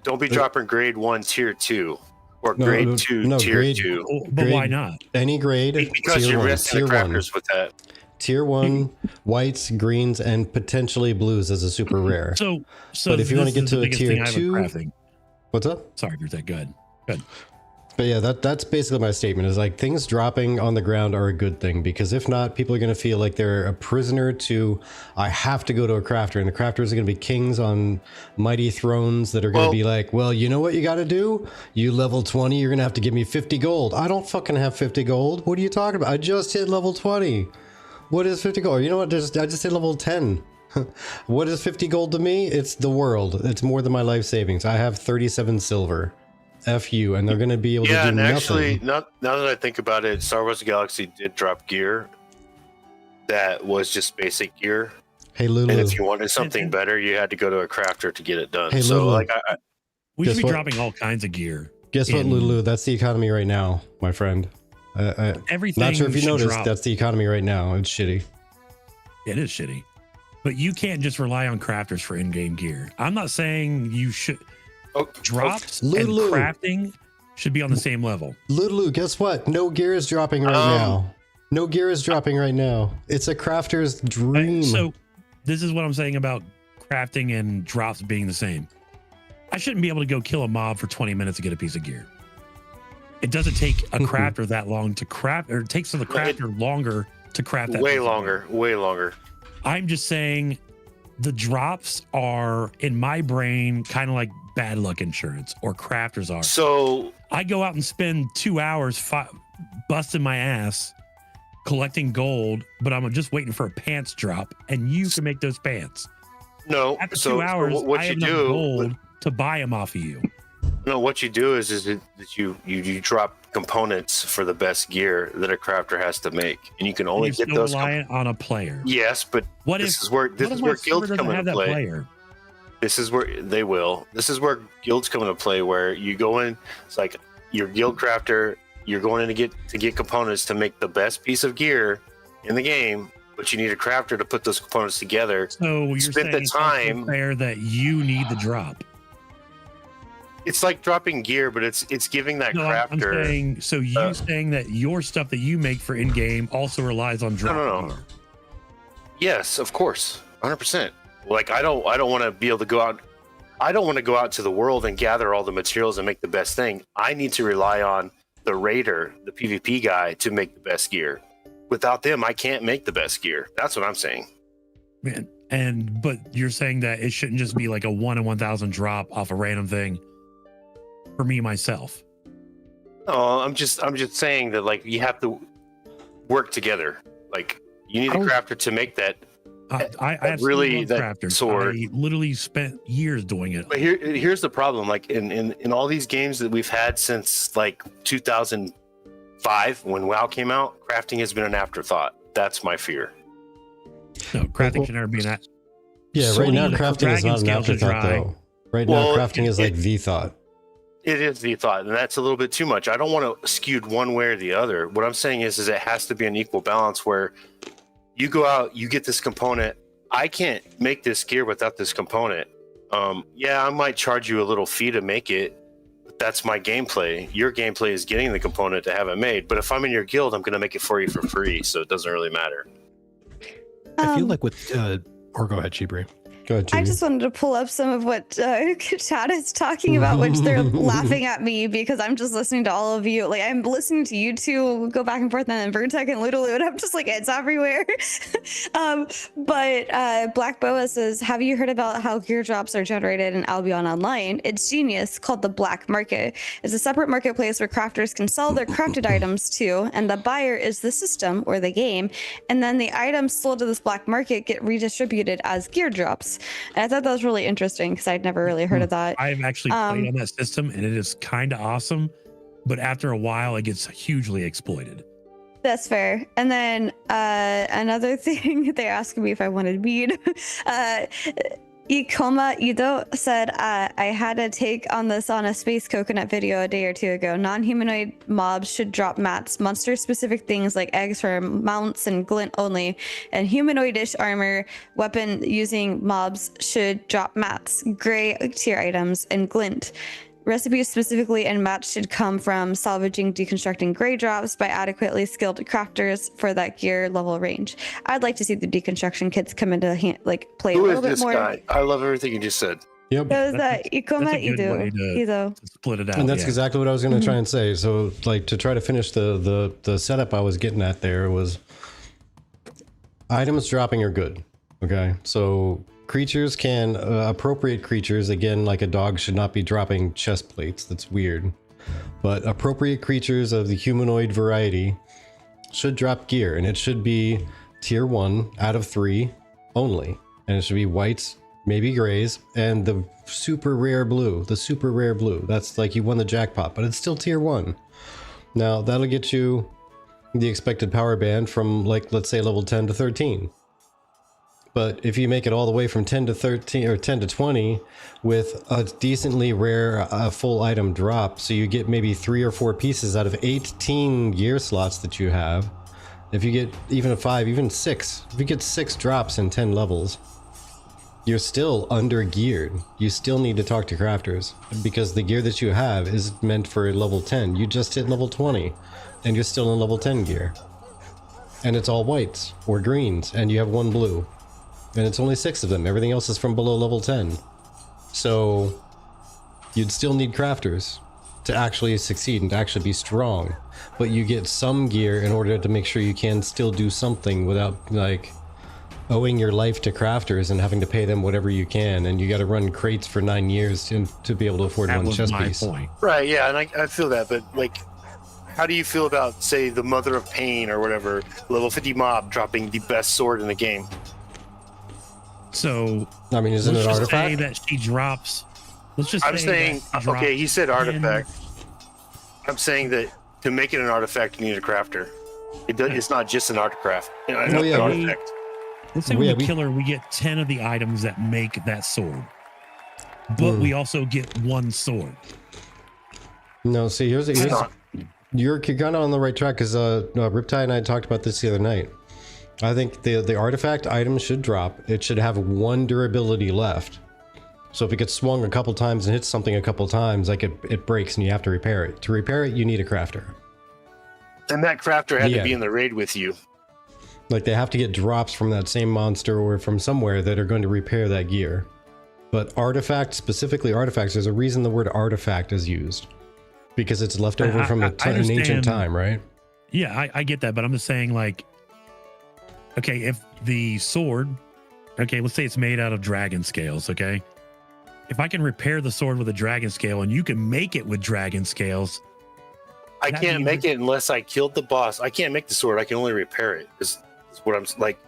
Don't be dropping grade 1, tier 2, or No, grade no, 2, no, tier grade- 2. But why Grade- not? Any grade, Because tier you're one, missing tier the one, crafters with that. tier one, whites, greens, and potentially blues as a super rare. So But if you wanna this get is to the a biggest tier thing I have with 2 crafting. What's up? Sorry, Bertha. Good. But yeah, that's basically my statement. Is like things dropping on the ground are a good thing, because if not, people are going to feel like they're a prisoner to, I have to go to a crafter, and the crafters are going to be kings on mighty thrones that are going to Well- be like, well, you know what you got to do? You level 20, you're going to have to give me 50 gold. I don't fucking have 50 gold. What are you talking about? I just hit level 20. What is 50 gold? You know what? I just hit level 10. What is 50 gold to me? It's the world. It's more than my life savings. I have 37 silver. F you, and they're going to be able to Yeah, do and nothing. actually, now that I think about it, Star Wars Galaxy did drop gear that was just basic gear. Hey, Lulu. And if you wanted something better, you had to go to a crafter to get it done. Hey, so, Lulu. like, We Guess should be what? dropping all kinds of gear. Guess what, in- Lulu? That's the economy right now, my friend. Everything. Not sure if you should noticed. drop. That's the economy right now. It's shitty. It is shitty. But you can't just rely on crafters for in-game gear. I'm not saying you should. oh, Drops Lulu. and crafting should be on the same level. Lulu, guess what? No gear is dropping right now. No gear is dropping right now. It's a crafter's dream. So this is what I'm saying about crafting and drops being the same. I shouldn't be able to go kill a mob for 20 minutes to get a piece of gear. It doesn't take a crafter that long to craft, or it takes the crafter longer to craft that. way piece of longer, way longer. gear. I'm just saying the drops are in my brain kind of like bad luck insurance, or crafters are. So, I go out and spend 2 hours busting my ass collecting gold, but I'm just waiting for a pants drop, and you can make those pants. no. After So, 2 hours, what I you have enough do, gold to buy them off of you. no, what you do is that you drop components for the best gear that a crafter has to make, and you can only You're get still those. reliant on a player. Yes, but What this if is where what this if is my where server guilds doesn't come have into that play. player? This is where they will. This is where guilds come into play, where you go in. It's like your guild crafter. You're going in to get components to make the best piece of gear in the game, but you need a crafter to put those components together. So you're Spent saying the it's also time- fair that you need the drop. It's like dropping gear, but it's giving that No, I'm crafter. saying, so you saying that your stuff that you make for in-game also relies on drop. no. Yes, of course, 100%. Like I don't want to be able to go out. I don't want to go out to the world and gather all the materials and make the best thing. I need to rely on the raider, the PvP guy, to make the best gear. Without them, I can't make the best gear. That's what I'm saying. Man, but you're saying that it shouldn't just be like a 1 in 1,000 drop off a random thing for me myself. No, I'm just saying that like you have to work together. Like you need a crafter to make that. I really, love that crafters. sword. I literally spent years doing it. But here's the problem. Like in all these games that we've had since like 2005 when WoW came out, crafting has been an afterthought. That's my fear. No, crafting should never be an. Yeah, right now crafting is not an Dragon scale afterthought should though. Right Well, now crafting is like the thought. It is the thought, and that's a little bit too much. I don't want to skew one way or the other. What I'm saying is it has to be an equal balance where you go out, you get this component. I can't make this gear without this component. Yeah, I might charge you a little fee to make it. But that's my gameplay. Your gameplay is getting the component to have it made. But if I'm in your guild, I'm going to make it for you for free, so it doesn't really matter. I feel like with or go ahead, Chibri. Go ahead, I Jimmy. just wanted to pull up some of what chat is talking about, which they're laughing at me because I'm just listening to all of you. Like I'm listening to you two go back and forth, and then Vertec and Ludaloot. I'm just like, it's everywhere. But Black Boa says, have you heard about how gear drops are generated in Albion Online? It's genius, called the Black Market. It's a separate marketplace where crafters can sell their crafted items to, and the buyer is the system or the game. And then the items sold to this black market get redistributed as gear drops. And I thought that was really interesting because I'd never really heard of that. I've actually played on that system, and it is kind of awesome. But after a while, it gets hugely exploited. That's fair. And then another thing, they're asking me if I wanted weed. Ikoma Ido said, I had a take on this on a Space Coconut video a day or two ago. Non-humanoid mobs should drop mats, monster-specific things like eggs for mounts and glint only, and humanoidish armor weapon using mobs should drop mats, gray tier items, and glint. Recipes specifically and mats should come from salvaging, deconstructing gray drops by adequately skilled crafters for that gear level range. I'd like to see the deconstruction kits come into play Who a is little bit this more. guy? I love everything you just said. Yep. It was That's Ikoma a good way Ido. to split it out. And that's yeah. exactly what I was going to try and say. So, like, to try to finish the setup I was getting at there was items dropping are good. Okay, so creatures can appropriate creatures again, like a dog should not be dropping chest plates. That's weird. But appropriate creatures of the humanoid variety should drop gear, and it should be tier 1 out of 3 only, and it should be whites, maybe grays, and the super rare blue. The super rare blue. That's like you won the jackpot, but it's still tier 1. Now that'll get you the expected power band from, like, let's say level 10 to 13. But if you make it all the way from 10 to 13 or 10 to 20 with a decently rare full item drop, so you get maybe 3 or 4 pieces out of 18 gear slots that you have. If you get even a 5, even 6, if you get 6 drops in 10 levels, you're still under geared. You still need to talk to crafters because the gear that you have is meant for level 10. You just hit level 20 and you're still in level 10 gear. And it's all whites or greens and you have 1 blue. And it's only 6 of them. Everything else is from below level 10. So you'd still need crafters to actually succeed and to actually be strong. But you get some gear in order to make sure you can still do something without, like, owing your life to crafters and having to pay them whatever you can. And you got to run crates for 9 years to be able to afford That one was chest my piece. point. Right, yeah, and I feel that, but like, how do you feel about, say, the Mother of Pain or whatever, level 50 mob dropping the best sword in the game? So I mean, isn't it let's an just say artifact? that she drops. Let's just. I'm say saying, that she okay, he said drops artifact. I'm saying that to make it an artifact, you need a crafter. It's not just an artifact. yeah, An artifact. Let's say with the killer, we get 10 of the items that make that sword, but we also get 1 sword. No, see, here's you're kind of on the right track because Riptide and I talked about this the other night. I think the artifact item should drop. It should have 1 durability left. So if it gets swung a couple times and hits something a couple times, like it breaks and you have to repair it. To repair it, you need a crafter. And that crafter had Yeah. to be in the raid with you. Like they have to get drops from that same monster or from somewhere that are going to repair that gear. But artifacts, specifically artifacts, there's a reason the word artifact is used. Because it's left over from an ancient understand. time, right? Yeah, I get that, but I'm just saying, like, okay, if the sword, okay, let's say it's made out of dragon scales, okay? If I can repair the sword with a dragon scale and you can make it with dragon scales, I That can't means- make it unless I killed the boss. I can't make the sword. I can only repair it. Is what I'm like.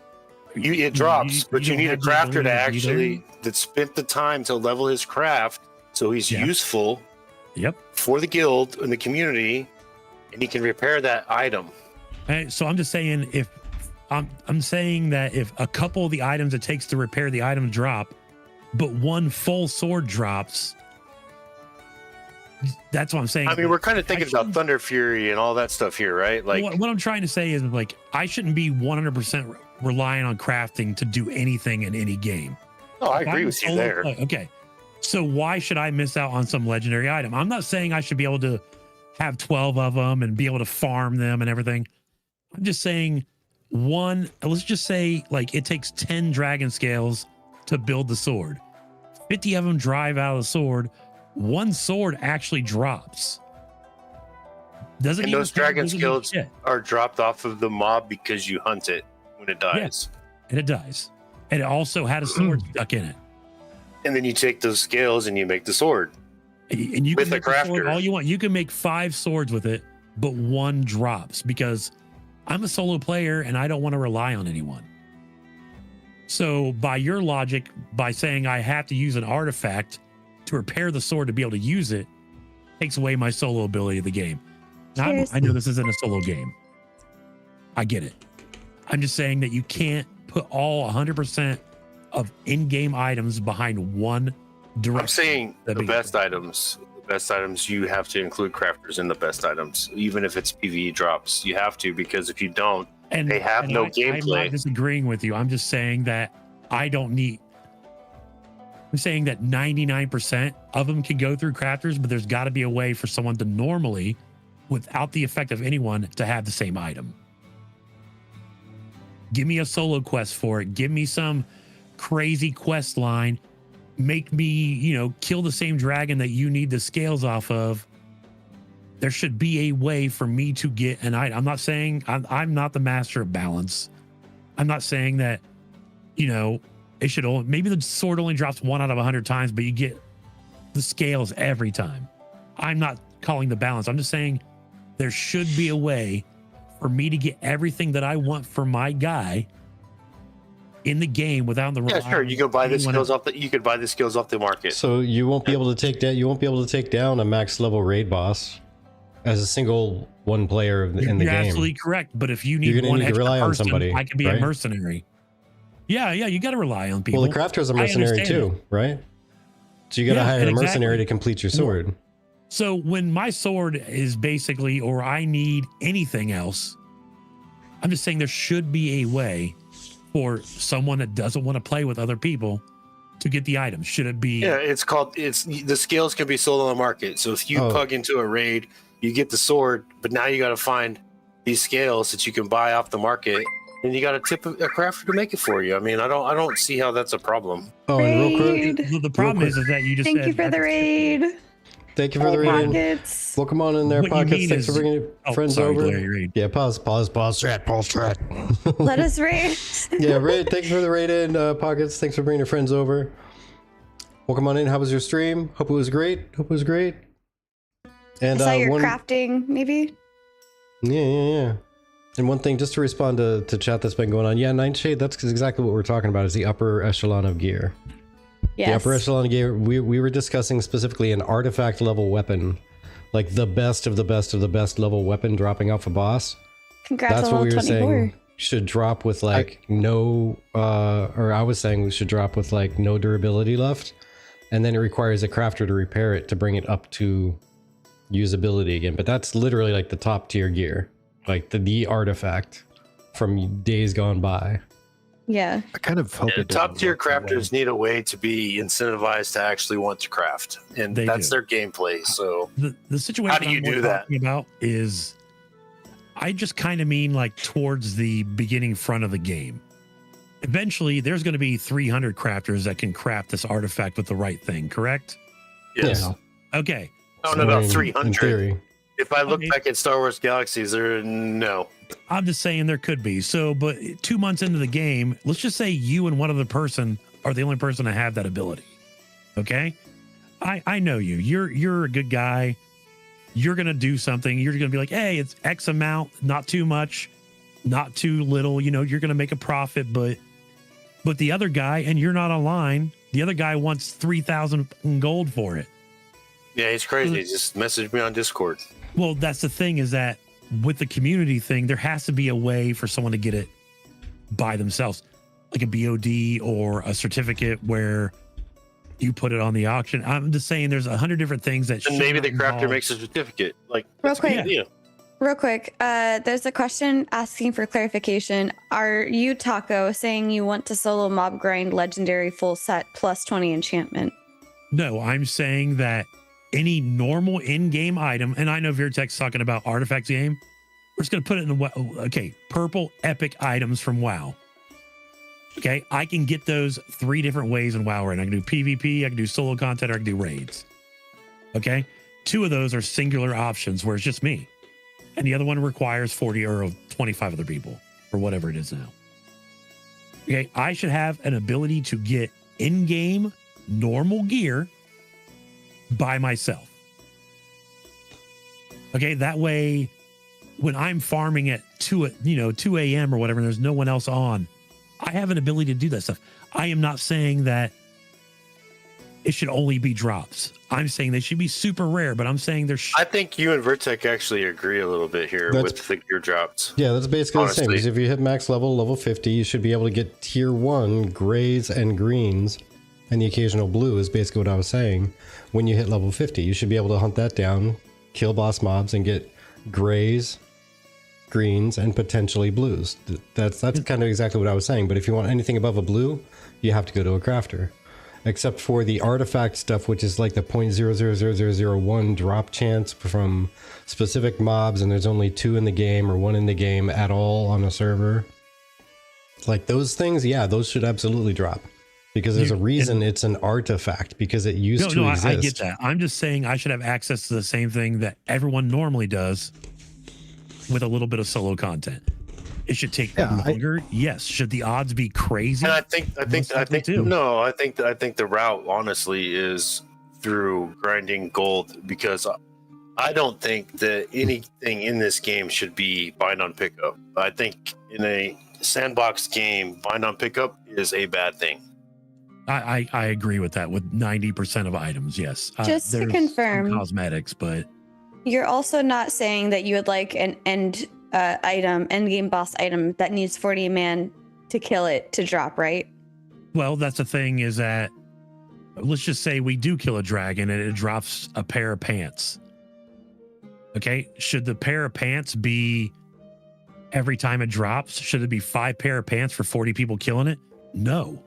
It drops, but you don't need a have the crafter to ability actually that spent the time to level his craft, so he's Yeah. useful yep. for the guild and the community, and he can repair that item. So I'm just saying, if I'm saying that if a couple of the items it takes to repair the item drop, but one full sword drops, that's what I'm saying. I mean, we're kind of thinking about Thunder Fury and all that stuff here, right? Like, what I'm trying to say is, like, I shouldn't be 100% relying on crafting to do anything in any game. oh, I agree with you there. Okay. So why should I miss out on some legendary item? I'm not saying I should be able to have 12 of them and be able to farm them and everything. I'm just saying let's just say like it takes 10 dragon scales to build the sword. 50 of them drive out of the sword. One sword actually drops. And those dragon scales are dropped off of the mob because you hunt it when it dies. Yes, and it dies. And it also had a sword stuck in it. And then you take those scales and you make the sword. And you with can a make the sword crafter all you want. You can make 5 swords with it, but one drops because I'm a solo player and I don't want to rely on anyone. So by your logic, by saying I have to use an artifact to repair the sword to be able to use it, takes away my solo ability of the game. Now, I know this isn't a solo game. I get it. I'm just saying that you can't put all 100% of in-game items behind one direct. I'm saying the best items, you have to include crafters in the best items, even if it's PvE drops. You have to, because if you don't, they have no gameplay. I'm not disagreeing with you. I'm just saying that I don't need. I'm saying that 99% of them can go through crafters, but there's got to be a way for someone to normally, without the effect of anyone, to have the same item. Give me a solo quest for it. Give me some crazy quest line. Make me, kill the same dragon that you need the scales off of. There should be a way for me to get an item. I'm not saying I'm not the master of balance. I'm not saying that, it should only, maybe the sword only drops 1 out of 100 times, but you get the scales every time. I'm not calling the balance. I'm just saying there should be a way for me to get everything that I want for my guy in the game without the. Yeah, sure. You can buy the skills off the. You could buy the skills off the market. So you won't be able to take that. You won't be able to take down a max level raid boss as a single one player in the game. You're absolutely correct. But if you need one extra person, I could be a mercenary. Yeah, you got to rely on people. Well, the crafter's a mercenary too, right? So you got to hire a mercenary to complete your sword. So when my sword is basically, or I need anything else, I'm just saying there should be a way for someone that doesn't want to play with other people to get the item. Should it be? Yeah, it's the scales can be sold on the market. So if you plug into a raid, you get the sword, but now you got to find these scales that you can buy off the market, and you got to tip a crafter to make it for you. I mean, I don't see how that's a problem. Oh, and real quick, the problem is that you just thank you for the raid. Thank you for the raid. Pockets. Well, come on in there, Pockets. Thanks for bringing friends over. Yeah, pause. Chat. Let us raid. Yeah, raid. Thank you for the raid in, Pockets. Thanks for bringing your friends over. Welcome on in. How was your stream? Hope it was great. And I saw your crafting, maybe. Yeah. And one thing, just to respond to chat that's been going on. Yeah, Nightshade, that's exactly what we're talking about, is the upper echelon of gear. Yes. The upper echelon of gear, we were discussing specifically an artifact level weapon. Like the best of the best of the best level weapon dropping off a boss. Congrats that's on what we were 24. saying should drop with like I was saying we should drop with like no durability left. And then it requires a crafter to repair it to bring it up to usability again. But that's literally like the top tier gear. Like the artifact from days gone by. Yeah. I kind of hope it top tier crafters need a way to be incentivized to actually want to craft, and that's their gameplay. So the situation how do you do that? Talking about is, I just kind of mean like towards the beginning front of the game. Eventually, there's going to be 300 crafters that can craft this artifact with the right thing. Correct? Yes. Yeah. Okay. I don't know about 300. In theory. If I look back at Star Wars Galaxies, no. I'm just saying there could be. So, but 2 months into the game, let's just say you and one other person are the only person to have that ability. Okay? I know you. You're a good guy. You're going to do something. You're going to be like, hey, it's X amount, not too much, not too little. You're going to make a profit, but the other guy, and you're not online, the other guy wants 3,000 gold for it. Yeah, he's crazy. Just message me on Discord. Well, that's the thing, is that with the community thing, there has to be a way for someone to get it by themselves, like a BOD or a certificate where you put it on the auction. I'm just saying there's 100 different things that And maybe the crafter makes a certificate. Like, Real that's a good quick. idea. Real quick, there's a question asking for clarification. Are you, Taco, saying you want to solo mob grind legendary full set plus 20 enchantment? No, I'm saying that any normal in-game item, and I know Virtex's talking about artifacts game, we're just going to put it in the, okay, purple epic items from WoW. Okay, I can get those 3 different ways in WoW right now. I can do PvP, I can do solo content, or I can do raids. Okay, 2 of those are singular options where it's just me. And the other one requires 40 or 25 other people, or whatever it is now. Okay, I should have an ability to get in-game normal gear by myself. Okay, that way, when I'm farming at 2 a.m. or whatever, and there's no one else on, I have an ability to do that stuff. I am not saying that it should only be drops. I'm saying they should be super rare, but I'm saying there's. I think you and Vertex actually agree a little bit here with the gear drops. Yeah, that's basically the same. Honestly. Because if you hit max level 50, you should be able to get tier 1 grays and greens, and the occasional blue is basically what I was saying. When you hit level 50, you should be able to hunt that down, kill boss mobs, and get grays, greens, and potentially blues. That's kind of exactly what I was saying. But if you want anything above a blue, you have to go to a crafter. Except for the artifact stuff, which is like the 0.000001 drop chance from specific mobs, and there's only 2 in the game or 1 in the game at all on a server. Like those things, yeah, those should absolutely drop. Because there's a reason it's an artifact, because it used to exist. I get that. I'm just saying I should have access to the same thing that everyone normally does with a little bit of solo content. It should take longer. Yes. Should the odds be crazy? And I think the route honestly is through grinding gold, because I don't think that anything in this game should be bind on pickup. I think in a sandbox game, bind on pickup is a bad thing. I agree with that with 90% of items. Yes. Just to there's confirm, some cosmetics, but you're also not saying that you would like an end game boss item that needs 40 man to kill it to drop, right? well, that's the thing is that let's just say we do kill a dragon and it drops a pair of pants. Okay. Should the pair of pants be every time it drops? Should it be 5 pair of pants for 40 people killing it? No.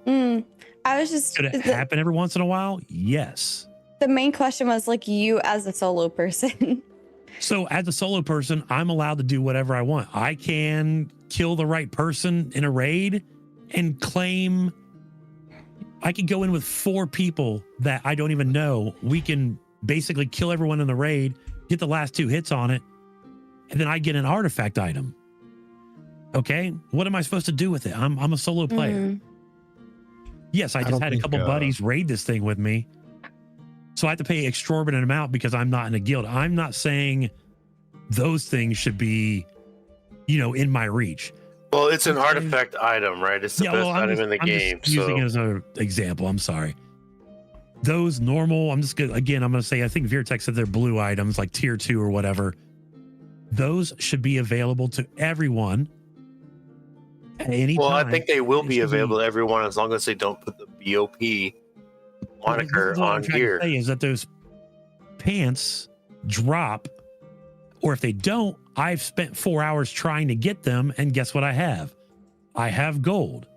I was just. Should it happen every once in a while? Yes. The main question was like you as a solo person. So as a solo person, I'm allowed to do whatever I want. I can kill the right person in a raid and claim I could go in with 4 people that I don't even know. We can basically kill everyone in the raid, get the last 2 hits on it, and then I get an artifact item. Okay, what am I supposed to do with it? I'm a solo player. Yes, I just had a couple buddies raid this thing with me. So I have to pay exorbitant amount because I'm not in a guild. I'm not saying those things should be, in my reach. Well, it's an artifact item, right? It's the best item in the game. I'm just using it as an example. I'm sorry. Those normal, I'm going to say, I think Virtex said they're blue items, like tier 2 or whatever. Those should be available to everyone at any time. Well, I think they will be available to everyone as long as they don't put the BOP moniker on gear. Is that those pants drop, or if they don't, I've spent 4 hours trying to get them, and guess what I have? I have gold.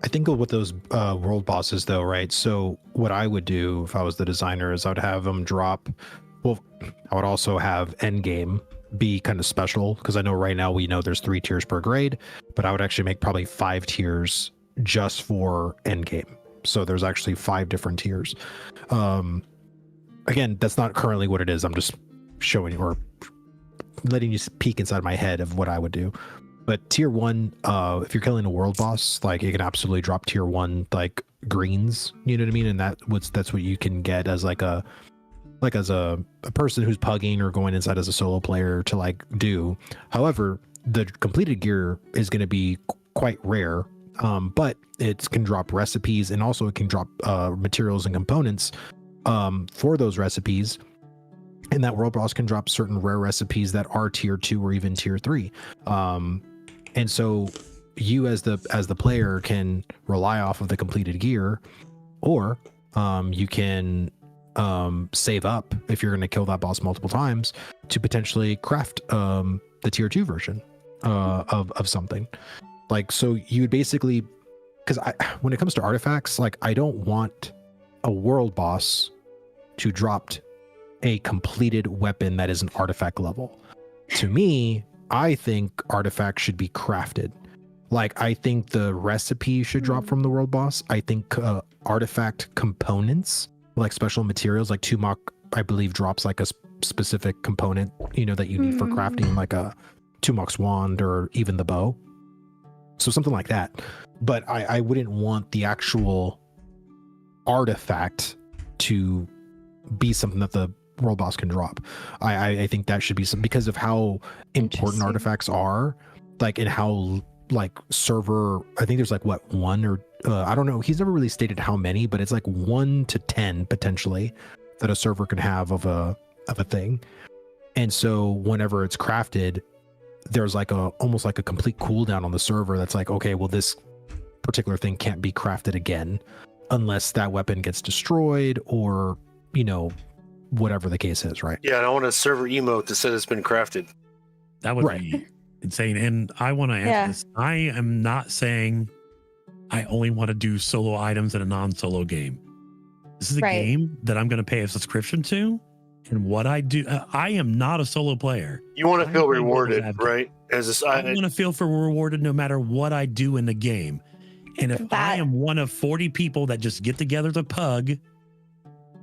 I think with those world bosses though, right? So what I would do if I was the designer is I would have them drop. Well, I would also have endgame be kind of special, because I know right now we know there's 3 tiers per grade, but I would actually make probably 5 tiers just for endgame. So there's actually 5 different tiers. Again, that's not currently what it is. I'm just showing or letting you peek inside my head of what I would do. But tier 1, if you're killing a world boss, like you can absolutely drop tier 1 like greens, you know what I mean? And that's what you can get as as a person who's pugging or going inside as a solo player to do. However, the completed gear is going to be quite rare. But it can drop recipes, and also it can drop materials and components for those recipes. And that world boss can drop certain rare recipes that are tier 2 or even tier 3. And so you as the player can rely off of the completed gear, or you can save up if you're going to kill that boss multiple times to potentially craft the tier 2 version of something. Like, so you would basically, because when it comes to artifacts, like, I don't want a world boss to drop a completed weapon that is an artifact level. To me, I think artifacts should be crafted. Like, I think the recipe should drop from the world boss. I think artifact components, like special materials, like Tumok, I believe, drops like a specific component, you know, that you need for crafting, like a Tumok's wand or even the bow. So something like that. But I wouldn't want the actual artifact to be something that the world boss can drop. I think that should be some, because of how important artifacts are, like, and how, like, server, I think there's like what, one or I don't know, he's never really stated how many, but it's like 1 to 10 potentially that a server can have of a thing. And so whenever it's crafted, there's like almost like a complete cooldown on the server that's like, okay, well, this particular thing can't be crafted again unless that weapon gets destroyed, or, you know, whatever the case is, right? Yeah, I don't want a server emote that said it's been crafted. That would be insane. And I want to answer this. I am not saying I only want to do solo items in a non-solo game. This is a game that I'm going to pay a subscription to. And what I do, I am not a solo player. You want to feel rewarded, right? I want to feel rewarded no matter what I do in the game. And if I am one of 40 people that just get together to pug,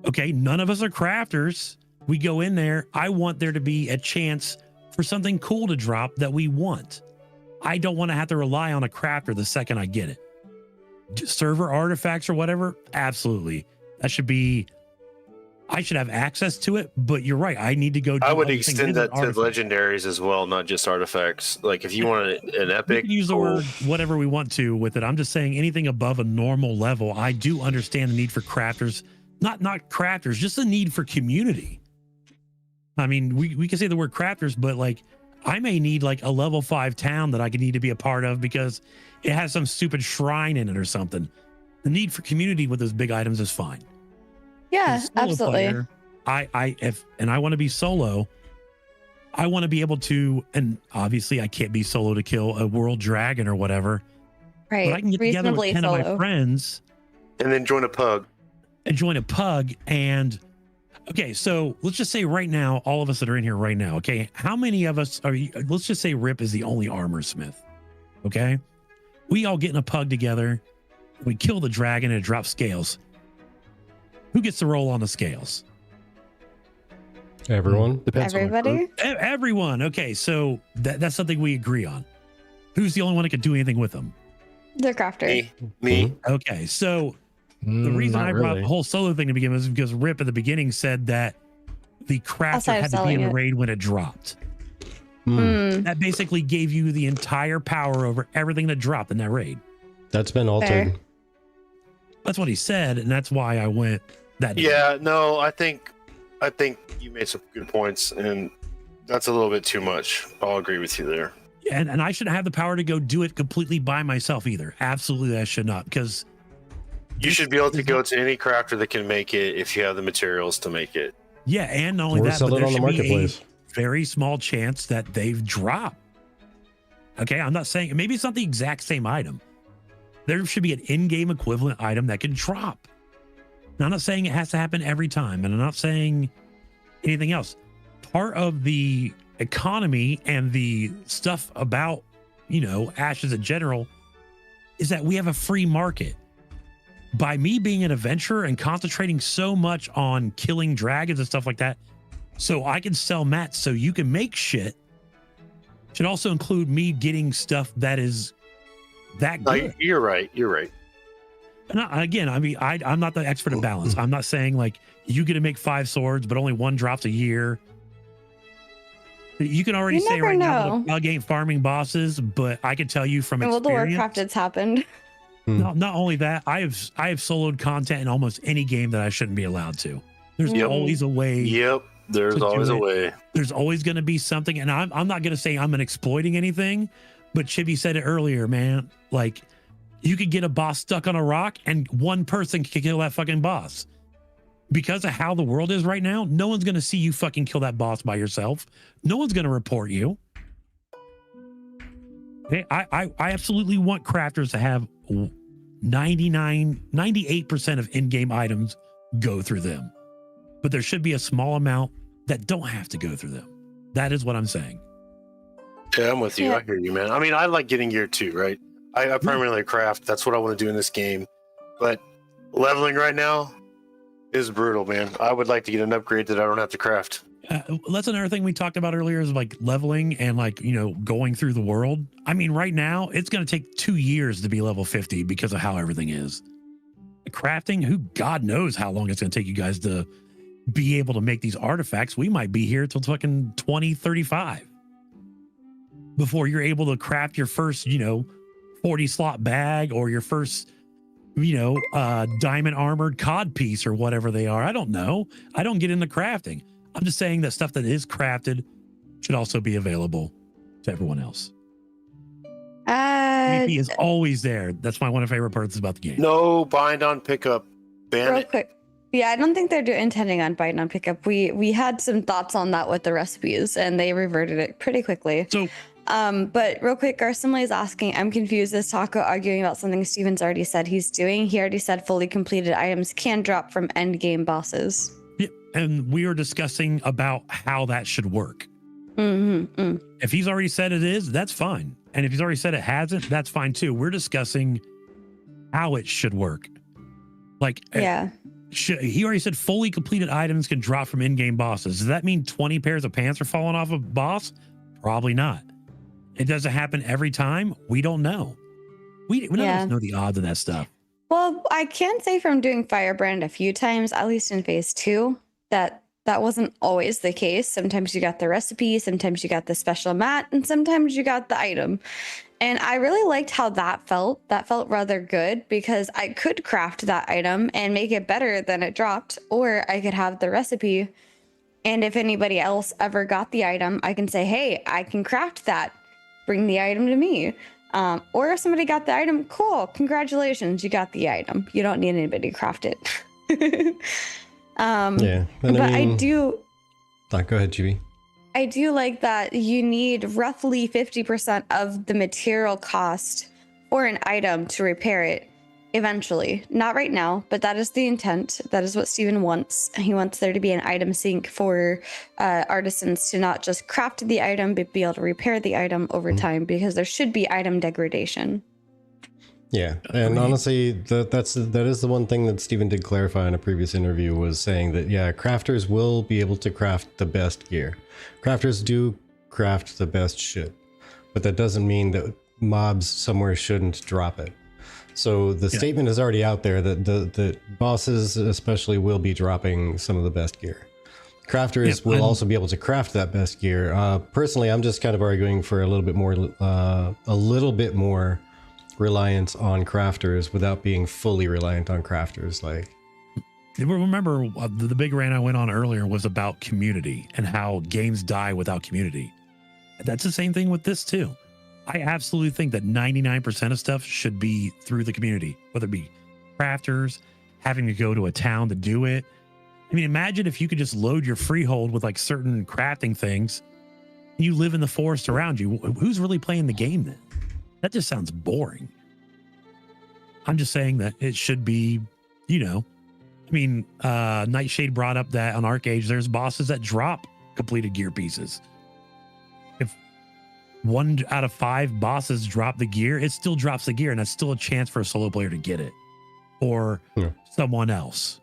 okay, none of us are crafters. We go in there. I want there to be a chance for something cool to drop that we want. I don't want to have to rely on a crafter the second I get it. Server artifacts or whatever, absolutely. That should be, I should have access to it, but you're right. I need to go. I would extend that to legendaries as well, not just artifacts. Like, if you want an epic, we can use the word whatever we want to with it. I'm just saying anything above a normal level. I do understand the need for crafters, not crafters, just the need for community. I mean, we can say the word crafters, but like, I may need like a level 5 town that I could need to be a part of because it has some stupid shrine in it or something. The need for community with those big items is fine. Yeah, absolutely. Player, I want to be solo. I want to be able to, and obviously I can't be solo to kill a world dragon or whatever. Right. But I can get together with 10 of my friends and then join a pug. And okay, so let's just say right now, all of us that are in here right now, okay, how many of us are you? Let's just say Rip is the only armor smith. Okay, we all get in a pug together. We kill the dragon and it drops scales. Who gets to roll on the scales? Everyone. Depends. Everybody. Everyone. Okay, so that's something we agree on. Who's the only one that could do anything with them? The crafter. Me. Okay, so the reason I brought the whole solo thing to begin with is because Rip at the beginning said that the crafter had to be in the raid when it dropped. That basically gave you the entire power over everything that dropped in that raid. That's been altered. Fair. That's what he said, and that's why I went that day. Yeah, no, I think you made some good points, and that's a little bit too much. I'll agree with you there. And I shouldn't have the power to go do it completely by myself either. Absolutely, I should not, because you should be able to go to any crafter that can make it if you have the materials to make it. Yeah, and not only that, sell but it there on the should be marketplace. a very small chance that they've dropped. Okay, I'm not saying, maybe it's not the exact same item. There should be an in-game equivalent item that can drop. Now, I'm not saying it has to happen every time, and I'm not saying anything else. Part of the economy and the stuff about, you know, Ashes in general is that we have a free market. By me being an adventurer and concentrating so much on killing dragons and stuff like that, so I can sell mats so you can make shit, should also include me getting stuff that is that good. You're right. And again, I mean, I'm not the expert in balance. I'm not saying like you get to make 5 swords, but only 1 drops a year. You can already say right now the bug ain't farming bosses, but I can tell you from experience. Well, the Warcraft it's happened. Not only that, I have soloed content in almost any game that I shouldn't be allowed to. There's always a way. Yep, there's always a way. There's always going to be something, and I'm not going to say I'm exploiting anything, But Chibi said it earlier, man. Like, you could get a boss stuck on a rock and one person could kill that fucking boss. Because of how the world is right now, no one's going to see you fucking kill that boss by yourself. No one's going to report you. Hey, I absolutely want crafters to have 98% of in-game items go through them. But there should be a small amount that don't have to go through them. That is what I'm saying. Yeah, I'm with you. Yeah. I hear you, man. I mean, I like getting gear too, right? I primarily craft. That's what I want to do in this game. But leveling right now is brutal, man. I would like to get an upgrade that I don't have to craft. That's another thing we talked about earlier is like leveling and like, you know, going through the world. I mean, right now it's going to take 2 years to be level 50 because of how everything is. Crafting, who God knows how long it's going to take you guys to be able to make these artifacts. We might be here till fucking 2035 before you're able to craft your first, you know, 40 slot bag or your first, you know, diamond armored cod piece or whatever they are. I don't know. I don't get into crafting. I'm just saying that stuff that is crafted should also be available to everyone else. PvP is always there. That's one of my favorite parts about the game. No bind on pickup. Ban Real it. quick. Yeah, I don't think they're intending on biting on pickup. We had some thoughts on that with the recipes, and they reverted it pretty quickly. So, But real quick, Garsimile is asking, I'm confused. Is Taco arguing about something Steven's already said he's doing? He already said fully completed items can drop from end game bosses. yeah, and we are discussing about how that should work. If he's already said it is, that's fine. And if he's already said it hasn't, that's fine too. We're discussing how it should work. Like, Yeah. He already said fully completed items can drop from in-game bosses. Does that mean 20 pairs of pants are falling off a boss? Probably not. It doesn't happen every time. We don't know. We don't know the odds of that stuff. Well, I can say from doing Firebrand a few times, at least in phase 2, that wasn't always the case. Sometimes you got the recipe, sometimes you got the special mat, and sometimes you got the item. And I really liked how that felt. That felt rather good because I could craft that item and make it better than it dropped, or I could have the recipe. And if anybody else ever got the item, I can say, hey, I can craft that. Bring the item to me. Or if somebody got the item, cool, congratulations, you got the item. You don't need anybody to craft it. Yeah. And but I mean, I do go ahead, GB. I do like that you need roughly 50% of the material cost for an item to repair it eventually. Not right now, but that is the intent. That is what Steven wants. He wants there to be an item sink for artisans to not just craft the item, but be able to repair the item over time, because there should be item degradation. Yeah, and honestly, that is the one thing that Steven did clarify in a previous interview, was saying that, yeah, crafters will be able to craft the best gear. Crafters do craft the best shit, but that doesn't mean that mobs somewhere shouldn't drop it. So the statement is already out there that the bosses especially will be dropping some of the best gear. Crafters will also be able to craft that best gear. Personally, I'm just kind of arguing for a little bit more reliance on crafters without being fully reliant on crafters. Like, remember the big rant I went on earlier was about community and how games die without community. That's the same thing with this too. I absolutely think that 99% of stuff should be through the community, whether it be crafters, having to go to a town to do it. I mean, imagine if you could just load your freehold with like certain crafting things and you live in the forest around you. Who's really playing the game then? That just sounds boring. I'm just saying that it should be, you know, I mean, Nightshade brought up that on Arcade, there's bosses that drop completed gear pieces. If 1 out of 5 bosses drop the gear, it still drops the gear, and that's still a chance for a solo player to get it, or someone else.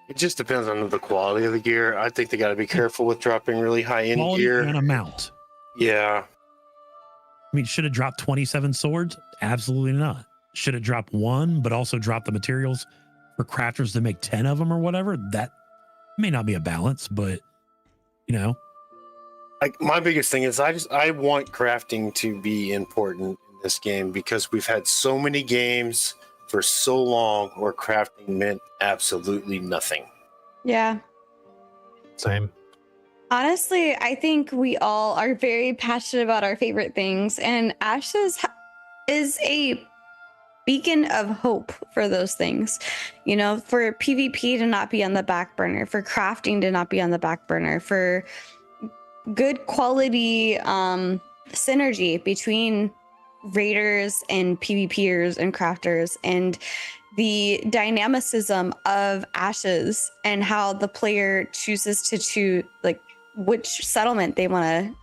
It just depends on the quality of the gear. I think they got to be careful with dropping really high-end Quality gear. and amount. Yeah. I mean, should it drop 27 swords? Absolutely not. Should it drop 1, but also drop the materials for crafters to make 10 of them or whatever? That may not be a balance, but, you know. Like, my biggest thing is I want crafting to be important in this game, because we've had so many games for so long where crafting meant absolutely nothing. Yeah. Same. Honestly, I think we all are very passionate about our favorite things, and Ashes is a beacon of hope for those things. You know, for PvP to not be on the back burner, for crafting to not be on the back burner, for good quality synergy between raiders and PvPers and crafters, and the dynamicism of Ashes and how the player chooses to choose like which settlement they want to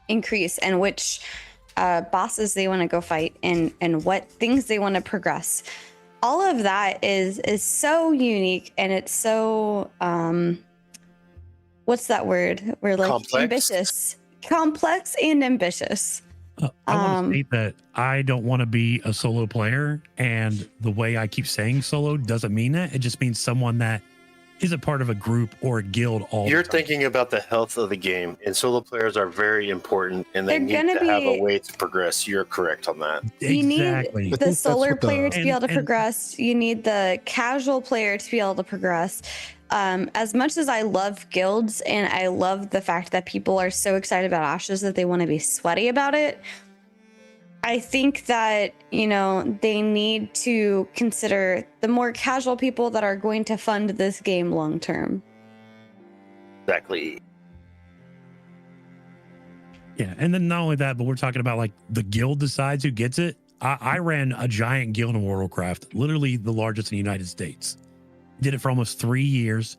increase and which bosses they want to go fight and what things they want to progress. All of that is so unique, and it's so what's that word? We're like ambitious, complex and ambitious. I want to state that I don't want to be a solo player, and the way I keep saying solo doesn't mean that. It just means someone that is a part of a group or a guild all You're the time. thinking about the health of the game, and solo players are very important, and they need to have a way to progress. You're correct on that. You Exactly. need the solar player to be able to progress. You need the casual player to be able to progress. As much as I love guilds and I love the fact that people are so excited about Ashes that they want to be sweaty about it, I think that, you know, they need to consider the more casual people that are going to fund this game long term. Exactly. Yeah, and then not only that, but we're talking about like the guild decides who gets it. I ran a giant guild in World of Warcraft, literally the largest in the United States. Did it for almost 3 years.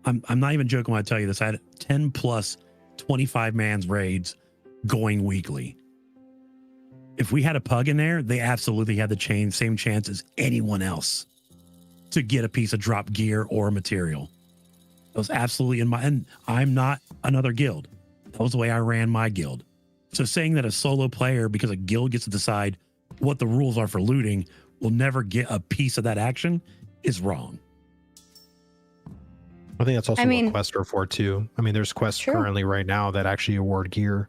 I'm not even joking when I tell you this. I had 10 plus 25 man's raids going weekly. If we had a pug in there, they absolutely had the same chance as anyone else to get a piece of drop gear or material. It was absolutely and I'm not another guild. That was the way I ran my guild. So saying that a solo player, because a guild gets to decide what the rules are for looting, will never get a piece of that action is wrong. I think that's also what quests are for too. I mean, there's quests currently right now that actually award gear,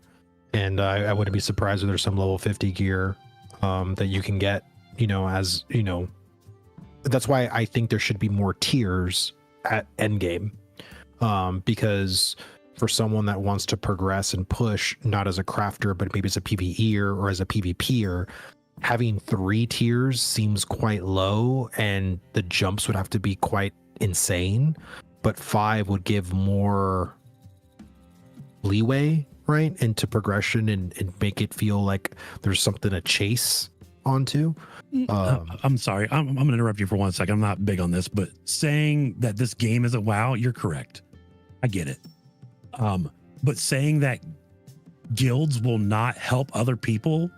and I wouldn't be surprised if there's some level 50 gear that you can get, you know, as you know. That's why I think there should be more tiers at endgame, because for someone that wants to progress and push, not as a crafter, but maybe as a PvEer or as a PvPer, having 3 tiers seems quite low, and the jumps would have to be quite insane. But 5 would give more leeway, right, into progression and make it feel like there's something to chase onto. I'm sorry. I'm going to interrupt you for 1 second. I'm not big on this, but saying that this game isn't WoW, you're correct. I get it. But saying that guilds will not help other people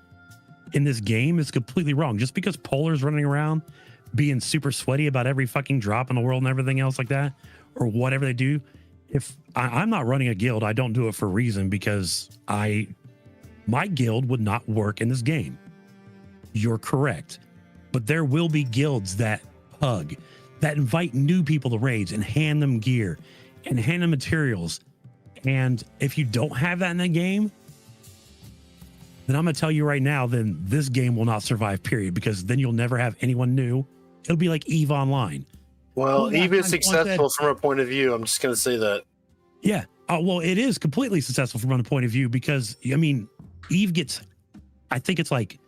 in this game is completely wrong. Just because Polar's running around being super sweaty about every fucking drop in the world and everything else like that, or whatever they do, if I'm not running a guild, I don't do it for a reason, because my guild would not work in this game. You're correct. But there will be guilds that hug, that invite new people to raids and hand them gear and hand them materials. And if you don't have that in the game, then I'm going to tell you right now, then this game will not survive, period, because then you'll never have anyone new. It'll be like EVE Online. Well, EVE is successful from a point of view. I'm just going to say that. Yeah. Well, it is completely successful from a point of view, because, I mean, EVE gets, I think it's like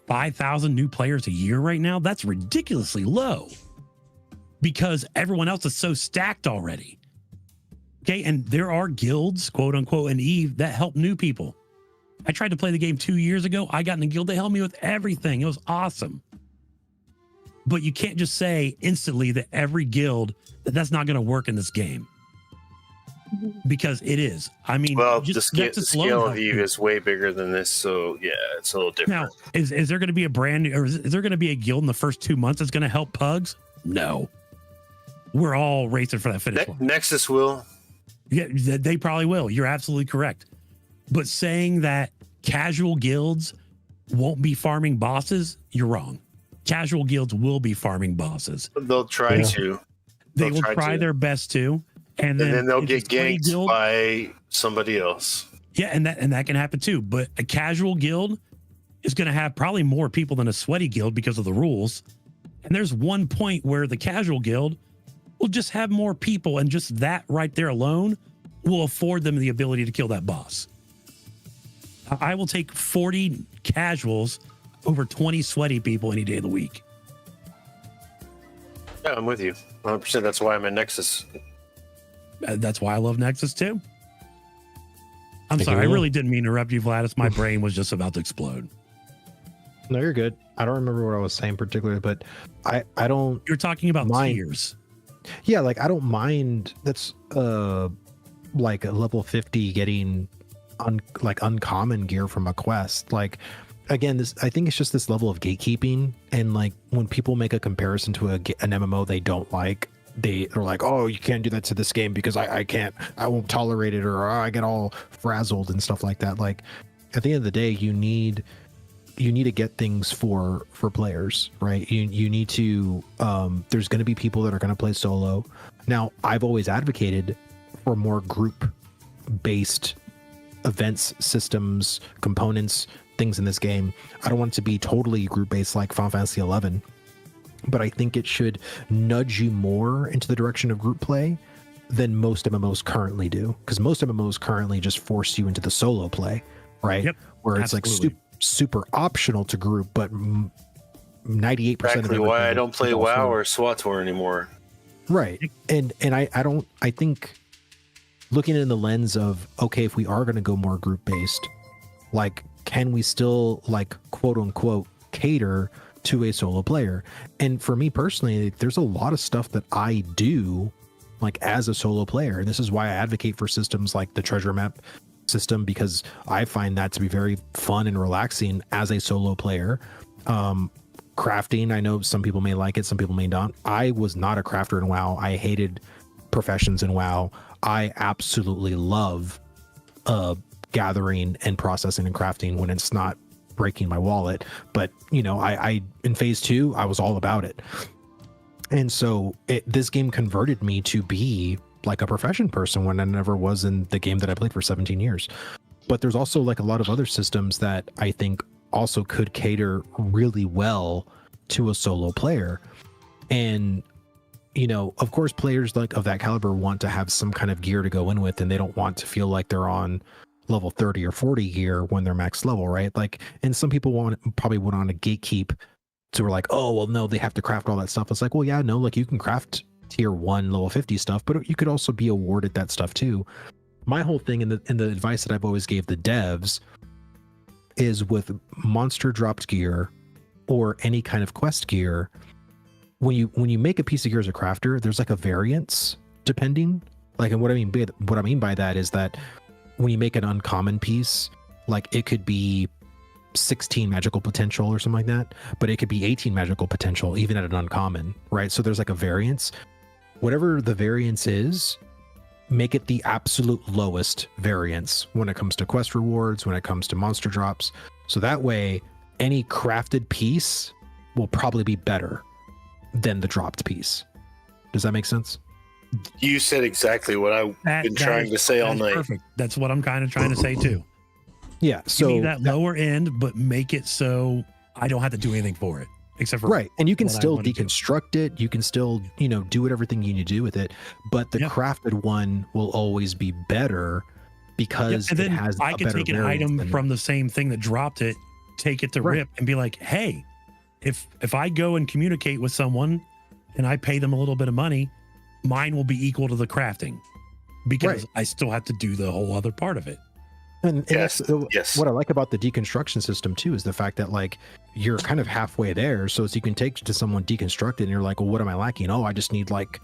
5,000 new players a year right now. That's ridiculously low because everyone else is so stacked already. Okay. And there are guilds, quote unquote, in EVE that help new people. I tried to play the game 2 years ago. I got in the guild. They helped me with everything. It was awesome. But you can't just say instantly that every guild, that's not going to work in this game. Because it is. I mean, well, the scale of EVE is way bigger than this. So yeah, it's a little different. Now, is there going to be a brand new, or is there going to be a guild in the first 2 months that's going to help pugs? No. We're all racing for that finish line. Nexus will. Yeah, they probably will. You're absolutely correct. But saying that casual guilds won't be farming bosses, you're wrong. Casual guilds will be farming bosses. They'll try to. They will try their best to. And then they'll get ganked by somebody else. Yeah, and that can happen too. But a casual guild is going to have probably more people than a sweaty guild because of the rules. And there's one point where the casual guild will just have more people, and just that right there alone will afford them the ability to kill that boss. I will take 40 casuals over 20 sweaty people any day of the week. Yeah, I'm with you 100%. That's why I'm in Nexus. That's why I love Nexus too. I'm Thank sorry, I you. really didn't mean to interrupt you, Vladis. My brain was just about to explode. No, you're good. I don't remember what I was saying particularly, but I don't. You're talking about Mine- tiers. Yeah, like I don't mind. That's like a level 50 getting uncommon gear from a quest. Like again, this I think it's just this level of gatekeeping, and like when people make a comparison to an MMO they don't like, they're like, oh, you can't do that to this game because I won't tolerate it, or I get all frazzled and stuff like that. Like at the end of the day, you need to get things for players, right? You need to there's going to be people that are going to play solo. Now, I've always advocated for more group based events, systems, components, things in this game. I don't want it to be totally group based like Final Fantasy 11, but I think it should nudge you more into the direction of group play than most MMOs currently do, because most MMOs currently just force you into the solo play, right? Yep, where it's absolutely. like super optional to group, but 98% Exactly of why I don't play WoW or or SWTOR anymore. right. And I think looking in the lens of, okay, if we are going to go more group based, like can we still like quote unquote cater to a solo player? And for me personally, there's a lot of stuff that I do like as a solo player, and this is why I advocate for systems like the treasure map system, because I find that to be very fun and relaxing as a solo player. Crafting, I know some people may like it, some people may not. I was not a crafter in WoW. I hated professions in WoW. I absolutely love gathering and processing and crafting when it's not breaking my wallet. But you know, I in phase 2 I was all about it, and so this game converted me to be like a profession person when I never was in the game that I played for 17 years. But there's also like a lot of other systems that I think also could cater really well to a solo player. And you know, of course, players like of that caliber want to have some kind of gear to go in with, and they don't want to feel like they're on level 30 or 40 gear when they're max level, right? Like, and some people probably would on a gatekeep, so we're like, oh well, no, they have to craft all that stuff. It's like, well, yeah, no, like you can craft tier 1 level 50 stuff, but you could also be awarded that stuff too. My whole thing in the advice that I've always gave the devs is with monster dropped gear or any kind of quest gear, when you make a piece of gear as a crafter, there's like a variance depending. Like, and what I mean by that is that when you make an uncommon piece, like it could be 16 magical potential or something like that, but it could be 18 magical potential even at an uncommon, right? So there's like a variance. Whatever the variance is, make it the absolute lowest variance when it comes to quest rewards, when it comes to monster drops. So that way, any crafted piece will probably be better than the dropped piece. Does that make sense? You said exactly what I've been trying to say all night. Perfect. That's what I'm kind of trying to say too. Yeah. So Give me that lower end, but make it so I don't have to do anything for it, except for right. And you can what I still wanna do. deconstruct it. You can still, you know, do everything you need to do with it. But the Yep. crafted one will always be better because and it then has I a could better take an variance item than- from the same thing that dropped it, take it to Right. Rip, and be like, hey, if I go and communicate with someone and I pay them a little bit of money, mine will be equal to the crafting because Right. I still have to do the whole other part of it. And Yes, that's yes. what I like about the deconstruction system too, is the fact that like you're kind of halfway there. So you can take to someone, deconstruct it, and you're like, well, what am I lacking? Oh, I just need like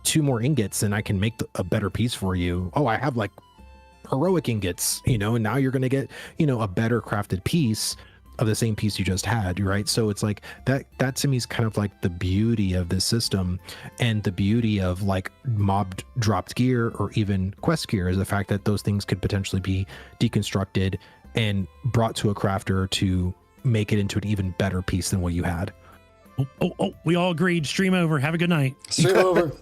2 more ingots and I can make a better piece for you. Oh, I have like heroic ingots, you know, and now you're going to get, you know, a better crafted piece of the same piece you just had, right? So it's like that to me is kind of like the beauty of this system, and the beauty of like mob dropped gear or even quest gear is the fact that those things could potentially be deconstructed and brought to a crafter to make it into an even better piece than what you had. Oh, we all agreed. Stream over. Have a good night. Stream over.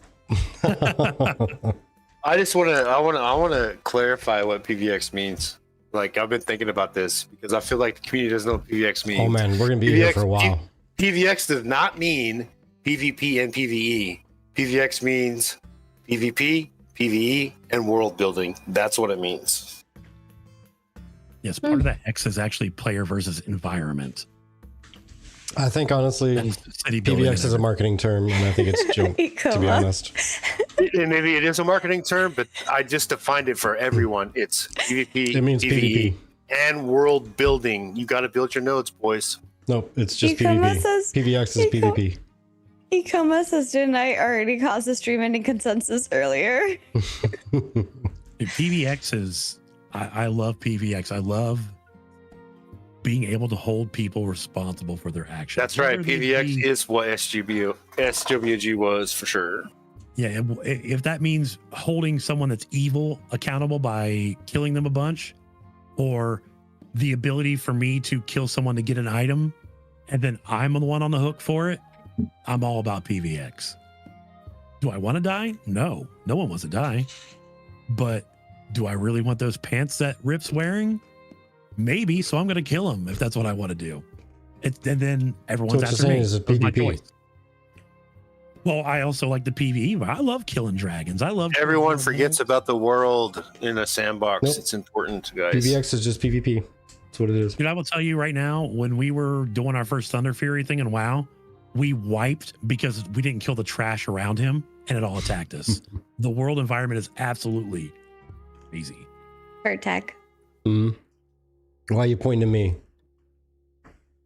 I just want to clarify what PVX means. Like, I've been thinking about this because I feel like the community doesn't know what PVX means. Oh man, we're gonna be here for a while. PVX does not mean PvP and PvE. PVX means PvP, PvE, and world building. That's what it means. Yes, part of the X is actually player versus environment. I think honestly, That is city building PVX is a marketing term, and I think it's junk, to be honest. And maybe it is a marketing term, but I just defined it for everyone. It's PvP, It means PvP. and world building. You got to build your nodes, boys. Nope, it's just Ikoma PvP. says- PVX is PvP. Ikoma says, didn't I already cause the stream ending consensus earlier? PVX is, I love PVX. I love being able to hold people responsible for their actions. That's right. Whether they PVX be- is what SWG was for sure. Yeah, if that means holding someone that's evil accountable by killing them a bunch, or the ability for me to kill someone to get an item, and then I'm the one on the hook for it, I'm all about PVX. Do I want to die? No, no one wants to die. But do I really want those pants that Rip's wearing? Maybe, so I'm going to kill him if that's what I want to do. And then everyone's what you're after saying me. is a It was my PvP. choice. Well, I also like the PvE, but I love killing dragons. I love Everyone killing forgets about the world in a sandbox. Nope. It's important, guys. PVX is just PvP. That's what it is. Dude, I will tell you right now, when we were doing our first Thunder Fury thing in WoW, we wiped because we didn't kill the trash around him and it all attacked us. The world environment is absolutely crazy. Bird tech. Mhm. Why are you pointing at me?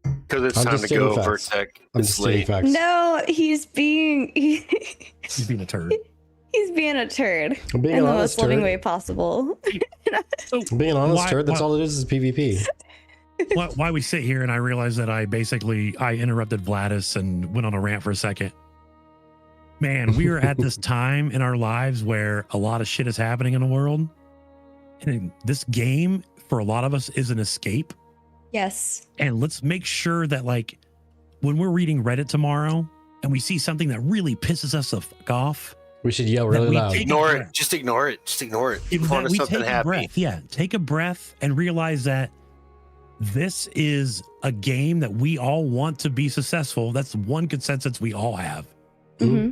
Because it's I'm time just to stating go, facts. Vertec. I'm It's just stating late. facts. No, he's being He's being a turd. he's being a turd I'm being in an the honest most loving turd. way possible. So I'm being an honest Why- turd. That's why- all it is PvP. why we sit here and I realize that I interrupted Vladis and went on a rant for a second. Man, we are at this time in our lives where a lot of shit is happening in the world. And this game, for a lot of us, is an escape. Yes. And let's make sure that, like, when we're reading Reddit tomorrow and we see something that really pisses us the fuck off, We should yell That really we loud. take- Ignore it. Just ignore it. Just ignore it. if Move on that to we something take a happy. breath. Yeah, take a breath and realize that this is a game that we all want to be successful. That's one consensus we all have. Hmm.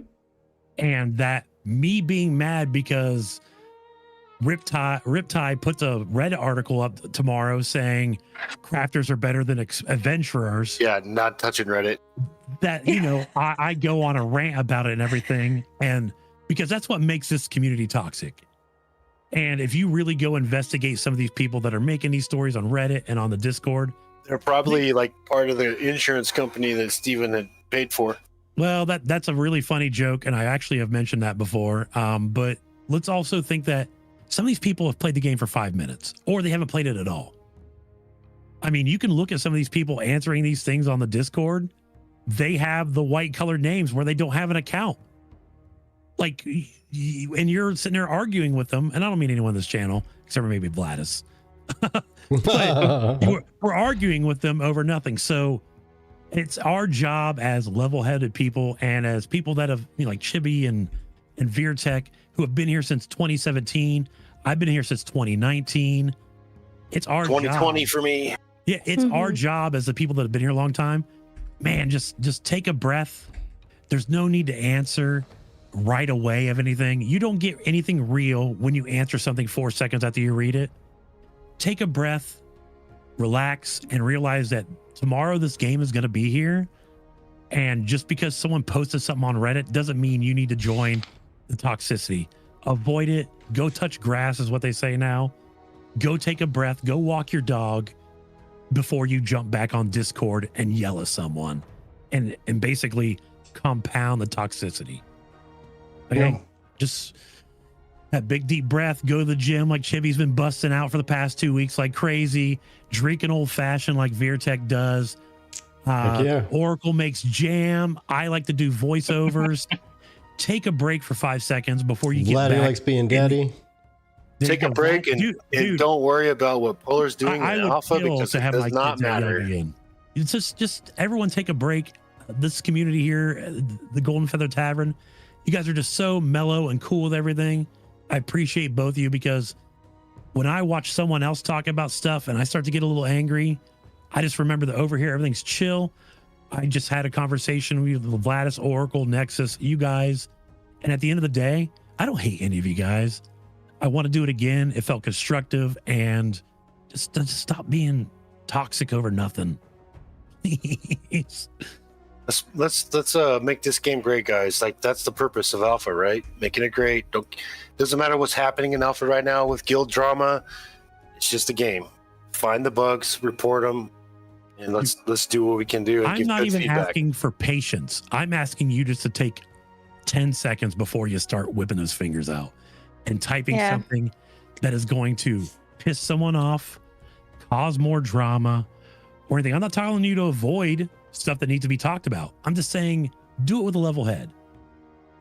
And that me being mad because Riptide puts a Reddit article up tomorrow saying crafters are better than adventurers. Yeah, not touching Reddit. That, you know, I go on a rant about it and everything. And because that's what makes this community toxic. And if you really go investigate some of these people that are making these stories on Reddit and on the Discord, They're probably like part of the insurance company that Steven had paid for. well, that's a really funny joke. And I actually have mentioned that before. But let's also think that some of these people have played the game for 5 minutes or they haven't played it at all. I mean, you can look at some of these people answering these things on the Discord. They have the white colored names where they don't have an account. Like, and you're sitting there arguing with them. And I don't mean anyone on this channel, except for maybe Vladis. But we're arguing with them over nothing. So it's our job as level-headed people and as people that have, you know, like Chibi and Veertech, who have been here since 2017. I've been here since 2019. It's our 2020 job. for me. Yeah, it's our job as the people that have been here a long time. Man, just take a breath. There's no need to answer right away of anything. You don't get anything real when you answer something 4 seconds after you read it. Take a breath, relax, and realize that tomorrow this game is going to be here. And just because someone posted something on Reddit doesn't mean you need to join the toxicity. Avoid it. Go touch grass is what they say now. Go take a breath. Go walk your dog before you jump back on Discord and yell at someone and basically compound the toxicity. Okay. Just that big deep breath, go to the gym like Chibi's been busting out for the past 2 weeks like crazy, drink an old fashioned like Veertech does. Heck yeah. Oracle makes jam. I like to do voiceovers. Take a break for 5 seconds before you get Vladdy back. likes being daddy. There Take you a go. break and Dude, don't worry about what Polar's doing I in would Alpha kill because to it have does my not kids that young matter. again. It's just everyone take a break. This community here, the Golden Feather Tavern, you guys are just so mellow and cool with everything. I appreciate both of you because when I watch someone else talk about stuff and I start to get a little angry, I just remember that over here everything's chill. I just had a conversation with Vladis, Oracle, Nexus, you guys, and at the end of the day, I don't hate any of you guys. I want to do it again. It felt constructive, and just stop being toxic over nothing. Let's make this game great, guys. Like, that's the purpose of alpha, right? Making it great. Doesn't matter what's happening in alpha right now with guild drama. It's just a game. Find the bugs, report them, and let's do what we can do. And I'm give not good even feedback. asking for patience. I'm asking you just to take 10 seconds before you start whipping those fingers out and typing something that is going to piss someone off, cause more drama, or anything. I'm not telling you to avoid stuff that needs to be talked about. I'm just saying, do it with a level head.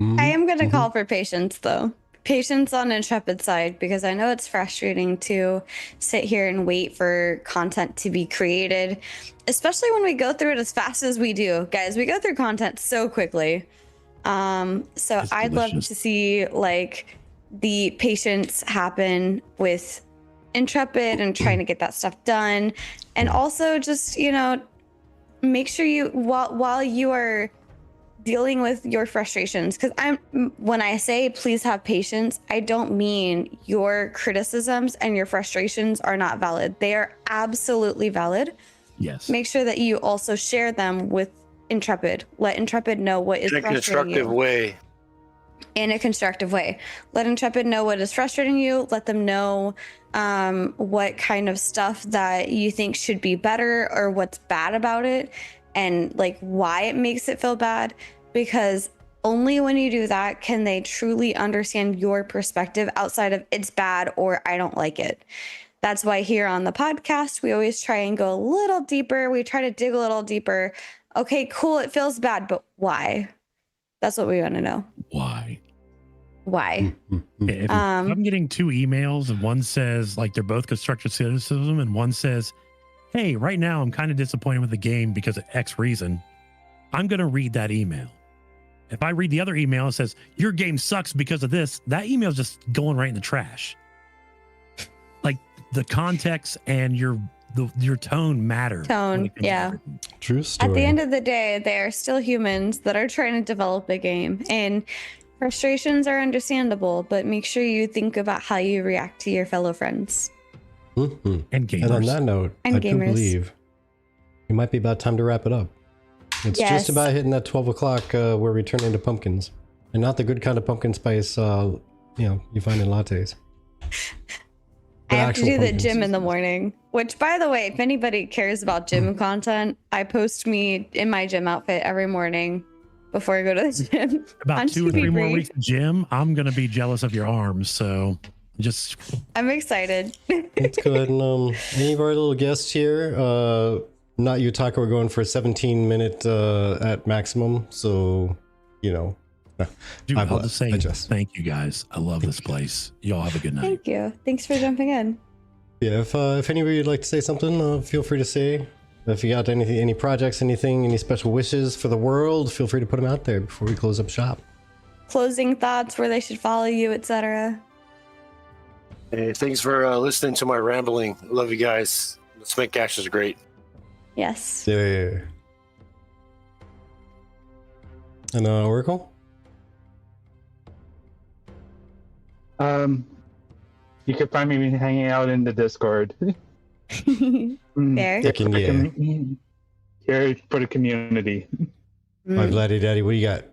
I am going to call for patience, though. Patience on Intrepid's side, because I know it's frustrating to sit here and wait for content to be created, especially when we go through it as fast as we do. Guys, we go through content so quickly. So It's I'd love delicious. to see like the patience happen with Intrepid and trying to get that stuff done. And also just, you know, make sure you, while you are dealing with your frustrations, because when I say please have patience, I don't mean your criticisms and your frustrations are not valid. They are absolutely valid. Yes. Make sure that you also share them with Intrepid. Let Intrepid know what is In a frustrating constructive you. way. In a constructive way. Let Intrepid know what is frustrating you. Let them know what kind of stuff that you think should be better or what's bad about it, and like why it makes it feel bad, because only when you do that can they truly understand your perspective outside of it's bad or I don't like it. That's why here on the podcast, we always try and go a little deeper. We try to dig a little deeper. Okay, cool. It feels bad, but why? That's what we want to know. Why? Why? If I'm getting two emails and one says like they're both constructive criticism and one says, hey, right now I'm kind of disappointed with the game because of X reason, I'm going to read that email. If I read the other email and says your game sucks because of this, that email is just going right in the trash. Like the context and your tone matter. Tone, yeah. True story. At the end of the day, they are still humans that are trying to develop a game, and frustrations are understandable, but make sure you think about how you react to your fellow friends. Mhm. And gamers. And on that note, And I do gamers. believe it might be about time to wrap it up. It's Yes. just about hitting that 12 o'clock where we turn into pumpkins. And not the good kind of pumpkin spice, you find in lattes. I have to actual do the pumpkin gym in the seasons. morning, which, by the way, if anybody cares about gym content, I post me in my gym outfit every morning before I go to the gym. About on 2 or 3 TV more Brief. weeks of gym, I'm going to be jealous of your arms. So just I'm excited. Let's go ahead and any of our little guests here, not you talk, we're going for a 17-minute at maximum. So, dude, I I'll bless. just say I just- thank you guys. I love this place. Y'all have a good night. Thank you. Thanks for jumping in. Yeah, if anybody would like to say something, feel free to say. If you got any projects, any special wishes for the world, feel free to put them out there before we close up shop. Closing thoughts, where they should follow you, etc. Hey, thanks for listening to my rambling. Love you guys. Let's make Ashes great. Yes. Yeah. And Oracle? You can find me hanging out in the Discord. There. Heck yeah. Here for the community. My Mm. Vladdy Daddy, what do you got?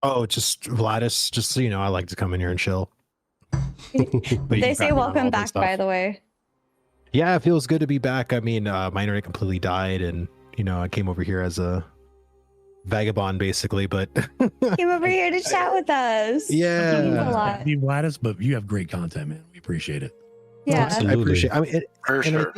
Oh, just Vladis. Just so you know, I like to come in here and chill. But you They can say find me on all welcome that back, stuff. by the way. Yeah, it feels good to be back. I mean, my internet completely died, and I came over here as a vagabond, basically. But Came over here to chat with us. Yeah. Means a Yeah. lot. Be Gladys, but you have great content, man. We appreciate it. Yeah. Absolutely. I appreciate. I mean, For and sure.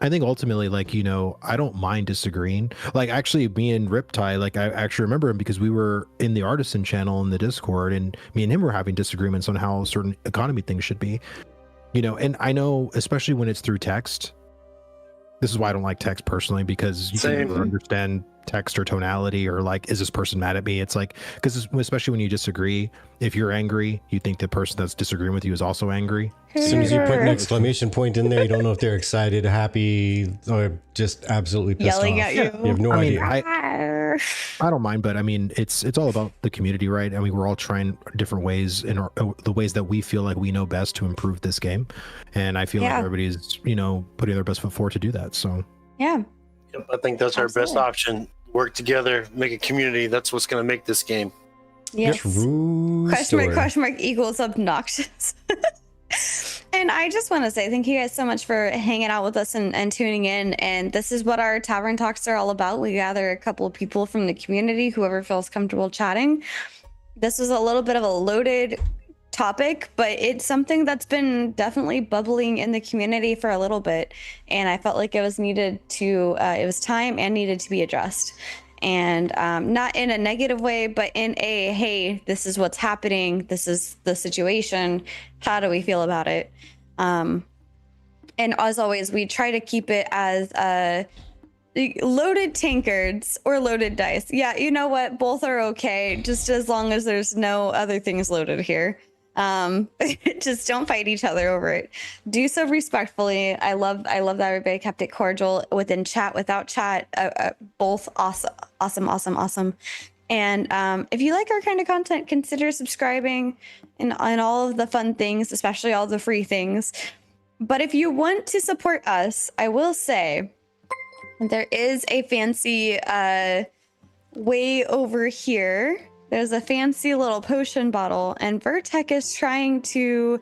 I think ultimately, I don't mind disagreeing. Like, actually, me and Riptide, I actually remember him because we were in the Artisan channel in the Discord, and me and him were having disagreements on how certain economy things should be. And I know, especially when it's through text. This is why I don't like text personally, because you can Same. never understand text or tonality, or like, is this person mad at me? It's like, because especially when you disagree, if you're angry, you think the person that's disagreeing with you is also angry. As soon as you put an exclamation point in there, you don't know if they're excited, happy, or just absolutely pissed Yelling off. at you. You have no idea. I don't mind, but I mean, it's all about the community, right? I mean, we're all trying different ways in the ways that we feel like we know best to improve this game, and I feel like everybody's, you know, putting their best foot forward to do that. So Yeah. Yep, I think that's our best option. Work together, make a community. That's what's going to make this game. Yes. True story. Question mark equals obnoxious. And I just want to say thank you guys so much for hanging out with us and tuning in. And this is what our Tavern Talks are all about. We gather a couple of people from the community, whoever feels comfortable chatting. This was a little bit of a loaded topic, but it's something that's been definitely bubbling in the community for a little bit. And I felt like it was it was time and needed to be addressed. And not in a negative way, but in a, hey, this is what's happening. This is the situation. How do we feel about it? And as always, we try to keep it as loaded tankards or loaded dice. Yeah, you know what? Both are okay, just as long as there's no other things loaded here. Just don't fight each other over it. Do so respectfully. I love that everybody kept it cordial within chat, without chat. Both awesome. And if you like our kind of content, consider subscribing and all of the fun things, especially all the free things. But if you want to support us, I will say there is a fancy way over here. There's a fancy little potion bottle, and Vertec is trying to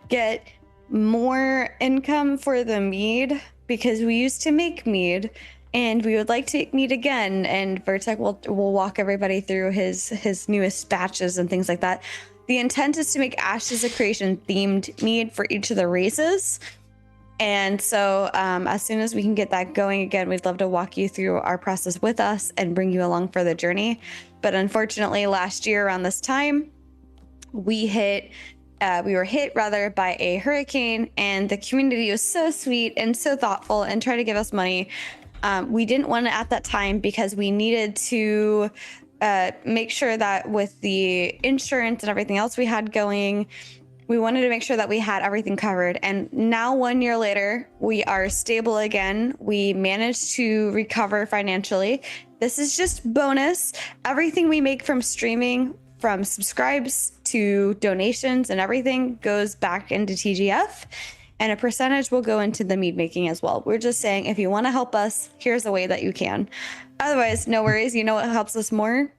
get more income for the mead, because we used to make mead and we would like to meet again. And Vertec will walk everybody through his newest batches and things like that. The intent is to make Ashes of Creation themed mead for each of the races. And so as soon as we can get that going again, we'd love to walk you through our process with us and bring you along for the journey. But unfortunately, last year around this time, we were hit by a hurricane, and the community was so sweet and so thoughtful and tried to give us money. We didn't want it at that time because we needed to make sure that with the insurance and everything else we had going, we wanted to make sure that we had everything covered. And now 1 year later, we are stable again. We managed to recover financially. This is just bonus. Everything we make from streaming, from subscribes to donations and everything, goes back into TGF. And a percentage will go into the mead making as well. We're just saying, if you want to help us, here's a way that you can. Otherwise, no worries. You know what helps us more?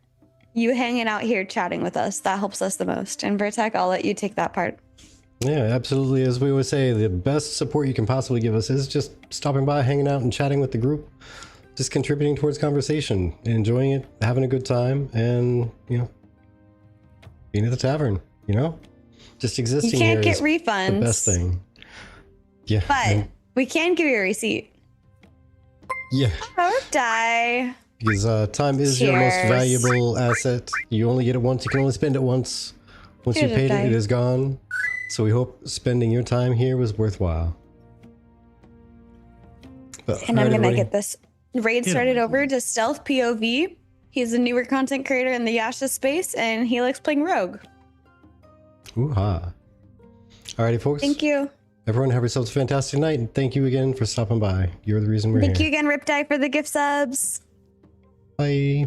You hanging out here chatting with us. That helps us the most. And Vertec, I'll let you take that part. Yeah, absolutely. As we always say, the best support you can possibly give us is just stopping by, hanging out, and chatting with the group. Just contributing towards conversation, enjoying it, having a good time, and, you know, being at the tavern, you know? Just existing here. You can't get refunds. The best thing. Yeah. But we can give you a receipt. Yeah. Or die. Because time is your most valuable asset. You only get it once. You can only spend it once. Once you paid it, it is gone. So we hope spending your time here was worthwhile. But, and I'm going to get this raid started over to Stealth POV. He's a newer content creator in the Yasha space, and he likes playing Rogue. Ooh-ha. Alrighty, folks. Thank you. Everyone have yourselves a fantastic night, and thank you again for stopping by. You're the reason we're here. Thank you again, Riptide, for the gift subs. Bye.